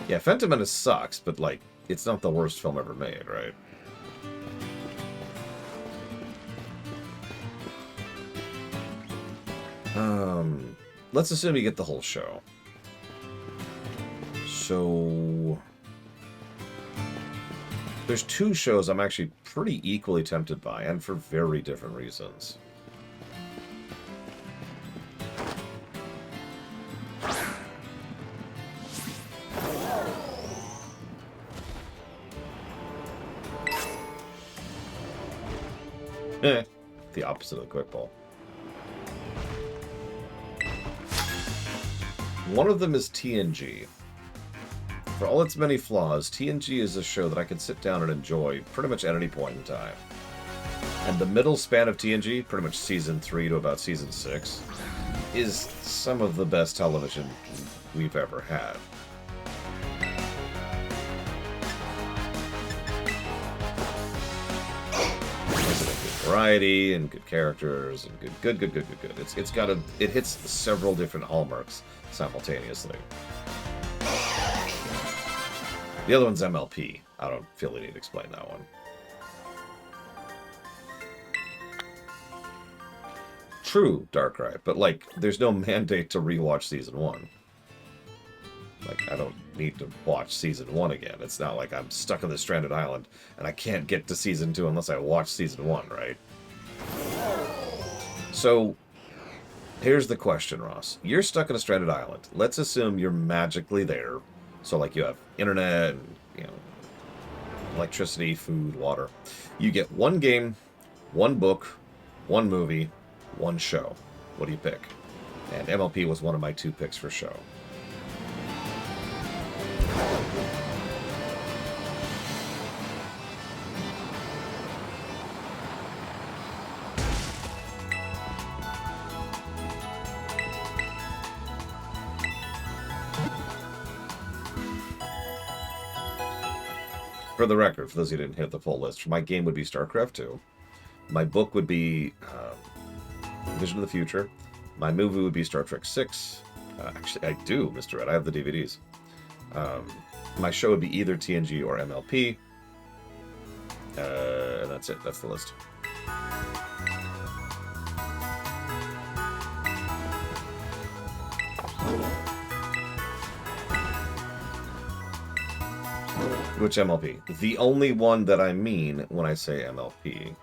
Yeah, Phantom Menace sucks, but, like, it's not the worst film ever made, right? Let's assume you get the whole show. So there's two shows I'm actually pretty equally tempted by, and for very different reasons. The opposite of the quick ball. One of them is TNG. For all its many flaws, TNG is a show that I can sit down and enjoy pretty much at any point in time. And the middle span of TNG, pretty much season 3 to about season 6, is some of the best television we've ever had. Variety and good characters and good. It hits several different hallmarks simultaneously. The other one's MLP. I don't feel the need to explain that one. True, Darkrai, but like, there's no mandate to rewatch season 1. Like, I don't need to watch season 1 again. It's not like I'm stuck on this stranded island and I can't get to season 2 unless I watch season 1, right? So, here's the question, Ross. You're stuck on a stranded island. Let's assume you're magically there. So, like, you have internet and, you know, electricity, food, water. You get one game, one book, one movie, one show. What do you pick? And MLP was one of my 2 picks for show. For the record, for those who didn't hit the full list, my game would be StarCraft 2. My book would be Vision of the Future. My movie would be Star Trek 6. Actually, I do, Mr. Red. I have the DVDs. My show would be either TNG or MLP. And that's it. That's the list. Which MLP? The only one that I mean when I say MLP.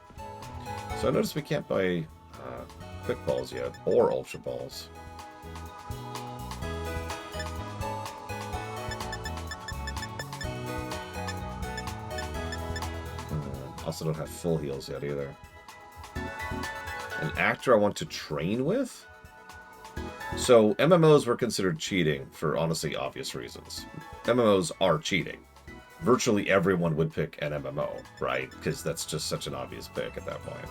So I noticed we can't buy Quick Balls yet, or Ultra Balls. Also don't have Full Heals yet either. An actor I want to train with? So MMOs were considered cheating for honestly obvious reasons. MMOs are cheating. Virtually everyone would pick an MMO, right? Because that's just such an obvious pick at that point.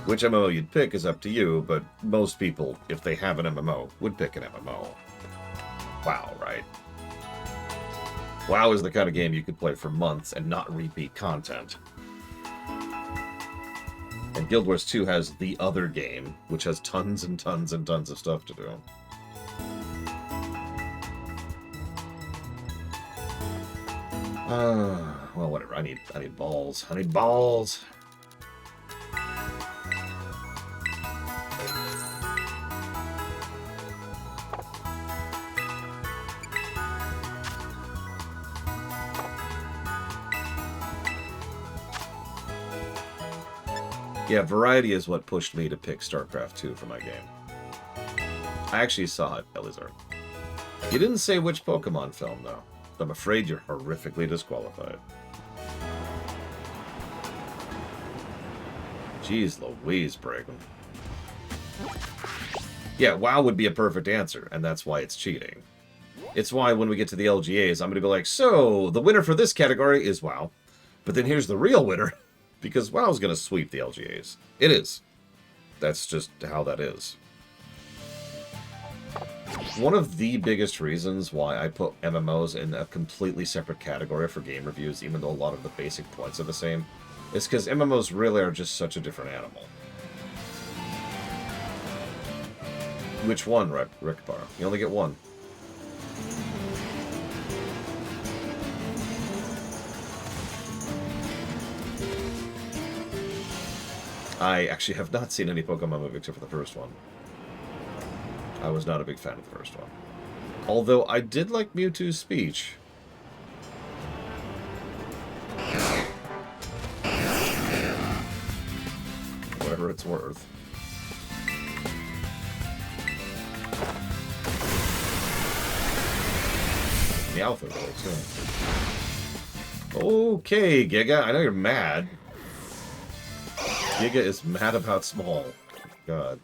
Which MMO you'd pick is up to you, but most people, if they have an MMO, would pick an MMO. WoW, right? WoW is the kind of game you could play for months and not repeat content. And Guild Wars 2 has the other game, which has tons and tons and tons of stuff to do. Well, whatever. I need balls. I need balls. Yeah, variety is what pushed me to pick StarCraft 2 for my game. I actually saw it, Elizar. You didn't say which Pokemon film, though. I'm afraid you're horrifically disqualified. Jeez Louise, Bragan. Yeah, WoW would be a perfect answer, and that's why it's cheating. It's why when we get to the LGAs, I'm going to be like, so, the winner for this category is WoW. But then here's the real winner, because WoW's going to sweep the LGAs. It is. That's just how that is. One of the biggest reasons why I put MMOs in a completely separate category for game reviews, even though a lot of the basic points are the same, is because MMOs really are just such a different animal. Which one, Rickbar? You only get one. I actually have not seen any Pokemon movie except for the first one. I was not a big fan of the first one. Although I did like Mewtwo's speech. Whatever it's worth. Meowth works, too. Okay, Giga, I know you're mad. Giga is mad about small. God.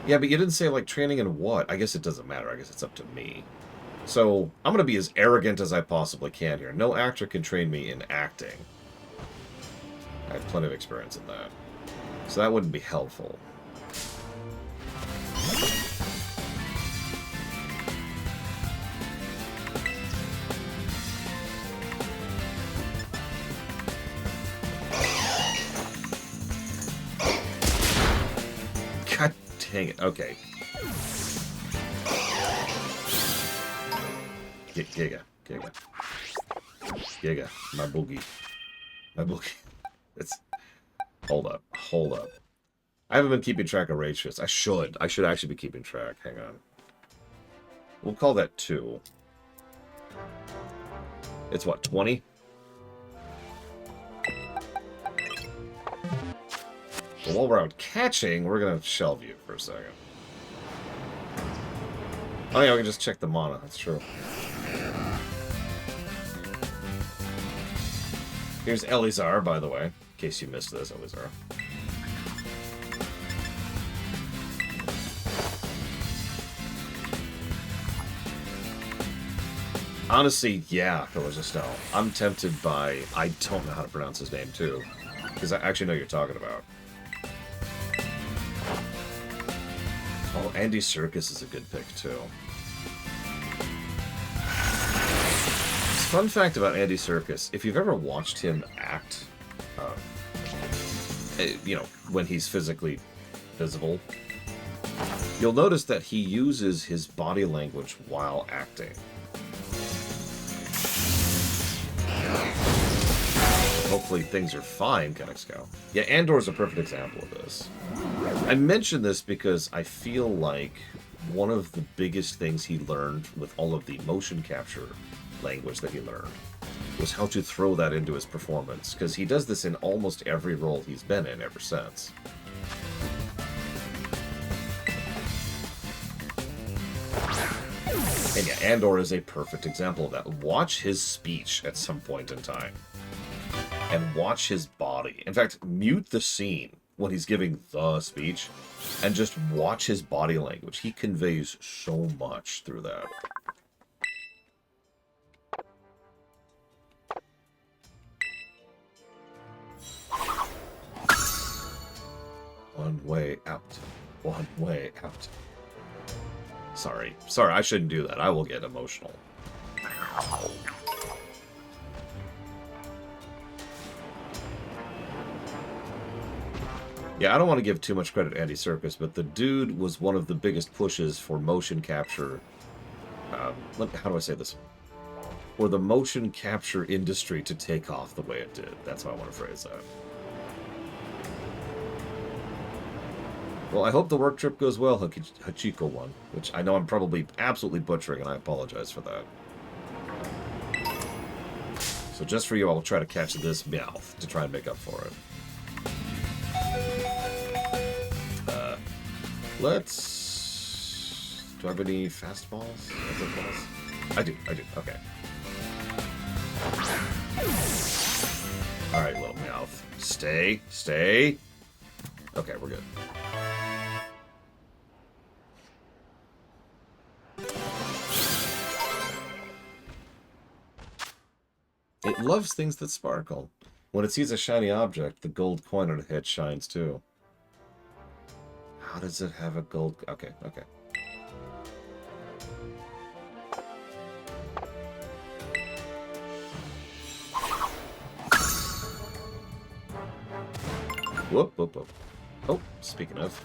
Yeah, but you didn't say, like, training in what? I guess it doesn't matter. I guess it's up to me. So, I'm going to be as arrogant as I possibly can here. No actor can train me in acting. I have plenty of experience in that. So that wouldn't be helpful. God dang it. Okay. Giga. Giga. My boogie. My boogie. It's... Hold up. I haven't been keeping track of rage shifts. I should. I should actually be keeping track. Hang on. We'll call that 2. It's what, 20? Well, while we're out catching, we're going to shelve you for a second. Oh yeah, we can just check the mana. That's true. Here's Elizar, by the way. In case you missed this, Elizar. Honestly, yeah, Philogistone. I'm tempted by... I don't know how to pronounce his name, too. Because I actually know what you're talking about. Oh, Andy Serkis is a good pick, too. Fun fact about Andy Serkis, if you've ever watched him act, you know, when he's physically visible, you'll notice that he uses his body language while acting. Hopefully things are fine, Kenexco. Yeah, Andor's a perfect example of this. I mention this because I feel like one of the biggest things he learned with all of the motion capture language that he learned was how to throw that into his performance, because he does this in almost every role he's been in ever since. And yeah, Andor is a perfect example of that. Watch his speech at some point in time. And watch his body. In fact, mute the scene when he's giving the speech and just watch his body language. He conveys so much through that. One way out. One way out. Sorry, I shouldn't do that. I will get emotional. Yeah, I don't want to give too much credit to Andy Serkis, but the dude was one of the biggest pushes for motion capture. How do I say this? For the motion capture industry to take off the way it did. That's how I want to phrase that. Well, I hope the work trip goes well, Hachiko one, which I know I'm probably absolutely butchering, and I apologize for that. So just for you, I'll try to catch this Meowth to try and make up for it. Let's... Do I have any fastballs? I do, okay. Alright, little Meowth. Stay. Okay, we're good. It loves things that sparkle. When it sees a shiny object, the gold coin on its head shines too. How does it have a gold... Okay. Whoop. Oh, speaking of,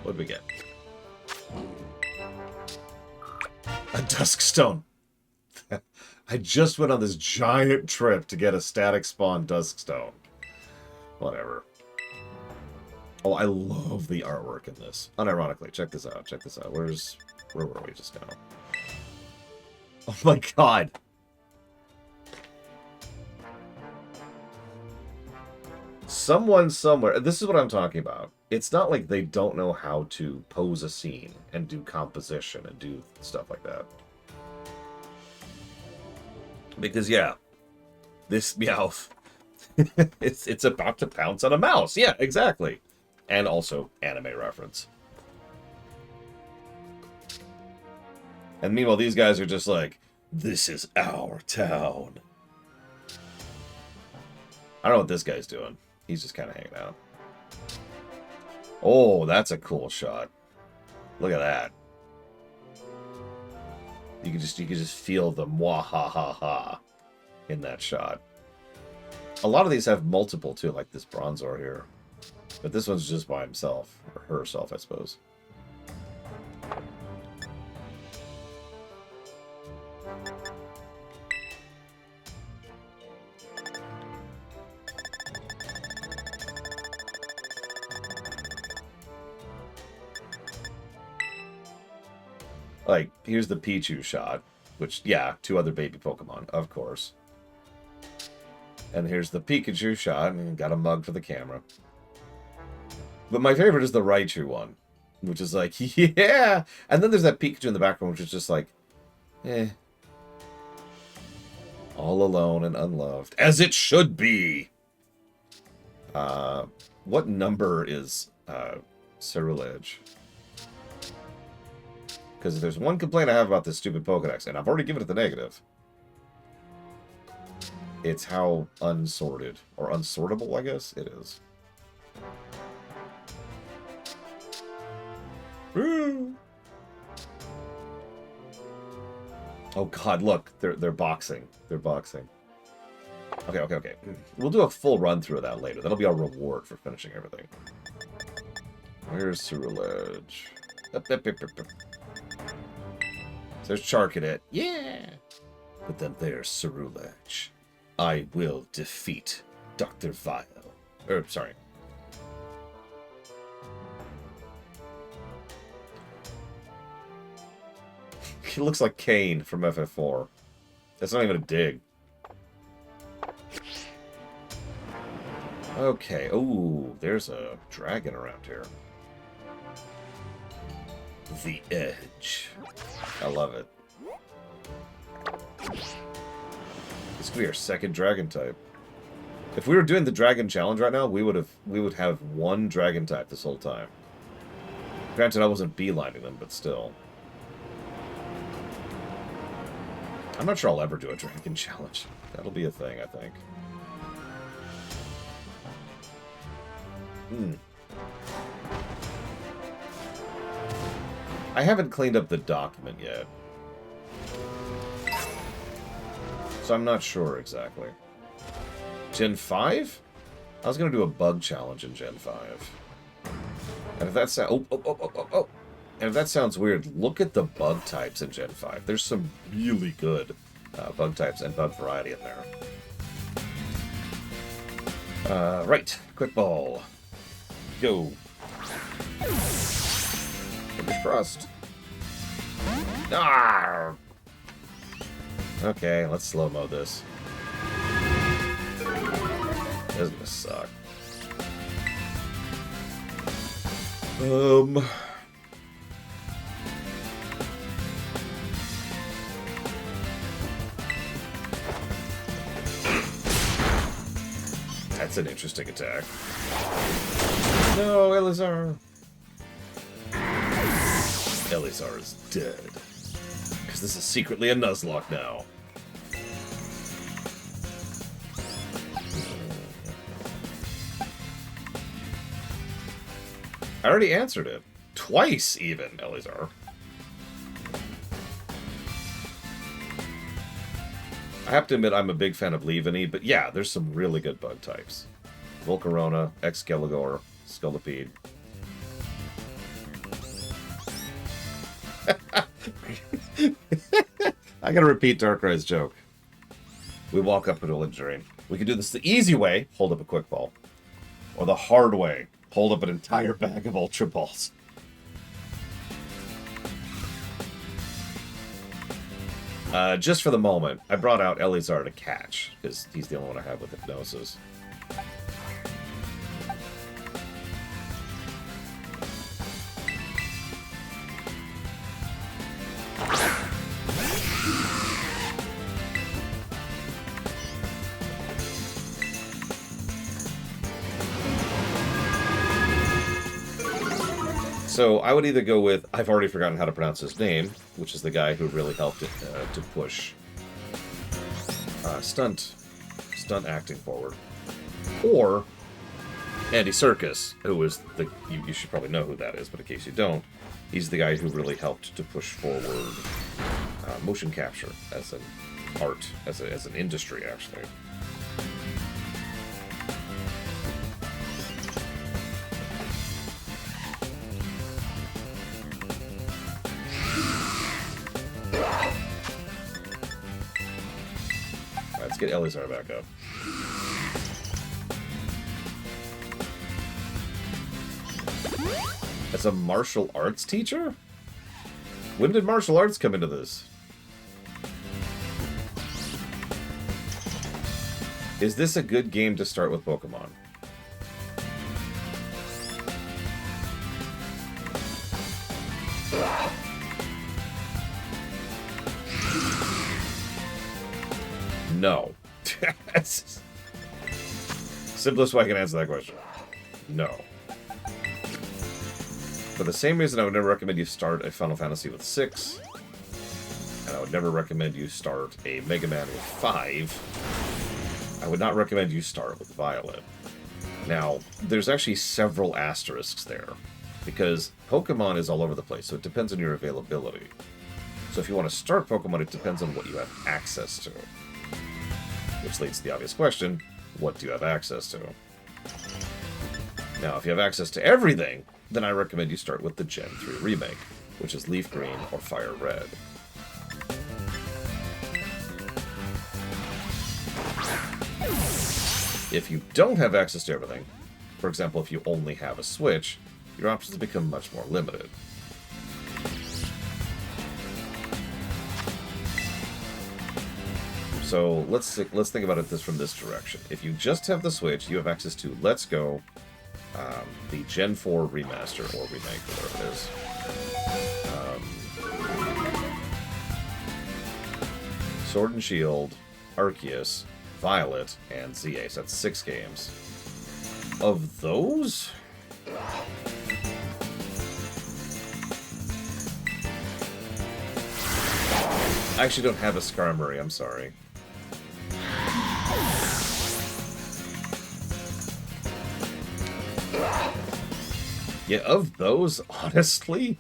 what did we get? A Duskstone. I just went on this giant trip to get a static spawn Duskstone. Whatever. Oh, I love the artwork in this. Unironically, check this out. Check this out. Where were we just now? Oh my god. Someone somewhere. This is what I'm talking about. It's not like they don't know how to pose a scene and do composition and do stuff like that. Because yeah, this Meowth, it's about to pounce on a mouse. Yeah, exactly. And also anime reference. And meanwhile, these guys are just like, this is our town. I don't know what this guy's doing. He's just kind of hanging out. Oh, that's a cool shot. Look at that. You can just feel the mwahaha in that shot. A lot of these have multiple too, like this Bronzor here. But this one's just by himself, or herself, I suppose. Like, here's the Pichu shot, which, yeah, 2 other baby Pokemon, of course. And here's the Pikachu shot, and got a mug for the camera. But my favorite is the Raichu one, which is like, yeah! And then there's that Pikachu in the background, which is just like, eh. All alone and unloved, as it should be! What number is Ceruledge? Because if there's one complaint I have about this stupid Pokedex, and I've already given it the negative, it's how unsorted, or unsortable, I guess, it is. Oh god, look, they're boxing. They're boxing. Okay. We'll do a full run through of that later. That'll be our reward for finishing everything. Where's Ceruledge? There's Charcadet. Yeah! But then there's Ceruledge. I will defeat Dr. Vile. Sorry. He looks like Kane from FF4. That's not even a dig. Okay. Ooh, there's a dragon around here. The Edge. I love it. This could be our second dragon type. If we were doing the dragon challenge right now, we would have one dragon type this whole time. Granted, I wasn't beelining them, but still. I'm not sure I'll ever do a dragon challenge. That'll be a thing, I think. I haven't cleaned up the document yet. So I'm not sure exactly. Gen 5? I was going to do a bug challenge in Gen 5. And if that sounds... Oh! And if that sounds weird, look at the bug types in Gen 5. There's some really good bug types and bug variety in there. Right. Quick ball. Go. Fingers crossed. Ah! Okay, let's slow-mo this. This is gonna suck. That's an interesting attack. No, Elizar. Elizar is dead. Because this is secretly a Nuzlocke now. I already answered it. Twice, even, Elizar. I have to admit I'm a big fan of Leaveney, but yeah, there's some really good bug types. Volcarona, Excalibur, Scolipede. I gotta repeat Darkrai's joke. We walk up to a Lindurine. We can do this the easy way, hold up a quick ball. Or the hard way, hold up an entire bag of Ultra Balls. Just for the moment, I brought out Eleazar to catch, because he's the only one I have with Hypnosis. So I would either go with, I've already forgotten how to pronounce his name, which is the guy who really helped it, to push stunt acting forward. Or Andy Serkis, who is the, you should probably know who that is, but in case you don't, he's the guy who really helped to push forward motion capture as an art, as an industry, actually. Let's get Eleazar back up. As a martial arts teacher? When did martial arts come into this? Is this a good game to start with Pokemon? No. Simplest way I can answer that question. No. For the same reason I would never recommend you start a Final Fantasy with 6, and I would never recommend you start a Mega Man with 5, I would not recommend you start with Violet. Now, there's actually several asterisks there, because Pokemon is all over the place, so it depends on your availability. So if you want to start Pokemon, it depends on what you have access to. Which leads to the obvious question, what do you have access to? Now, if you have access to everything, then I recommend you start with the Gen 3 remake, which is Leaf Green or Fire Red. If you don't have access to everything, for example, if you only have a Switch, your options become much more limited. So let's think about it from this direction. If you just have the Switch, you have access to Let's Go, the Gen 4 remaster or remake, whatever it is. Sword and Shield, Arceus, Violet, and ZA. So that's 6 games. Of those, I actually don't have a Skarmory, I'm sorry. Yeah, of those, honestly,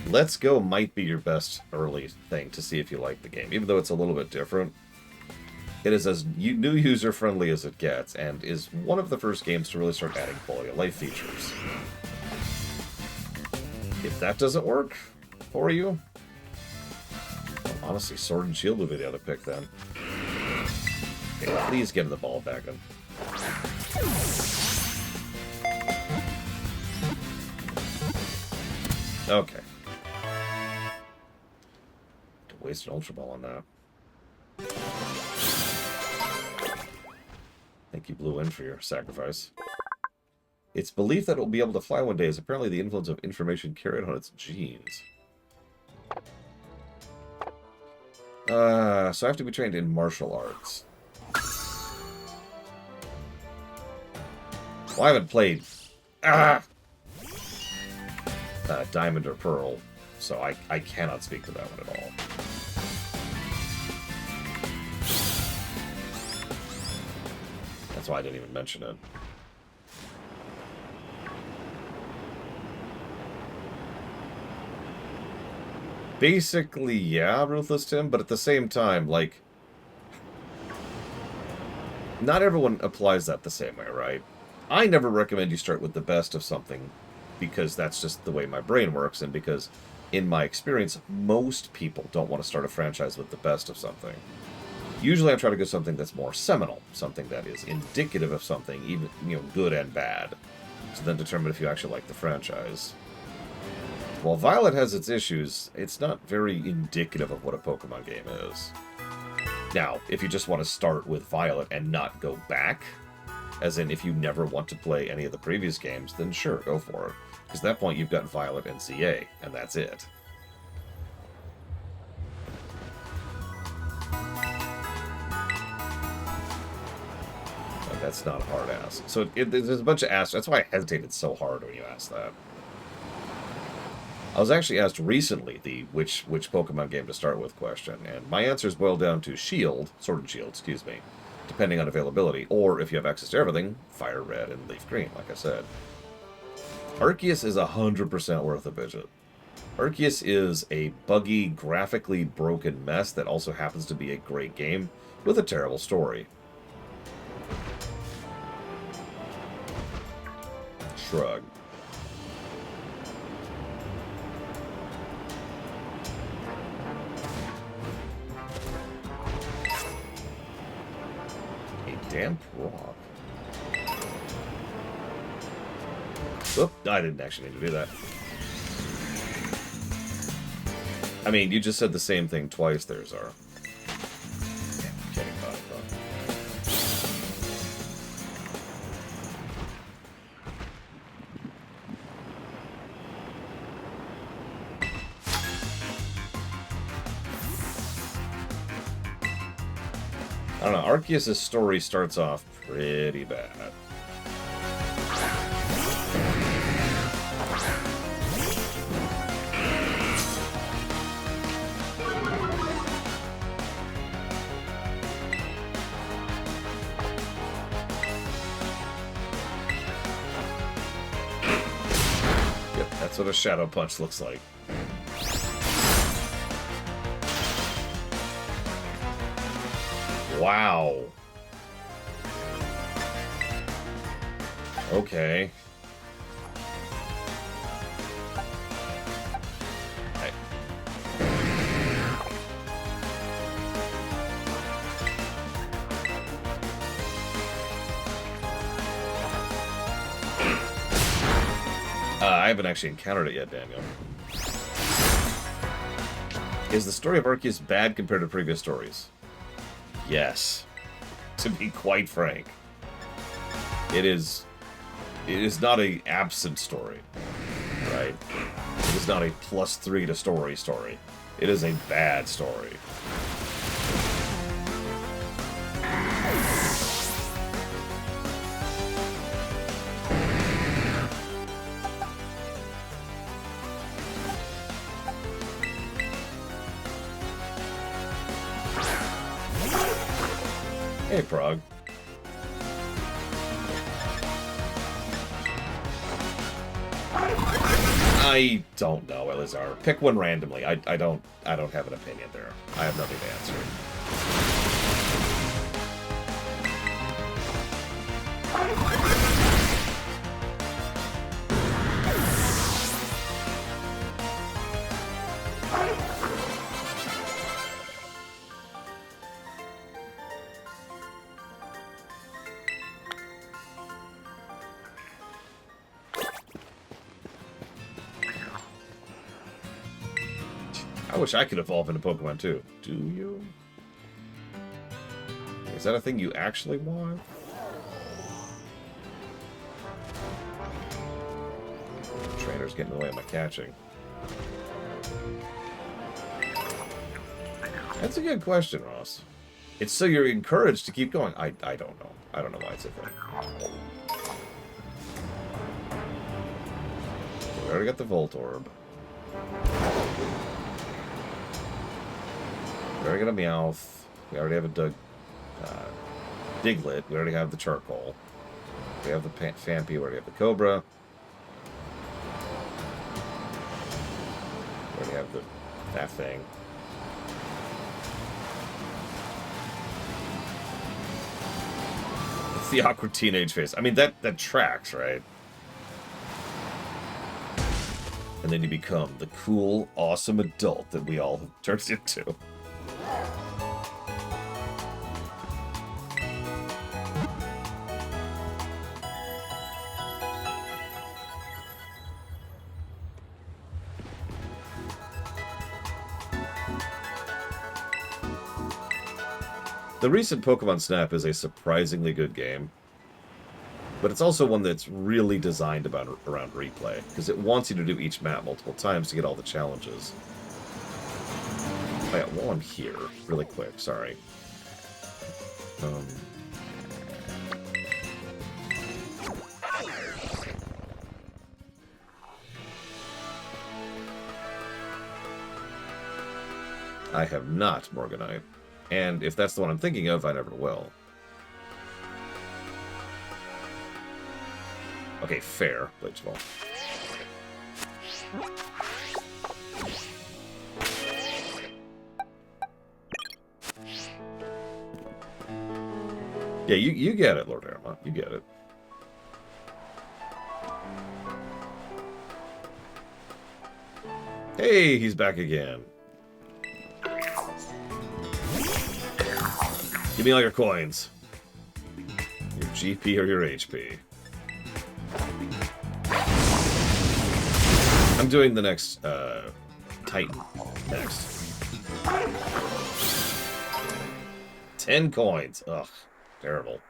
Let's Go might be your best early thing to see if you like the game. Even though it's a little bit different, it is as new user-friendly as it gets, and is one of the first games to really start adding quality of life features. If that doesn't work for you, honestly, Sword and Shield would be the other pick then. Okay, please get the ball back in. Okay. Don't waste an Ultra Ball on that. Thank you, Blue In, for your sacrifice. Its belief that it will be able to fly one day is apparently the influence of information carried on its genes. So I have to be trained in martial arts. Well, I haven't played Diamond or Pearl, so I cannot speak to that one at all. That's why I didn't even mention it. Basically, yeah, Ruthless Tim, but at the same time, like, not everyone applies that the same way, right? I never recommend you start with the best of something, because that's just the way my brain works, and because in my experience, most people don't want to start a franchise with the best of something. Usually I try to go something that's more seminal, something that is indicative of something, even, good and bad, to then determine if you actually like the franchise. While Violet has its issues, it's not very indicative of what a Pokemon game is. Now, if you just want to start with Violet and not go back, as in if you never want to play any of the previous games, then sure, go for it. Because at that point you've got Violet and ZA, and that's it. And that's not a hard ask. So there's a bunch of asks. That's why I hesitated so hard when you asked that. I was actually asked recently the which Pokemon game to start with question, and my answers boil down to Shield, Sword and Shield, excuse me, depending on availability, or if you have access to everything, Fire Red and Leaf Green, like I said. Arceus is 100% worth a visit. Arceus is a buggy, graphically broken mess that also happens to be a great game with a terrible story. Shrug. A damp rock. Oop, I didn't actually need to do that. I mean, you just said the same thing twice there, Zara. I don't know, Arceus' story starts off pretty bad. Yep, that's what a Shadow Punch looks like. Wow. Okay. I haven't actually encountered it yet, Daniel. Is the story of Arceus bad compared to previous stories? Yes. To be quite frank. It is not a absent story. Right? It is not a +3 to story. It is a bad story. Hey, Prague. I don't know, Elizar. Pick one randomly. I don't have an opinion there. I have nothing to answer. I wish I could evolve into Pokemon too. Do you? Is that a thing you actually want? The trainer's getting in the way of my catching. That's a good question, Ross. It's so you're encouraged to keep going. I don't know. I don't know why it's a thing. We already got the Voltorb. We already got a Meowth. We already have a Diglett. We already have the Charcoal. We have the Phanpy. We already have the Cobra. We already have that thing. It's the awkward teenage face. I mean, that tracks, right? And then you become the cool, awesome adult that we all have turned into. The recent Pokemon Snap is a surprisingly good game. But it's also one that's really designed around replay, because it wants you to do each map multiple times to get all the challenges. Oh yeah, while I'm here, really quick, sorry. I have not Morganite. And if that's the one I'm thinking of, I never will. Okay, fair, Blitzball. Yeah, you get it, Lord Aramont. You get it. Hey, he's back again. Give me all your coins. Your GP or your HP. I'm doing the next, Titan next. 10 coins. Ugh, terrible.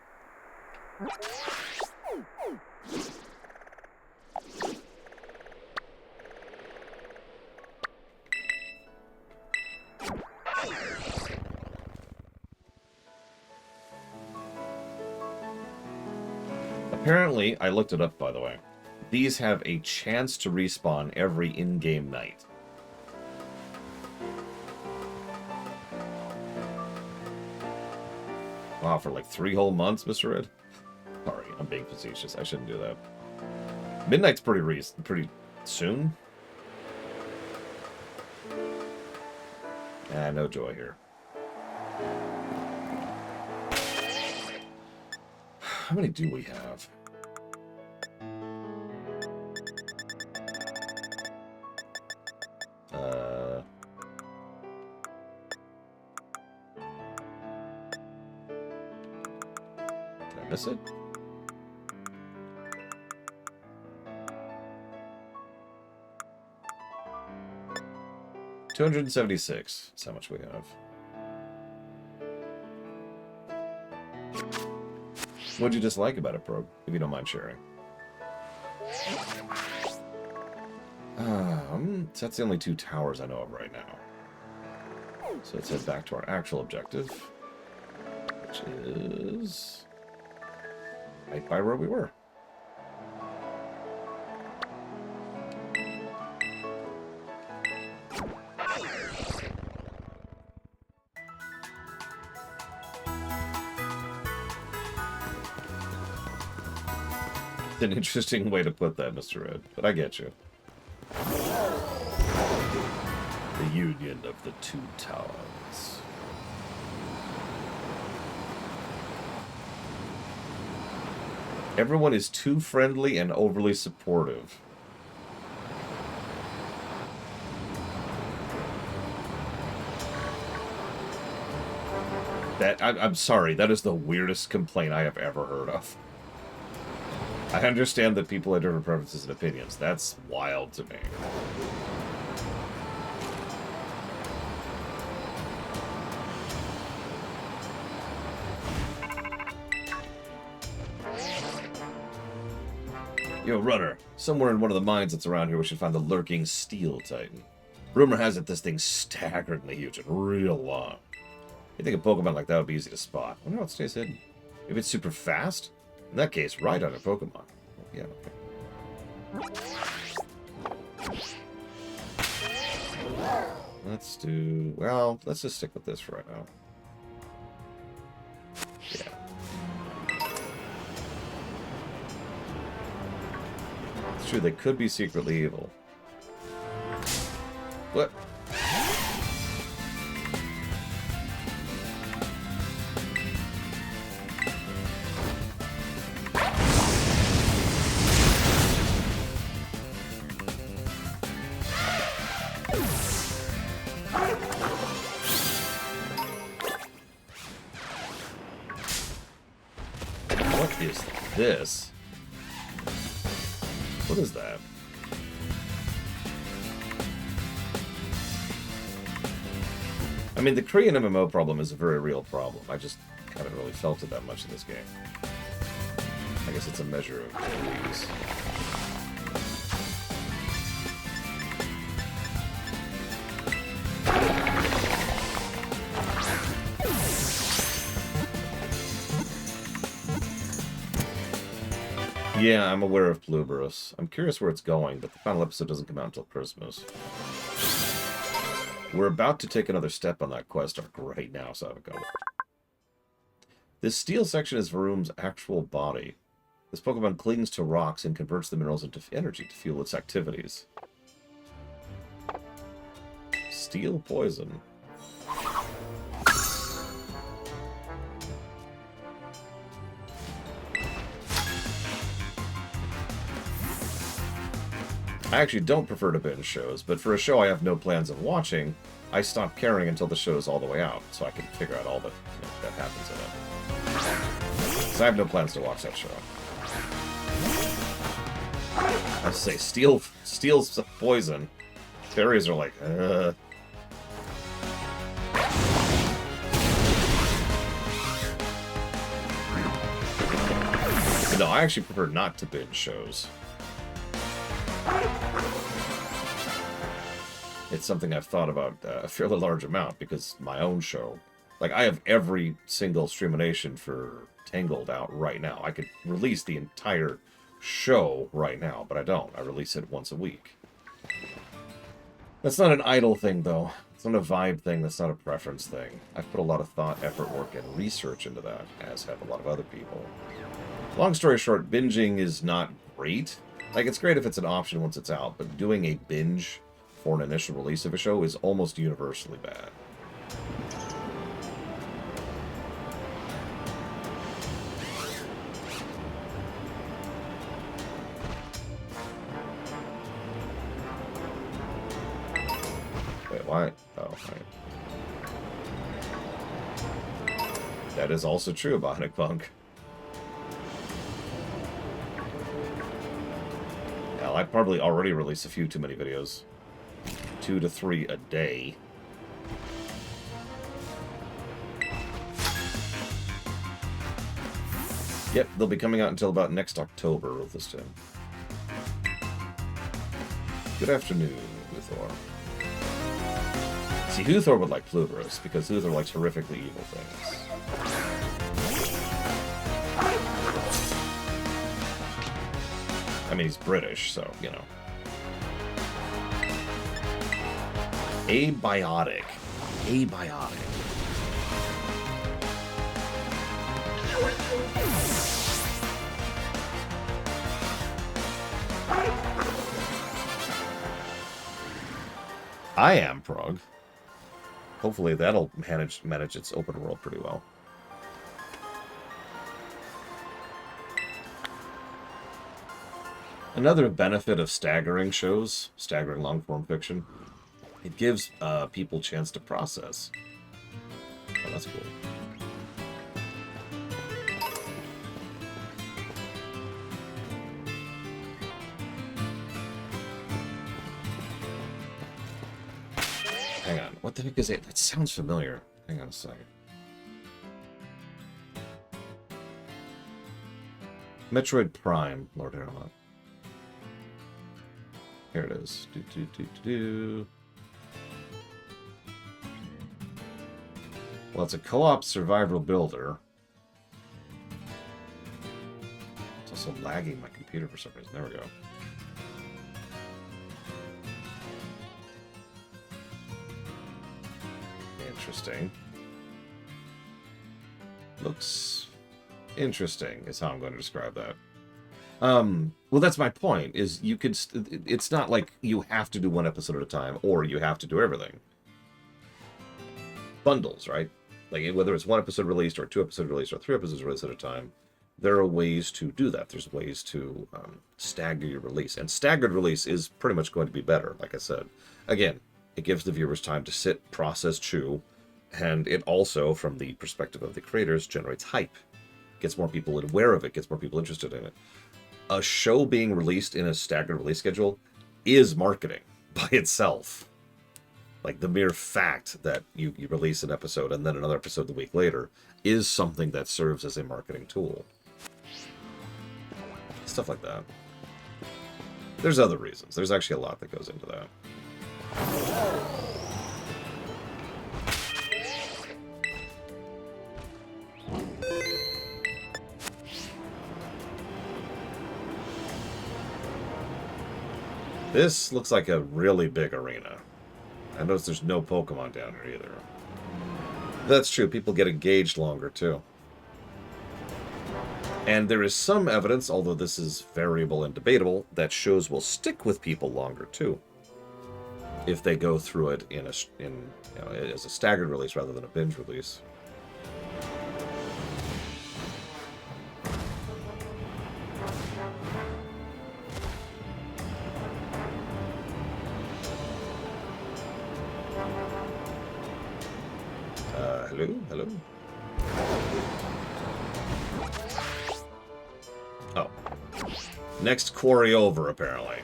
Apparently, I looked it up, by the way. These have a chance to respawn every in-game night. Wow, for like 3 whole months, Mr. Red? Sorry, I'm being facetious. I shouldn't do that. Midnight's pretty soon. No joy here. How many do we have? Did I miss it? $276 is how much we have. What'd you dislike about it, Probe, if you don't mind sharing? So that's the only 2 towers I know of right now. So let's head back to our actual objective, which is right by where we were. It's an interesting way to put that, Mr. Red, but I get you. The union of the 2 towers. Everyone is too friendly and overly supportive. I'm sorry, that is the weirdest complaint I have ever heard of. I understand that people have different preferences and opinions. That's wild to me. Yo, Runner, somewhere in one of the mines that's around here we should find the lurking Steel Titan. Rumor has it this thing's staggeringly huge and real long. You think a Pokemon like that would be easy to spot. I wonder how it stays hidden. If it's super fast? In that case, ride on a Pokemon. Yeah, okay. Let's do... Well, let's just stick with this for right now. Yeah. It's true, they could be secretly evil. What? this. What is that? I mean, the Korean MMO problem is a very real problem. I just haven't really felt it that much in this game. I guess it's a measure of ease. Yeah, I'm aware of Pluberus. I'm curious where it's going, but the final episode doesn't come out until Christmas. We're about to take another step on that quest arc right now, Savako. This steel section is Varum's actual body. This Pokemon clings to rocks and converts the minerals into energy to fuel its activities. Steel poison. I actually don't prefer to binge shows, but for a show I have no plans of watching, I stop caring until the show's all the way out, so I can figure out all that, that happens in it. Because I have no plans to watch that show. I say, steal's poison. Fairies are like, No, I actually prefer not to binge shows. It's something I've thought about a fairly large amount, because my own show, like, I have every single streamination for Tangled out right now. I could release the entire show right now, but I don't. I release it once a week. That's not an idle thing, though. It's not a vibe thing. That's not a preference thing. I've put a lot of thought, effort, work, and research into that, as have a lot of other people. Long story short, binging is not great. Like, it's great if it's an option once it's out, but doing a binge for an initial release of a show is almost universally bad. Wait, why? Oh, right. That is also true about Bionic Punk. Hell, I probably already released a few too many videos. 2 to 3 a day. Yep, they'll be coming out until about next October, Ruthleston. Good afternoon, Huthor. See, Huthor would like Pluberus, because Huthor likes horrifically evil things. I mean, he's British, so, you know. Abiotic. Abiotic. I am Prog. Hopefully that'll manage its open world pretty well. Another benefit of staggering shows, staggering long-form fiction, it gives people a chance to process. Oh, that's cool. Hang on, what the heck is it? That sounds familiar. Hang on a second. Metroid Prime, Lord Airlock. Here it is. Well, it's a co-op survival builder. It's also lagging my computer for some reason. There we go. Interesting. Looks interesting is how I'm going to describe that. Well, that's my point, is you could, it's not like you have to do one episode at a time, or you have to do everything. Bundles, right? Like, whether it's one episode released, or 2 episodes released, or 3 episodes released at a time, there are ways to do that. There's ways to stagger your release. And staggered release is pretty much going to be better, like I said. Again, it gives the viewers time to sit, process, chew, and it also, from the perspective of the creators, generates hype. gets more people aware of it, gets more people interested in it. A show being released in a staggered release schedule is marketing by itself. Like, the mere fact that you release an episode and then another episode the week later is something that serves as a marketing tool. Stuff like that. There's other reasons. There's actually a lot that goes into that. This looks like a really big arena. I notice there's no Pokemon down here either. That's true. People get engaged longer, too. And there is some evidence, although this is variable and debatable, that shows will stick with people longer, too. If they go through it as a staggered release rather than a binge release. Hello? Oh. Next quarry over, apparently.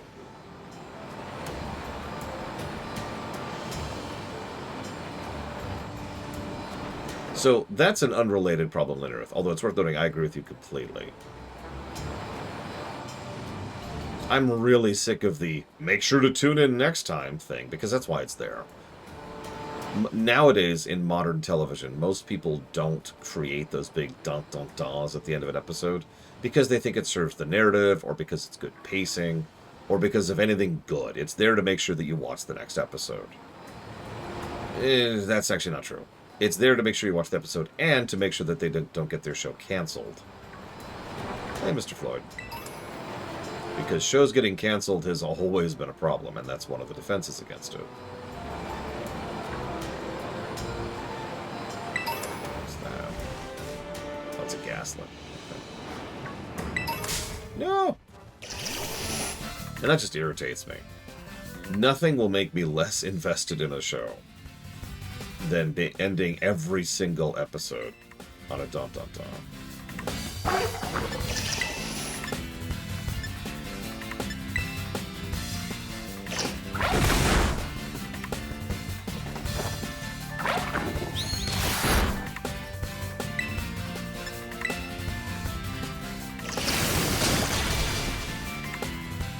So, that's an unrelated problem, Linear Earth. Although it's worth noting, I agree with you completely. I'm really sick of the make sure to tune in next time thing, because that's why it's there. Nowadays, in modern television, most people don't create those big dun-dun-dahs at the end of an episode because they think it serves the narrative, or because it's good pacing, or because of anything good. It's there to make sure that you watch the next episode. That's actually not true. It's there to make sure you watch the episode, and to make sure that they don't get their show canceled. Hey, Mr. Floyd. Because shows getting canceled has always been a problem, and that's one of the defenses against it. It's a gaslit. No! And that just irritates me. Nothing will make me less invested in a show than ending every single episode on a dum-dum-dum.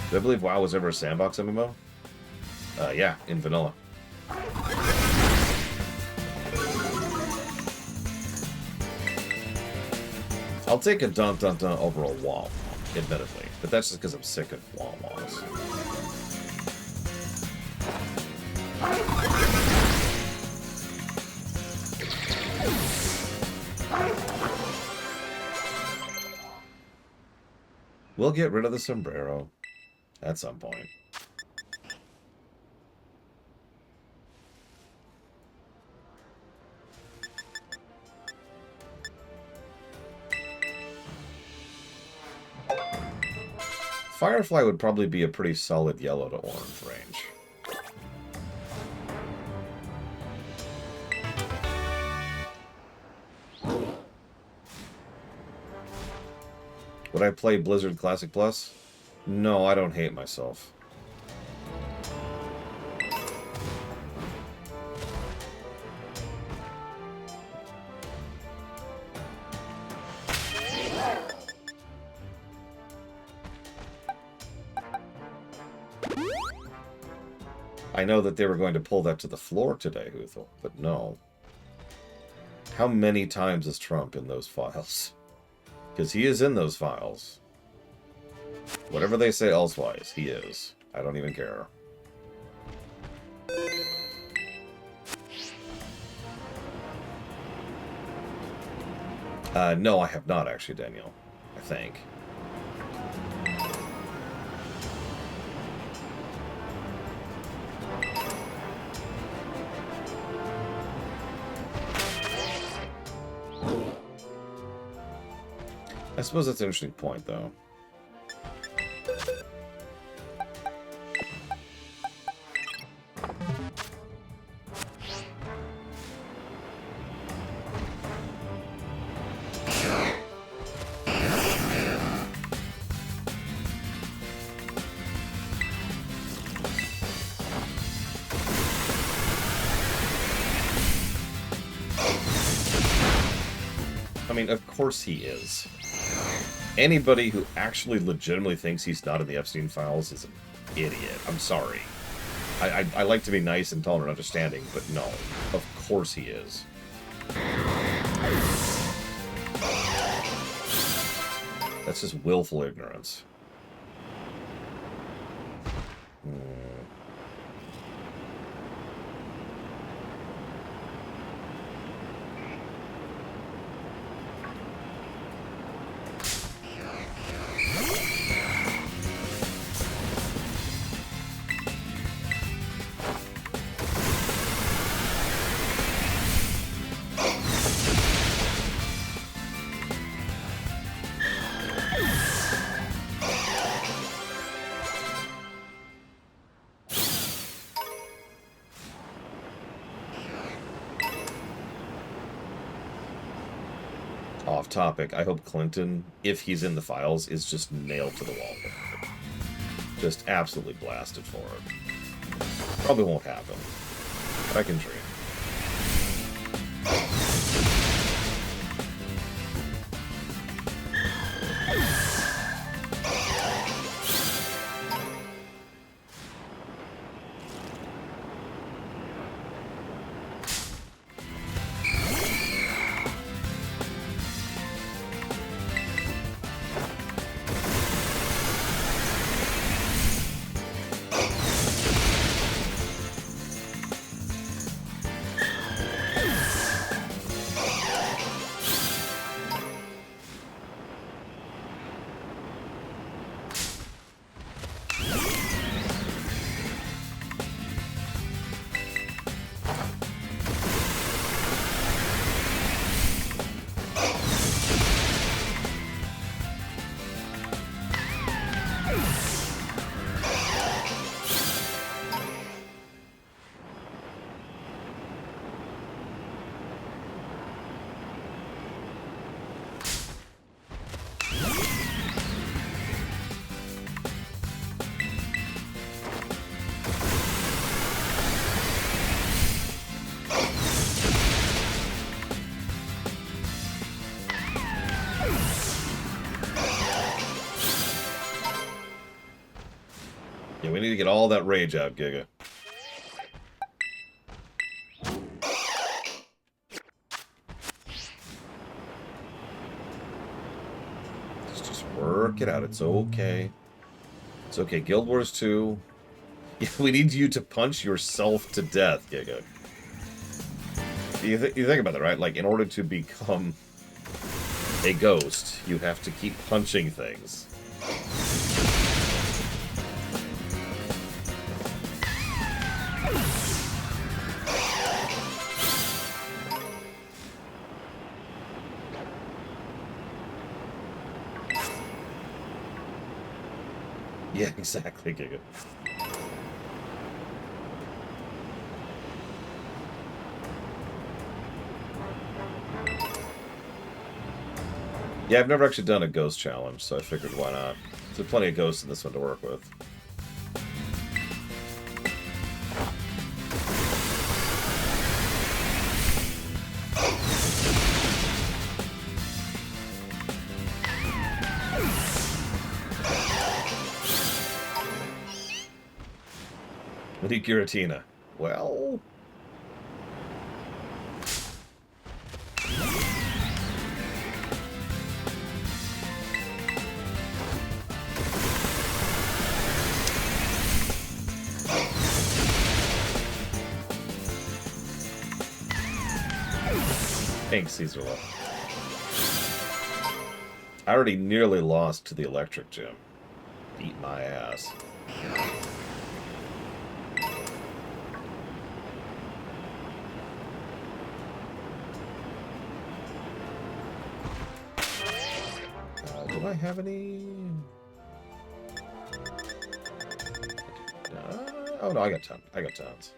Do I believe WoW was ever a sandbox MMO? Yeah, in vanilla. I'll take a dun-dun-dun over a WoW, admittedly. But that's just because I'm sick of WoW-WoWs. We'll get rid of the sombrero at some point. Firefly would probably be a pretty solid yellow to orange range. Would I play Blizzard Classic Plus? No, I don't hate myself. I know that they were going to pull that to the floor today, Huthel, but no. How many times is Trump in those files? Because he is in those files. Whatever they say elsewise, he is. I don't even care. No, I have not, actually, Daniel. I think. I suppose that's an interesting point, though. mean, of course he is. Anybody who actually legitimately thinks he's not in the Epstein files is an idiot. I'm sorry. I like to be nice and tolerant and understanding, but no. Of course he is. That's just willful ignorance. Off topic, I hope Clinton, if he's in the files, is just nailed to the wall. Just absolutely blasted for it. Probably won't happen, but I can dream. Yeah, we need to get all that rage out, Giga. Just work it out. It's okay. It's okay. Guild Wars 2. Yeah, we need you to punch yourself to death, Giga. You think about that, right? Like, in order to become a ghost, you have to keep punching things. Yeah, exactly, Giga. Yeah, I've never actually done a ghost challenge, so I figured why not. There's plenty of ghosts in this one to work with. Leak Giratina. Well... Thanks, Caesar Love. I already nearly lost to the electric gym. Beat my ass. Do I have any? Oh no, I got tons. I got tons.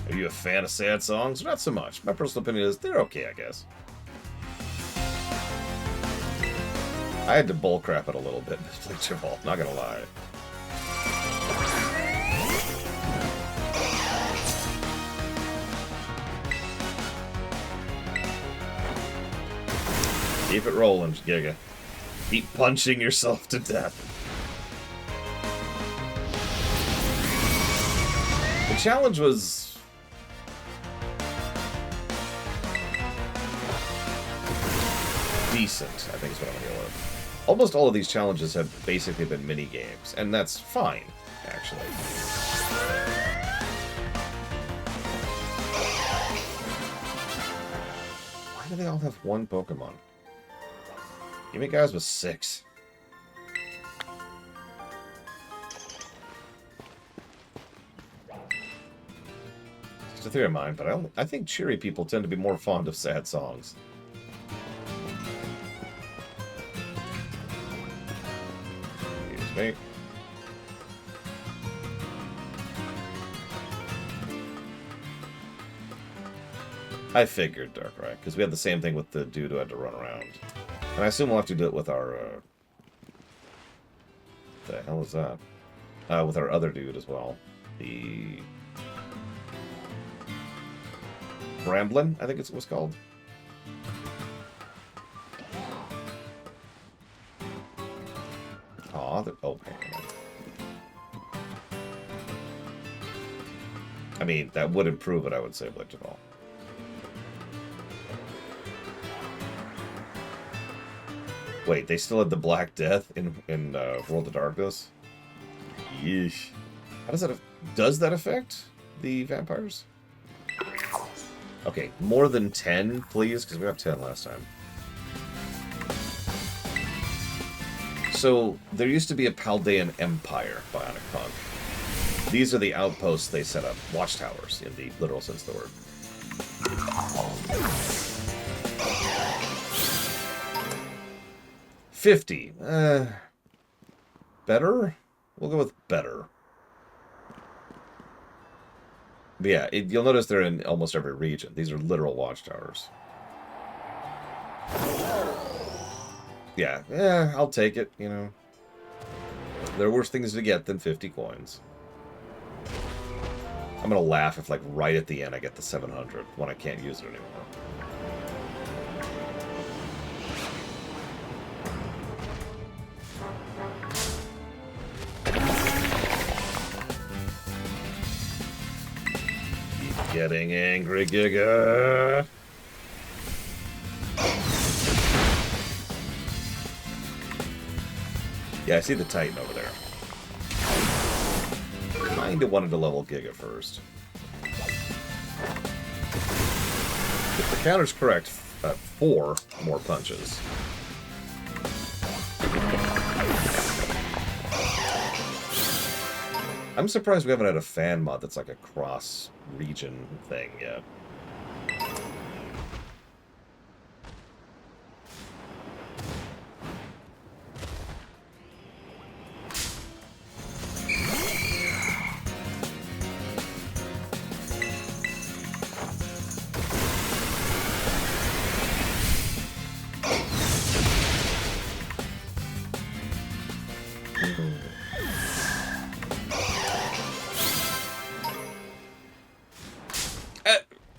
Are you a fan of sad songs? Not so much. My personal opinion is they're okay, I guess. I had to bullcrap it a little bit with Bleach Evolved, not gonna lie. Keep it rolling, Giga. Keep punching yourself to death. The challenge was... decent, I think is what I'm going to go with. Almost all of these challenges have basically been mini-games, and that's fine, actually. Why do they all have one Pokemon? Give me guys with 6. It's a theory of mine, but I think cheery people tend to be more fond of sad songs. Excuse me. I figured, Darkrai, because we had the same thing with the dude who had to run around. And I assume we'll have to do it with our, the hell is that? With our other dude as well. The... Bramblin, I think it was called. Aw, oh, hang on. I mean, that would improve it, I would say, Blitchball. Wait, they still had the Black Death in World of Darkness? Yeesh. How does that... Does that affect the vampires? Okay, more than 10, please, because we got 10 last time. So, there used to be a Paldean Empire, Bionic Punk. These are the outposts they set up. Watchtowers, in the literal sense of the word. $50. Better? We'll go with better. But yeah, you'll notice they're in almost every region. These are literal watchtowers. Yeah, I'll take it, you know. There are worse things to get than 50 coins. I'm gonna laugh if, like, right at the end I get the 700 when I can't use it anymore. Getting angry, Giga. Yeah, I see the Titan over there. Kinda wanted to level Giga first. If the counter's correct, 4 more punches. I'm surprised we haven't had a fan mod that's like a cross-region thing yet.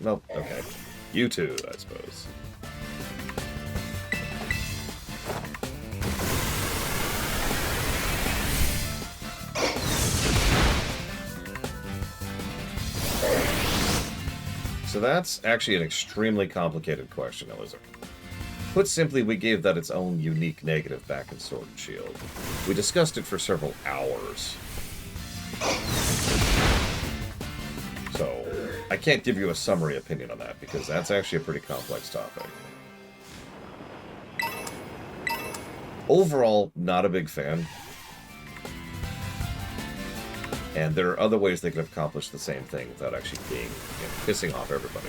Nope, okay. You too, I suppose. So that's actually an extremely complicated question, Elizabeth. Put simply, we gave that its own unique negative back in Sword and Shield. We discussed it for several hours. So, I can't give you a summary opinion on that, because that's actually a pretty complex topic. Overall, not a big fan. And there are other ways they could have accomplished the same thing without actually being, pissing off everybody.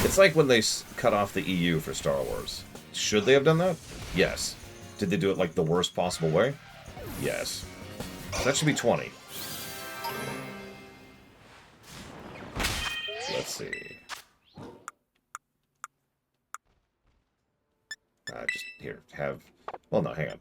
It's like when they cut off the EU for Star Wars. Should they have done that? Yes. Did they do it like the worst possible way? Yes. That should be 20. Let's see. Just here, have... Well, no, hang on.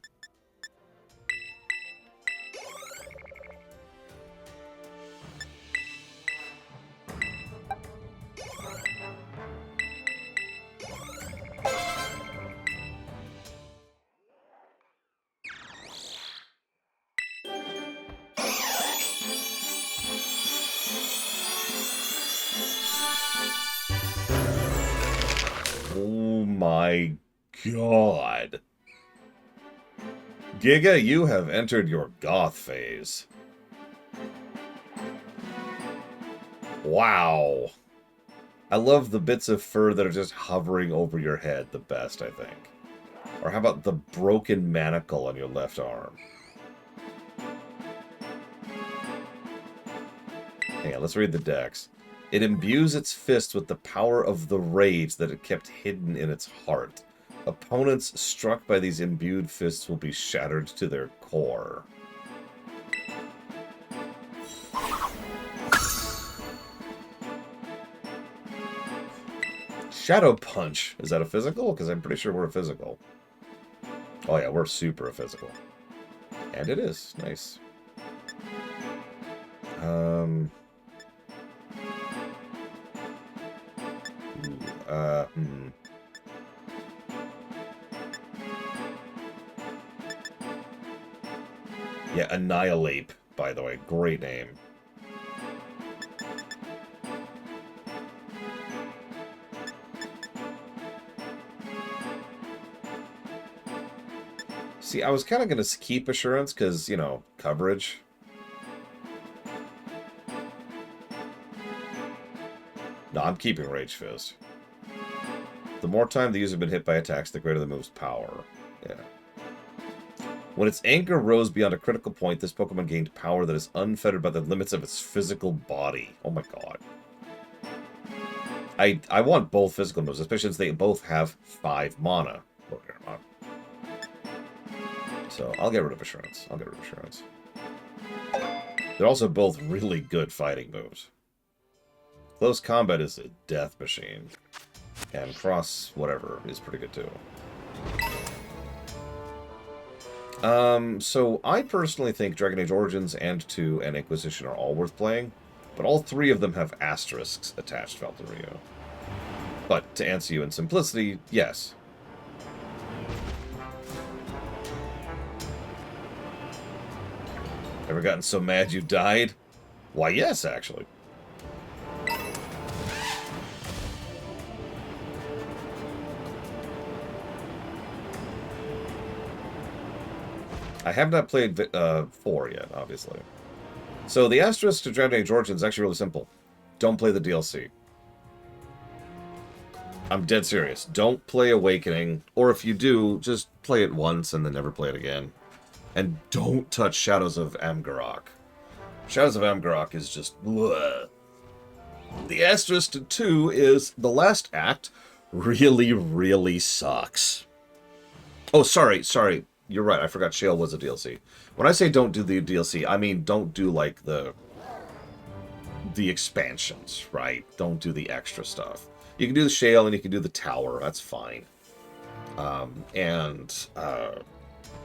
my god. Giga, you have entered your goth phase. Wow. I love the bits of fur that are just hovering over your head the best, I think. Or how about the broken manacle on your left arm? Hang on, let's read the dex. It imbues its fist with the power of the rage that it kept hidden in its heart. Opponents struck by these imbued fists will be shattered to their core. Shadow Punch. Is that a physical? Because I'm pretty sure we're a physical. Oh yeah, we're super a physical. And it is. Nice. Yeah, Annihilate, by the way. Great name. See, I was kind of going to keep Assurance because, you know, coverage. No, I'm keeping Rage Fist. The more time the user has been hit by attacks, the greater the move's power. Yeah. When its anger rose beyond a critical point, this Pokemon gained power that is unfettered by the limits of its physical body. Oh my god. I want both physical moves, especially since they both have 5 mana. So I'll get rid of Assurance. They're also both really good fighting moves. Close Combat is a death machine. And Cross whatever is pretty good too. So I personally think Dragon Age Origins and 2 and Inquisition are all worth playing, but all 3 of them have asterisks attached, Valkyria. But to answer you in simplicity, yes. Ever gotten so mad you died? Why, yes, actually. I have not played 4 yet, obviously. So the asterisk to Dragon Age Origins is actually really simple. Don't play the DLC. I'm dead serious. Don't play Awakening, or if you do, just play it once and then never play it again. And don't touch Shadows of Amgarok. Shadows of Amgarok is just... bleh. The asterisk to 2 is the last act really, really sucks. Oh, sorry. You're right, I forgot Shale was a DLC. When I say don't do the DLC, I mean don't do, like, the expansions, right? Don't do the extra stuff. You can do the Shale and you can do the Tower, that's fine.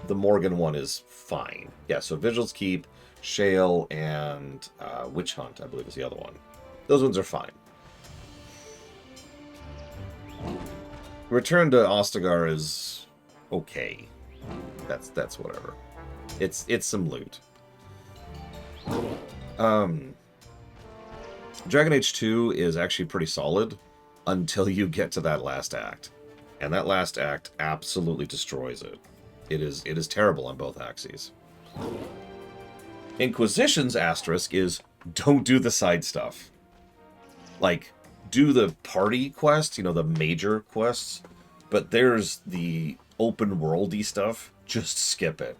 The Morgan one is fine. Yeah, so Vigil's Keep, Shale, and Witch Hunt, I believe is the other one. Those ones are fine. Return to Ostagar is okay. That's whatever. It's some loot. Dragon Age 2 is actually pretty solid until you get to that last act. And that last act absolutely destroys it. It is terrible on both axes. Inquisition's asterisk is don't do the side stuff. Like, do the party quest, you know, the major quests, but there's the open worldy stuff. Just skip it.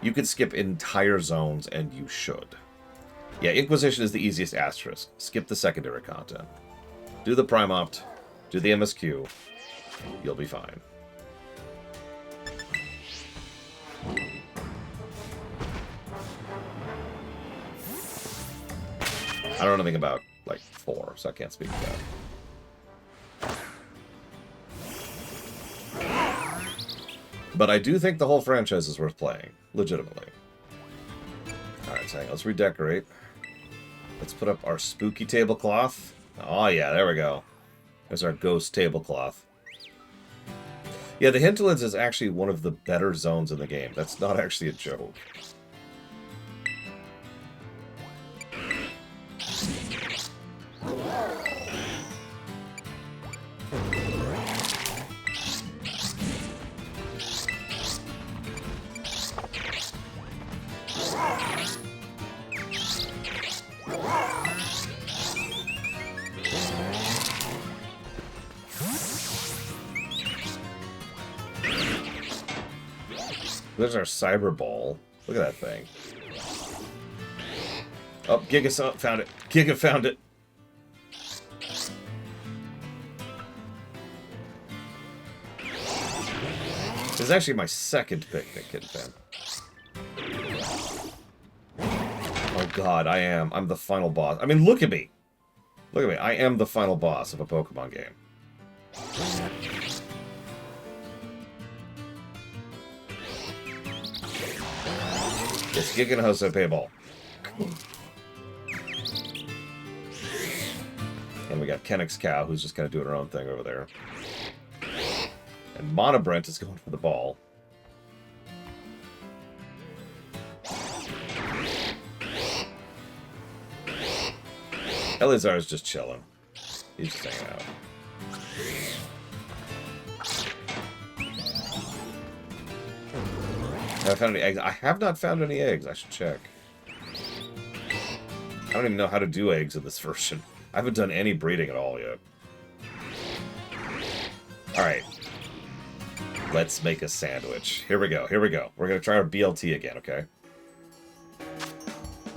You could skip entire zones, and you should. Yeah, Inquisition is the easiest asterisk. Skip the secondary content. Do the Prime Opt, do the MSQ, you'll be fine. I don't know anything about, like, 4, so I can't speak to that. But I do think the whole franchise is worth playing. Legitimately. Alright, so let's redecorate. Let's put up our spooky tablecloth. Oh yeah, there we go. There's our ghost tablecloth. Yeah, the Hinterlands is actually one of the better zones in the game. That's not actually a joke. There's our Cyber Ball. Look at that thing. Oh, Giga found it. Giga found it. This is actually my second pick that Kid found. Oh god, I'm the final boss. I mean, look at me. Look at me. I am the final boss of a Pokemon game. It's Giga Hosa Payball. And we got Kennex Cow, who's just kind of doing her own thing over there. And Monobrent is going for the ball. Eleazar is just chilling. He's just hanging out. Have I found any eggs? I have not found any eggs. I should check. I don't even know how to do eggs in this version. I haven't done any breeding at all yet. Alright. Let's make a sandwich. Here we go. Here we go. We're going to try our BLT again, okay?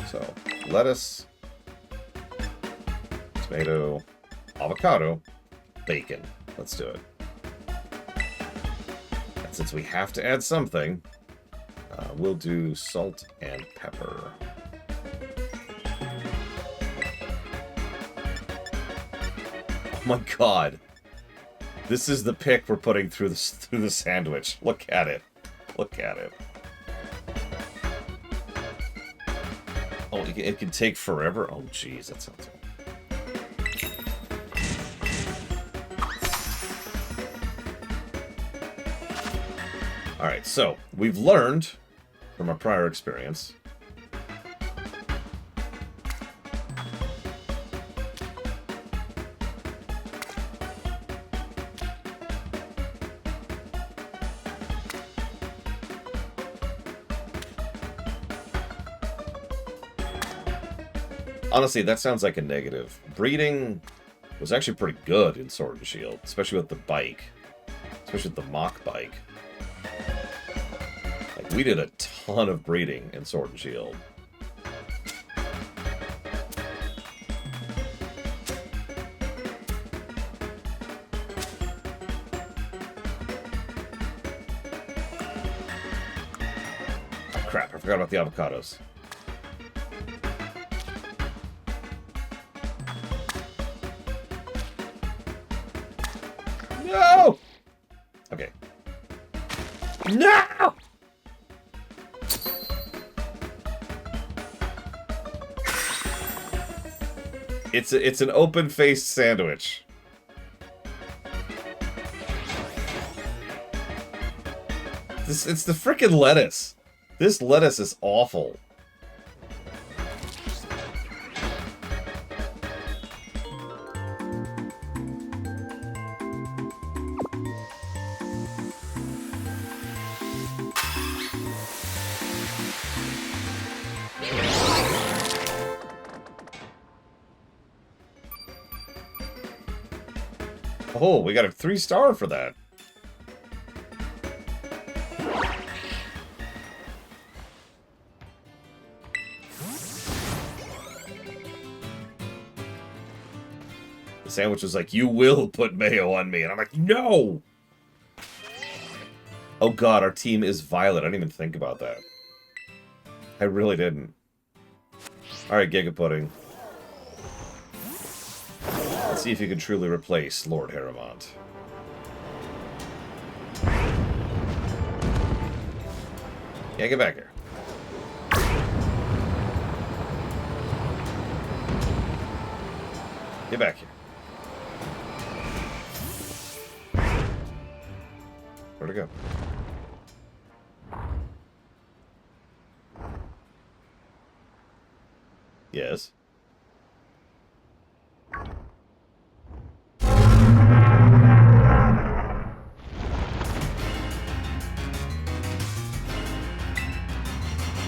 So, lettuce, tomato, avocado, bacon. Let's do it. And since we have to add something, we'll do salt and pepper. Oh my god. This is the pick we're putting through the sandwich. Look at it. Look at it. Oh, it can take forever? Oh, jeez, that sounds... Alright, so, we've learned from our prior experience. Honestly, that sounds like a negative. Breeding was actually pretty good in Sword and Shield, especially with the bike. Especially with the Mach bike. Like, we did a ton of breeding in Sword and Shield. Oh, crap, I forgot about the avocados. No! Okay. No! It's an open-faced sandwich. It's the frickin' lettuce. This lettuce is awful. Oh, we got a 3-star for that. The sandwich was like, you will put mayo on me. And I'm like, no! Oh god, our team is Violet. I didn't even think about that. I really didn't. Alright, Giga Pudding. Let's see if you can truly replace Lord Harrowmont. Yeah, get back here. Get back here. Where'd it go? Yes.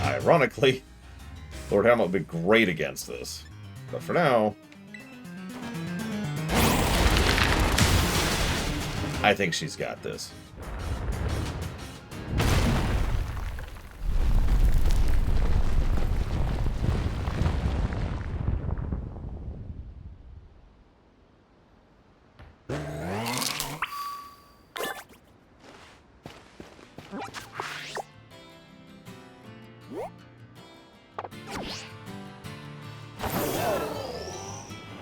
Ironically, Lord Hamlet would be great against this. But for now, I think she's got this.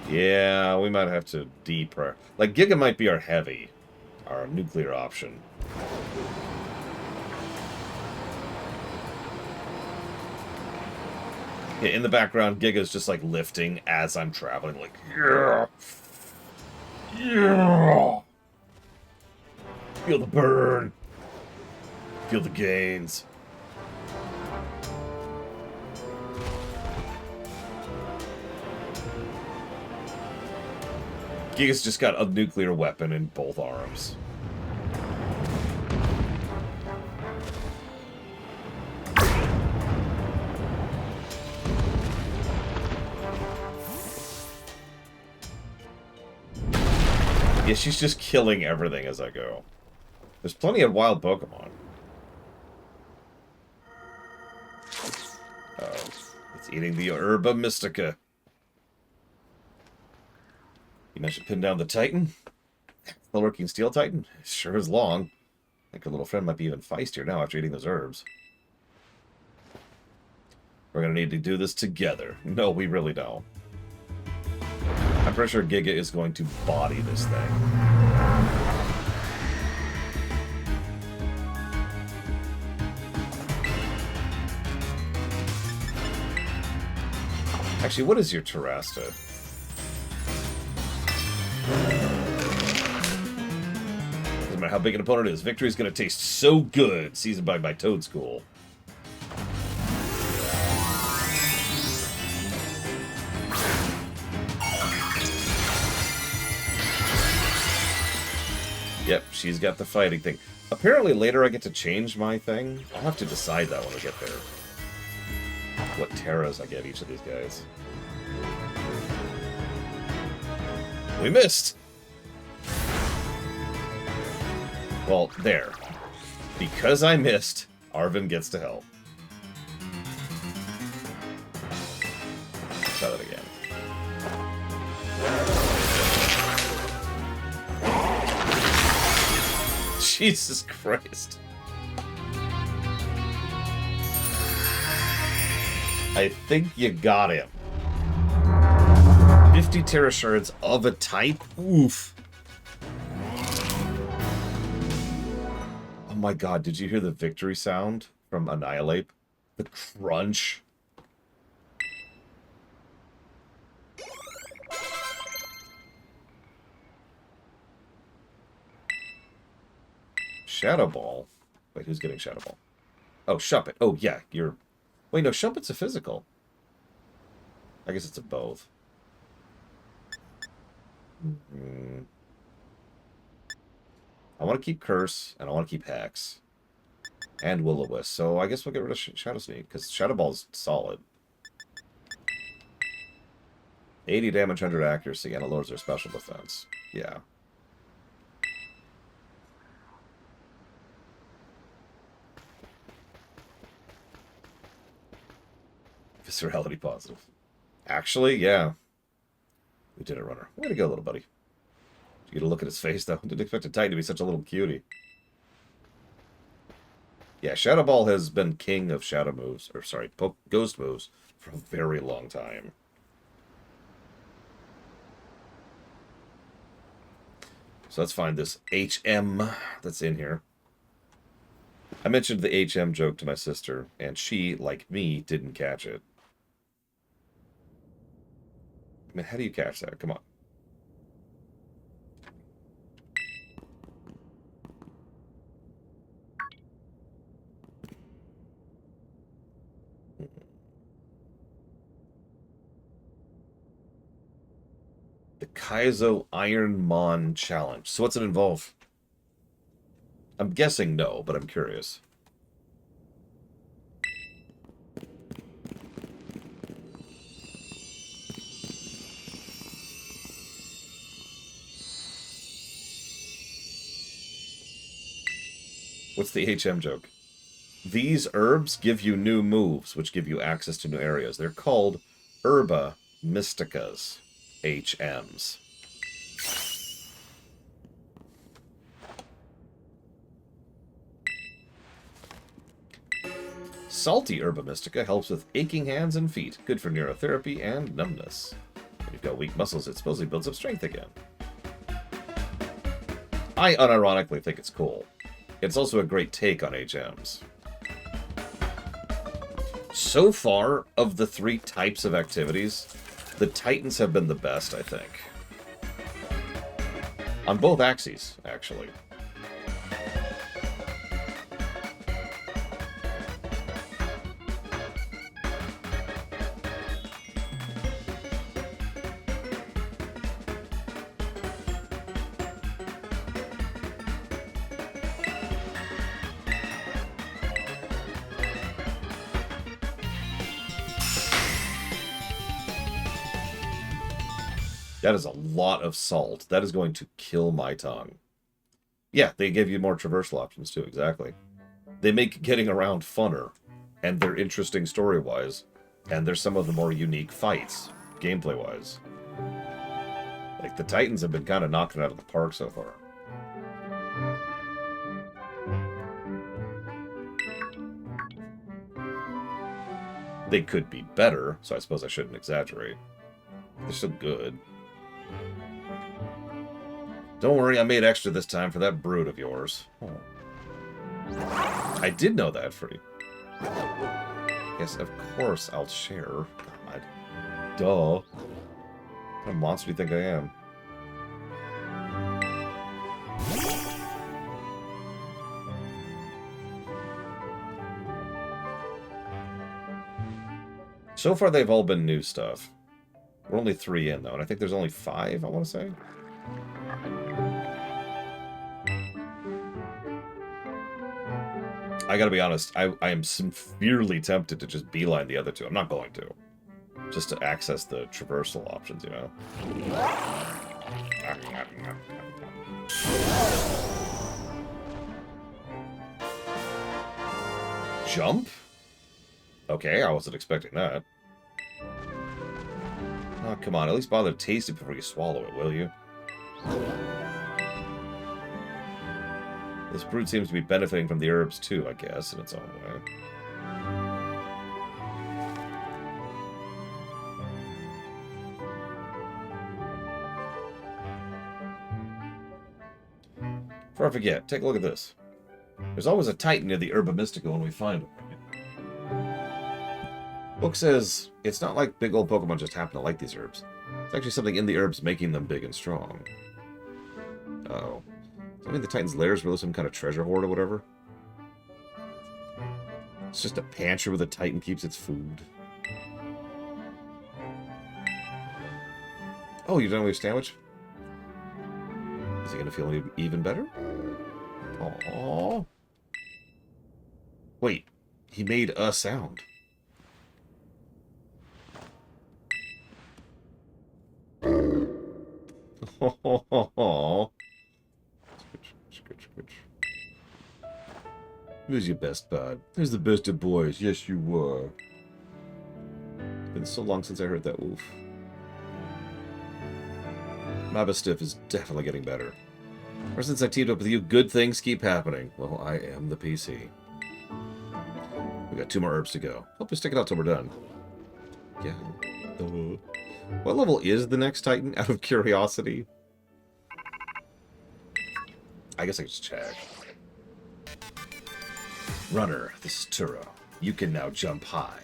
Yeah, we might have to deprioritize. Like, Giga might be our heavy, our nuclear option. Yeah, in the background, Giga's just, like, lifting as I'm traveling, like, yeah! Yeah! Feel the burn! Feel the gains. Giga's just got a nuclear weapon in both arms. Yeah, she's just killing everything as I go. There's plenty of wild Pokemon. Oh, it's eating the Herba Mystica. You mentioned pin down the Titan? The Lurking Steel Titan? It sure is long. I think her little friend might be even feistier now after eating those herbs. We're gonna need to do this together. No, we really don't. I'm pretty sure Giga is going to body this thing. Actually, what is your Terrasta? Doesn't matter how big an opponent is. Victory is going to taste so good, seasoned by my Toad School. Yep, she's got the fighting thing. Apparently later I get to change my thing. I'll have to decide that when we get there. What Terras I get each of these guys. We missed! Well, there. Because I missed, Arven gets to help. Try that again. Jesus Christ. I think you got him. 50 Terra Shards of a type? Oof. Oh my god, did you hear the victory sound from Annihilate? The crunch. Shadow Ball? Wait, who's getting Shadow Ball? Oh, Shuppet. Oh, yeah, you're... Wait, no, Shuppet's a physical. I guess it's a both. I want to keep Curse, and I want to keep Hex. And Will-O-Wisp, so I guess we'll get rid of Shadow Sneak, because Shadow Ball's solid. 80 damage, 100 accuracy, and it lowers their special defense. Yeah. Viscerality positive. Actually, yeah. We did a runner. Way to go, little buddy. Did you get a look at his face, though? Didn't expect a Titan to be such a little cutie. Yeah, Shadow Ball has been king of shadow moves, or sorry, ghost moves, for a very long time. So let's find this HM that's in here. I mentioned the HM joke to my sister, and she, like me, didn't catch it. I mean, how do you catch that? Come on. The Kaizo Ironmon Challenge. So what's it involve? I'm guessing no, but I'm curious. What's the HM joke? These herbs give you new moves, which give you access to new areas. They're called Herba Mysticas. HMs. Salty Herba Mystica helps with aching hands and feet. Good for neurotherapy and numbness. When you've got weak muscles, it supposedly builds up strength again. I unironically think it's cool. It's also a great take on HMs. So far, of the 3 types of activities, the Titans have been the best, I think. On both axes, actually. That is a lot of salt. That is going to kill my tongue. Yeah, they give you more traversal options too, exactly. They make getting around funner, and they're interesting story-wise, and they're some of the more unique fights, gameplay-wise. Like, the Titans have been kind of knocking it out of the park so far. They could be better, so I suppose I shouldn't exaggerate. They're still good. Don't worry, I made extra this time for that brood of yours. Oh. I did know that, Free. Yes, of course I'll share. God. Duh. What kind of monster do you think I am? So far, they've all been new stuff. We're only 3 in, though, and I think there's only 5, I want to say. I gotta be honest, I am severely tempted to just beeline the other 2. I'm not going to. Just to access the traversal options, you know? Jump? Okay, I wasn't expecting that. Oh, come on, at least bother to taste it before you swallow it, will you? This brood seems to be benefiting from the herbs too, I guess, in its own way. Before I forget, take a look at this. There's always a Titan near the Herba Mystica when we find them. Book says, it's not like big old Pokemon just happen to like these herbs. It's actually something in the herbs making them big and strong. Uh-oh. Does that mean the Titan's lair is really some kind of treasure hoard or whatever? It's just a pantry where the Titan keeps its food. Oh, you done with your sandwich? Is he gonna feel even better? Aww. Wait, he made a sound. Who's your best bud? Who's the best of boys? Yes, you were. It's been so long since I heard that woof. Mabastiff is definitely getting better. Ever since I teamed up with you, good things keep happening. Well, I am the PC. We got 2 more herbs to go. Hope we stick it out till we're done. Yeah. What level is the next Titan, out of curiosity? I guess I can just check. Runner, this is Turo. You can now jump high.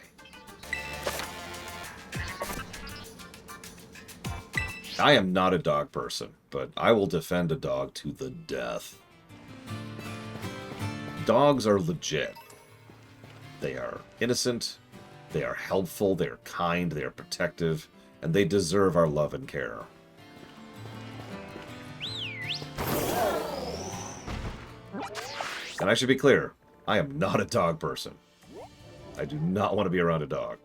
I am not a dog person, but I will defend a dog to the death. Dogs are legit. They are innocent, they are helpful, they are kind, they are protective, and they deserve our love and care. And I should be clear, I am not a dog person. I do not want to be around a dog.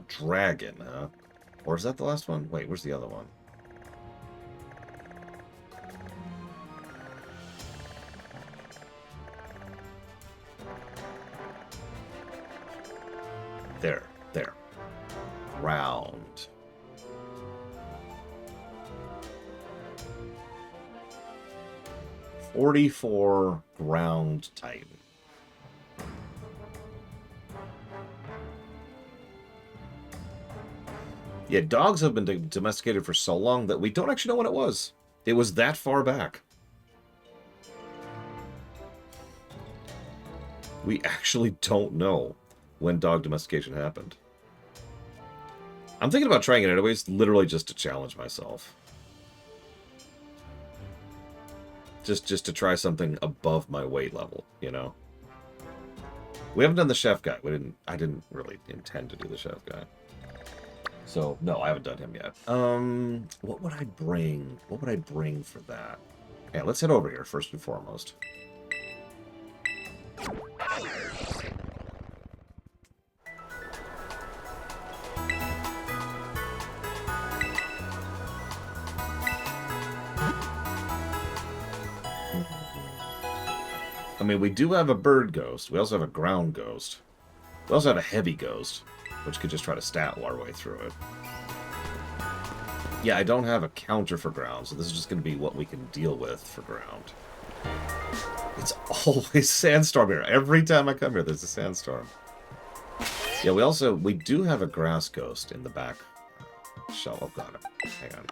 Dragon, huh? Or is that the last one? Wait, where's the other one? There. Ground. .44 ground type. Yeah, dogs have been domesticated for so long that we don't actually know when it was. It was that far back. We actually don't know when dog domestication happened. I'm thinking about trying it anyways, literally just to challenge myself. Just to try something above my weight level, you know? We haven't done the chef guy. I didn't really intend to do the chef guy. So, no, I haven't done him yet. What would I bring? What would I bring for that? Yeah, let's head over here, first and foremost. I mean, we do have a bird ghost. We also have a ground ghost. We also have a heavy ghost, which could just try to stat our way through it. Yeah, I don't have a counter for ground, so this is just going to be what we can deal with for ground. It's always sandstorm here. Every time I come here, there's a sandstorm. Yeah, we do have a grass ghost in the back shelf. Oh, got it. Hang on.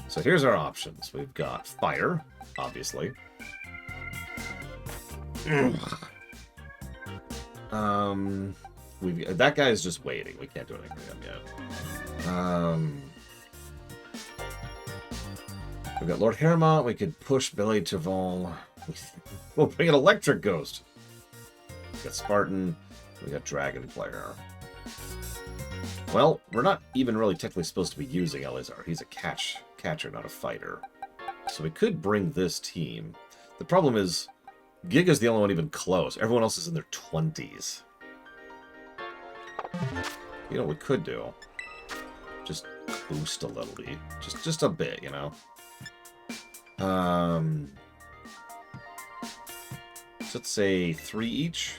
So here's our options. We've got fire, obviously. That guy is just waiting. We can't do anything with him yet. We've got Lord Harrimont. We could push Billy Tavol. We'll bring an electric ghost. We got Spartan. We got Dragon Player. Well, we're not even really technically supposed to be using Eleazar. He's a catcher, not a fighter. So we could bring this team. The problem is, Giga's the only one even close. Everyone else is in their 20s. You know what we could do? Just boost a little bit. Just a bit, you know? So let's say 3 each.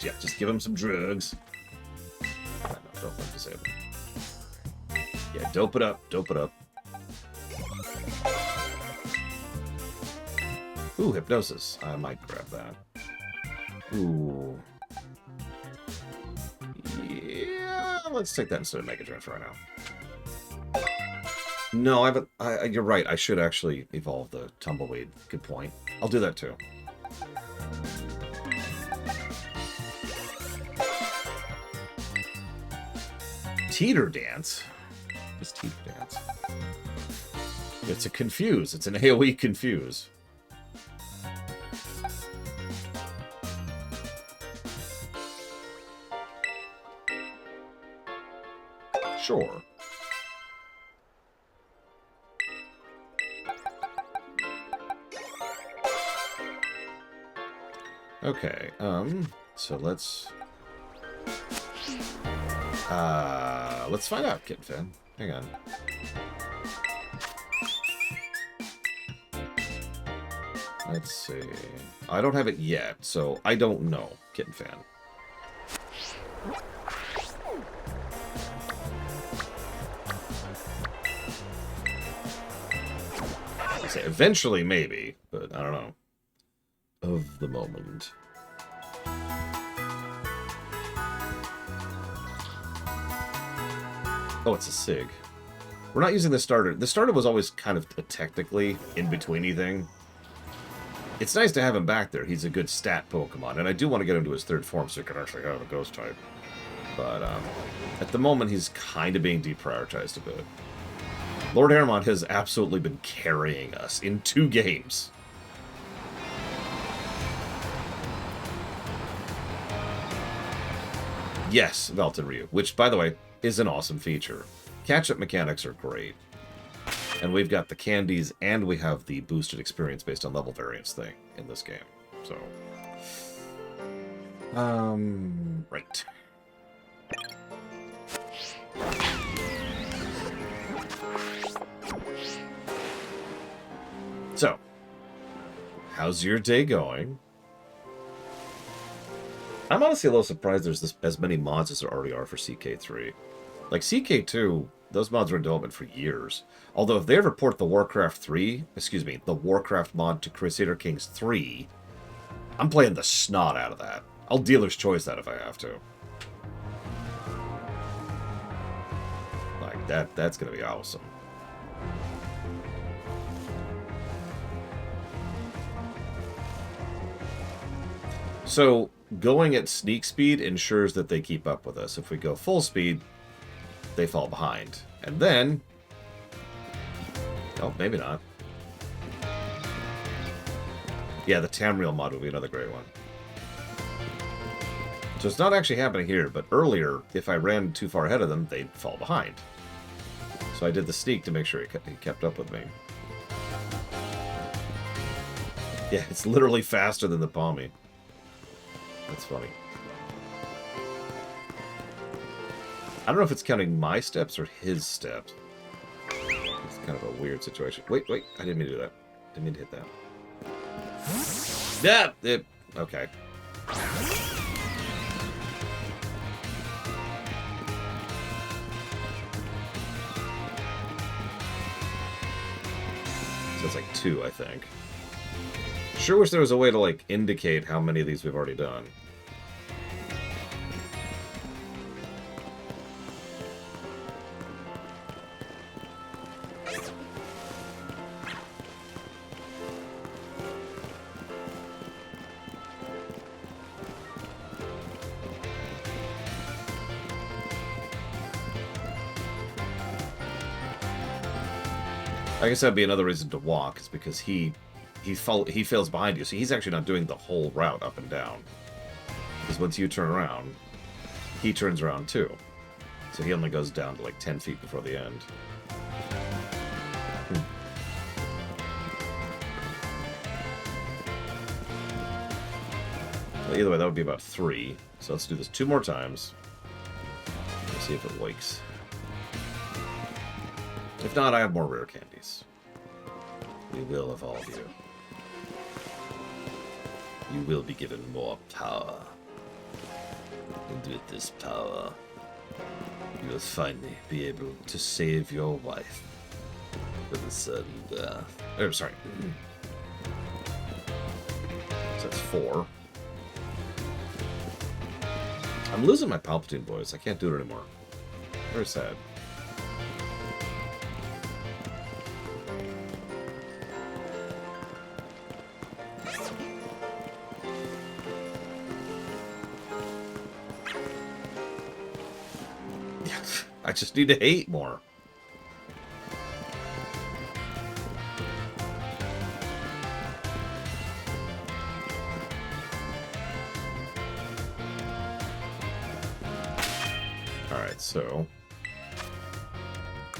Yeah, just give him some drugs. No, don't let disable. Yeah, dope it up, dope it up. Ooh, hypnosis. I might grab that. Ooh. Yeah, let's take that instead of Mega Drive for right now. No, you're right. I should actually evolve the Tumbleweed. Good point. I'll do that too. Teeter Dance? What's Teeter Dance? It's a confuse. It's an AoE confuse. Sure. Okay, so let's find out, Kit Fin. Hang on. Let's see. I don't have it yet, so I don't know, Kitten Fan. I say eventually, maybe, but I don't know. Of the moment. Oh, it's a Sig. We're not using the starter. The starter was always kind of a technically in-betweeny thing. It's nice to have him back there. He's a good stat Pokemon, and I do want to get him to his third form so he can actually have a Ghost type. But at the moment, he's kind of being deprioritized a bit. Lord Hermod has absolutely been carrying us in 2 games. Yes, Velton Ryu, which, by the way, is an awesome feature. Catch-up mechanics are great. And we've got the candies, and we have the boosted experience based on level variance thing in this game. So, right. So, how's your day going? I'm honestly a little surprised there's as many mods as there already are for CK3. Like, CK2, those mods were in development for years. Although if they ever port the Warcraft mod to Crusader Kings 3, I'm playing the snot out of that. I'll dealer's choice that if I have to. Like, that's gonna be awesome. So, going at sneak speed ensures that they keep up with us. If we go full speed, they fall behind. And then... oh, maybe not. Yeah, the Tamriel mod would be another great one. So it's not actually happening here, but earlier, if I ran too far ahead of them, they'd fall behind. So I did the sneak to make sure he kept up with me. Yeah, it's literally faster than the Palmy. That's funny. I don't know if it's counting my steps or his steps. It's kind of a weird situation. Wait, I didn't mean to do that. Didn't mean to hit that. Yeah! Okay. So it's like 2, I think. Sure wish there was a way to, like, indicate how many of these we've already done. I guess that'd be another reason to walk, is because he fails behind you, so he's actually not doing the whole route up and down. Because once you turn around, he turns around too. So he only goes down to like 10 feet before the end. Well, either way, that would be about 3. So let's do this 2 more times. Let's see if it wakes. If not, I have more rare candies. We will evolve you. You will be given more power. And with this power, you will finally be able to save your wife from the sudden death. Oh, sorry. So that's 4. I'm losing my Palpatine voice. I can't do it anymore. Very sad. I just need to hate more. Alright, so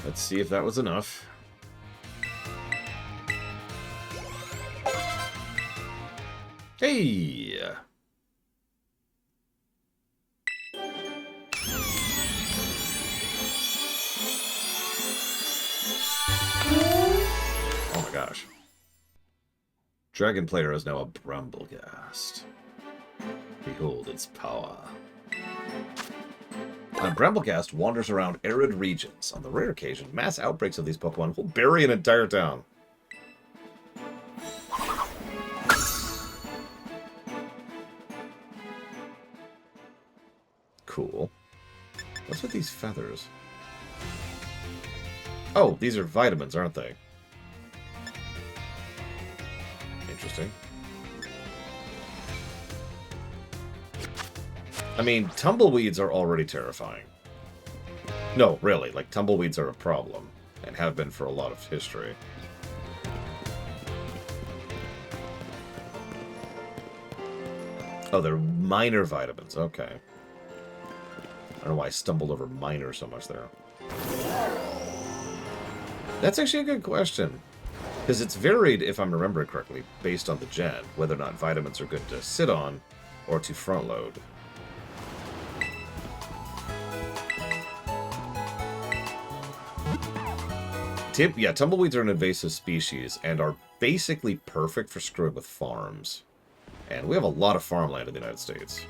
let's see if that was enough. Hey! Gosh. Dragon Player is now a Brambleghast. Behold its power. Now, Brambleghast wanders around arid regions. On the rare occasion, mass outbreaks of these Pokemon will bury an entire town. Cool. What's with these feathers? Oh, these are vitamins, aren't they? Interesting. I mean, tumbleweeds are already terrifying. No, really, like, tumbleweeds are a problem, and have been for a lot of history. Oh, they're minor vitamins, okay. I don't know why I stumbled over minor so much there. That's actually a good question. Because it's varied, if I'm remembering correctly, based on the gen, whether or not vitamins are good to sit on or to front load. Yeah, tumbleweeds are an invasive species and are basically perfect for screwing with farms. And we have a lot of farmland in the United States.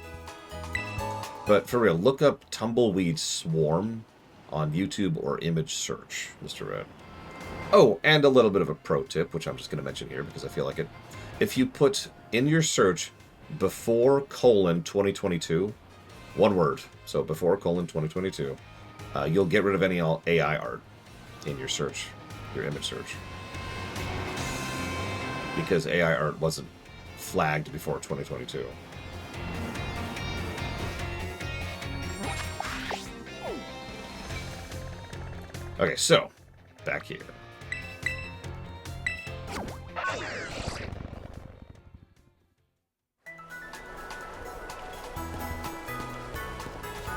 But for real, look up tumbleweed swarm on YouTube or image search, Mr. Red. Oh, and a little bit of a pro tip, which I'm just going to mention here because I feel like it. If you put in your search before : 2022, one word, so before : 2022, you'll get rid of any AI art in your search, your image search. Because AI art wasn't flagged before 2022. Okay, so, back here.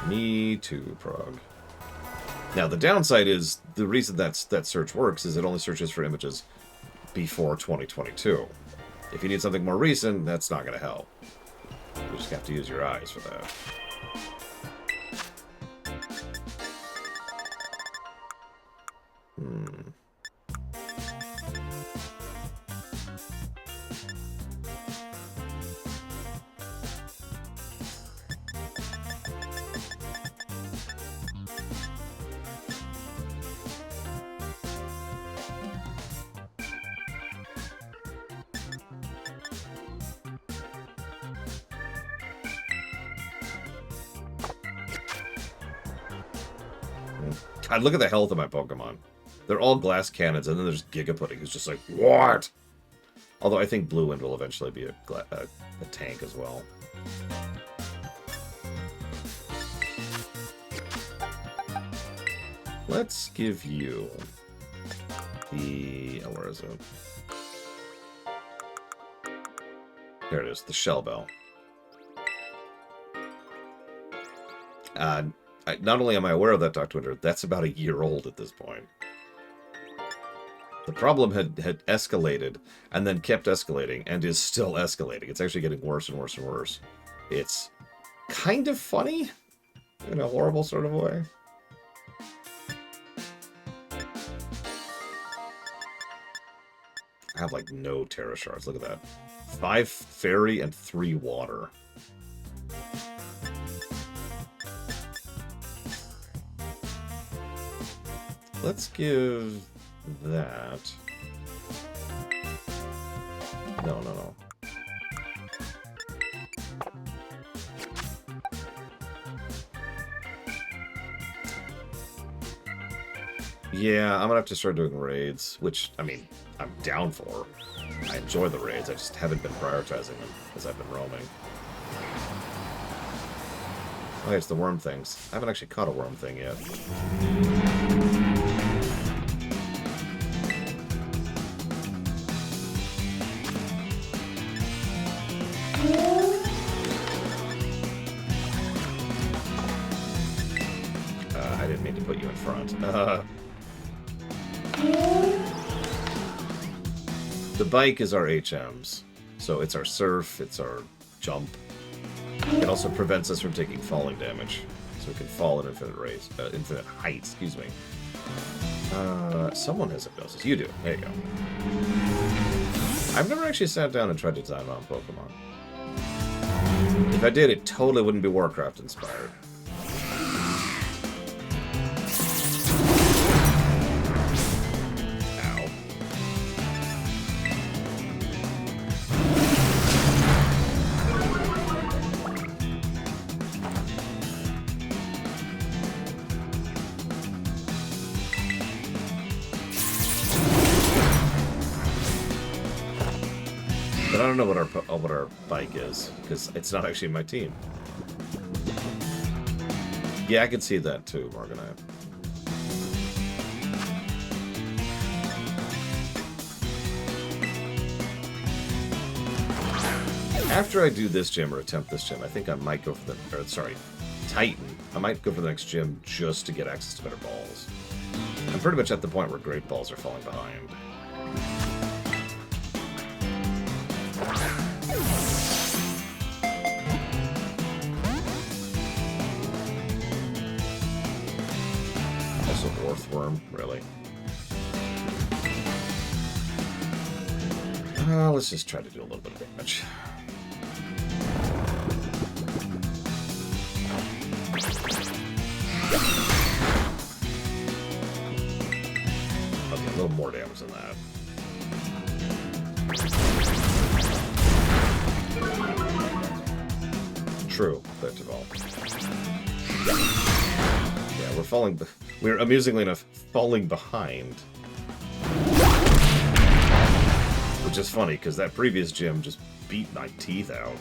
Me too, Prague. Now, the downside is, the reason that search works is it only searches for images before 2022. If you need something more recent, that's not going to help. You just have to use your eyes for that. God, look at the health of my Pokemon. They're all glass cannons, and then there's Gigapudding, who's just like, what? Although I think Blue Wind will eventually be a tank as well. Let's give you the... Oh, where is it? Here it is, the Shell Bell. Not only am I aware of that, Dr. Winter, that's about a year old at this point. The problem had escalated, and then kept escalating, and is still escalating. It's actually getting worse and worse and worse. It's kind of funny, in a horrible sort of way. I have, like, no Terra Shards. Look at that. 5 Fairy and 3 Water. Let's give that... No. Yeah, I'm gonna have to start doing raids, which, I mean, I'm down for. I enjoy the raids, I just haven't been prioritizing them as I've been roaming. Okay, it's the worm things. I haven't actually caught a worm thing yet. I didn't mean to put you in front. The bike is our HMs. So it's our surf, it's our jump. It also prevents us from taking falling damage. So we can fall at infinite height, excuse me. Someone has hypnosis. You do. There you go. I've never actually sat down and tried to design my own Pokemon. If I did, it totally wouldn't be Warcraft inspired. But I don't know what our bike is, because it's not actually my team. Yeah, I can see that too, Morganite. After I do this gym or attempt this gym, I think I might go for the... Or, sorry, Titan. I might go for the next gym just to get access to better balls. I'm pretty much at the point where great balls are falling behind. Also, Orthworm, really. Let's just try to do a little bit of damage. Okay, a little more damage than that. True, first of all. Yeah, we're falling... We're, amusingly enough, falling behind. Which is funny, because that previous gym just beat my teeth out.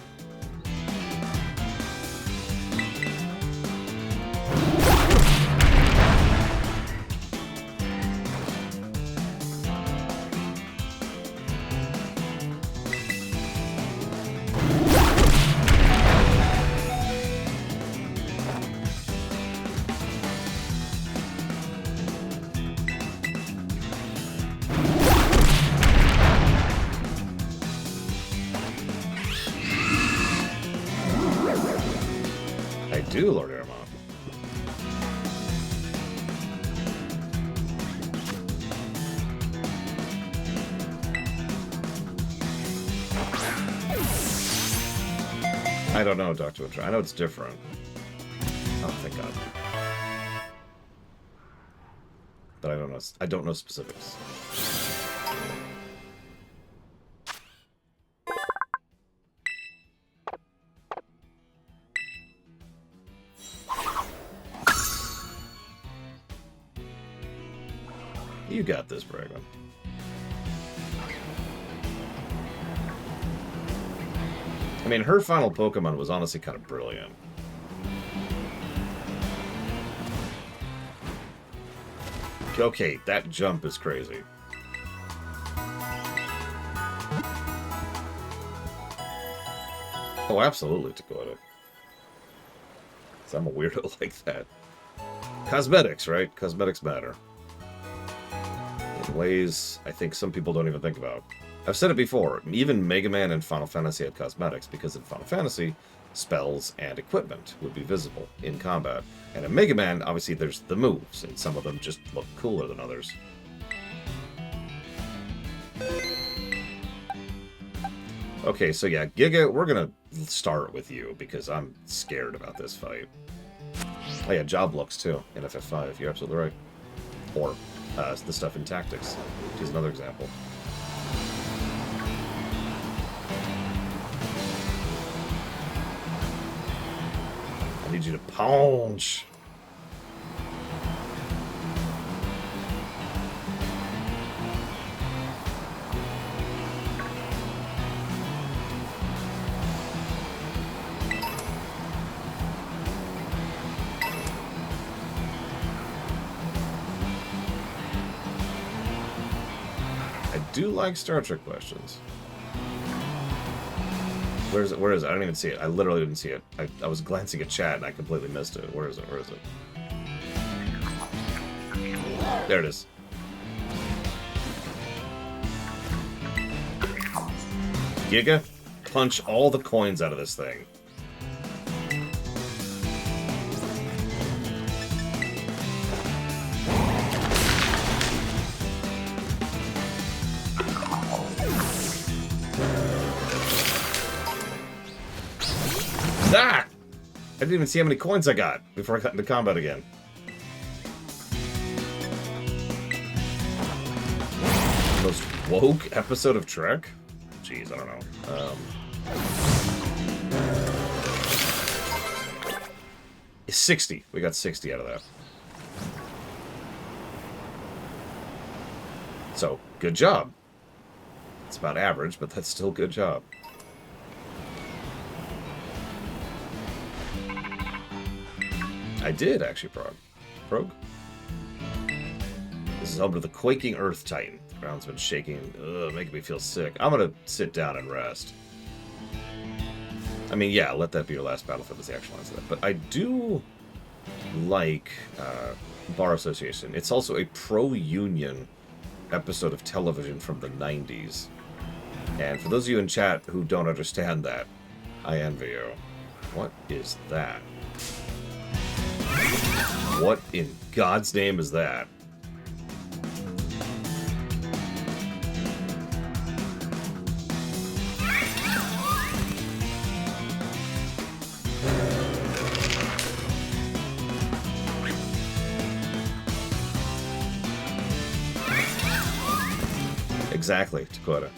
Do, Lord Aramon. I don't know, Dr. Winter. I know it's different. Oh, thank God. But I don't know. I don't know specifics. You got this, Bregman. I mean, her final Pokemon was honestly kind of brilliant. Okay, that jump is crazy. Oh, absolutely, Dakota. I'm a weirdo like that. Cosmetics, right? Cosmetics matter. In ways I think some people don't even think about. I've said it before, even Mega Man and Final Fantasy had cosmetics, because in Final Fantasy, spells and equipment would be visible in combat. And in Mega Man, obviously there's the moves, and some of them just look cooler than others. Okay, so yeah, Giga, we're gonna start with you, because I'm scared about this fight. Oh yeah, job looks too, in FF5, you're absolutely right. Or the stuff in Tactics, which is another example. I need you to punch. I do like Star Trek questions. Where is it? Where is it? I don't even see it. I literally didn't see it. I was glancing at chat and I completely missed it. Where is it? Where is it? There it is. Giga, punch all the coins out of this thing. Ah! I didn't even see how many coins I got before I got into combat again. Most woke episode of Trek? Jeez, I don't know. 60. We got 60 out of that. So, good job. It's about average, but that's still good job. I did, actually, Prog. This is home to the Quaking Earth Titan. The ground's been shaking, making me feel sick. I'm gonna sit down and rest. I mean, yeah, let that be your last battlefield is the actual answer to that. But I do like Bar Association. It's also a pro-union episode of television from the 90s. And for those of you in chat who don't understand that, I envy you. What is that? What in God's name is that? Exactly, Dakota.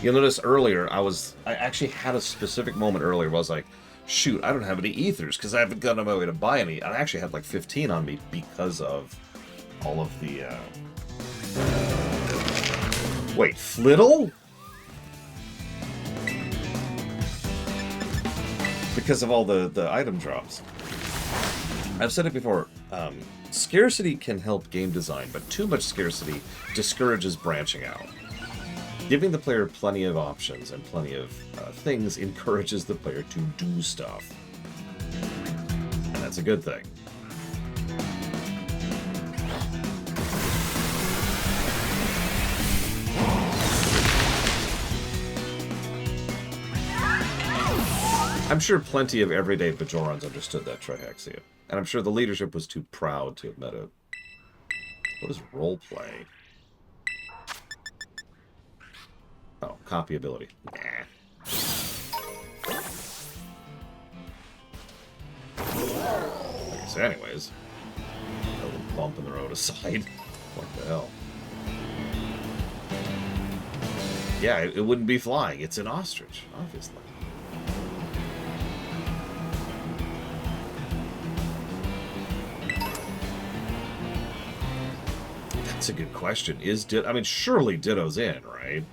You'll notice earlier, I actually had a specific moment earlier where I was like, shoot, I don't have any ethers because I haven't gone on my way to buy any. And I actually had like 15 on me because of all of the, Wait, Flittle? Because of all the item drops. I've said it before, scarcity can help game design, but too much scarcity discourages branching out. Giving the player plenty of options and plenty of things encourages the player to do stuff. And that's a good thing. I'm sure plenty of everyday Bajorans understood that Trihexia. And I'm sure the leadership was too proud to admit it. What is roleplay? Oh, copy ability. Nah. Okay, so anyways. A little bump in the road aside. What the hell? Yeah, it wouldn't be flying. It's an ostrich, obviously. That's a good question. I mean, surely Ditto's in, right?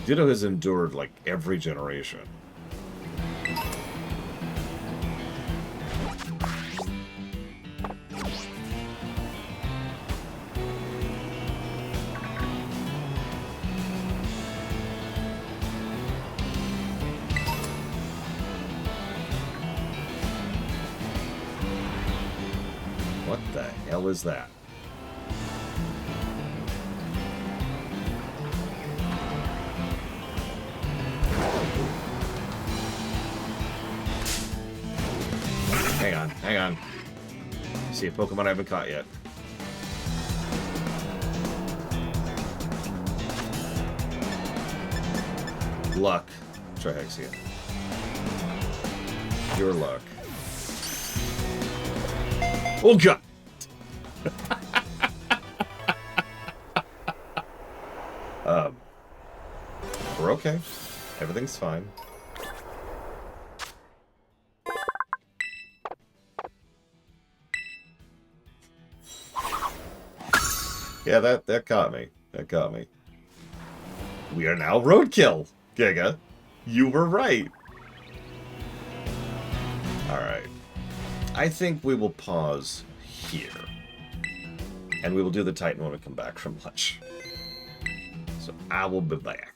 Ditto has endured, like, every generation. What the hell is that? Hang on. See a Pokemon I haven't caught yet. Luck. Trihexia. Your luck. Oh god! We're okay. Everything's fine. Yeah, that caught me. That caught me. We are now roadkill, Giga. You were right. Alright. I think we will pause here. And we will do the Titan when we come back from lunch. So I will be back.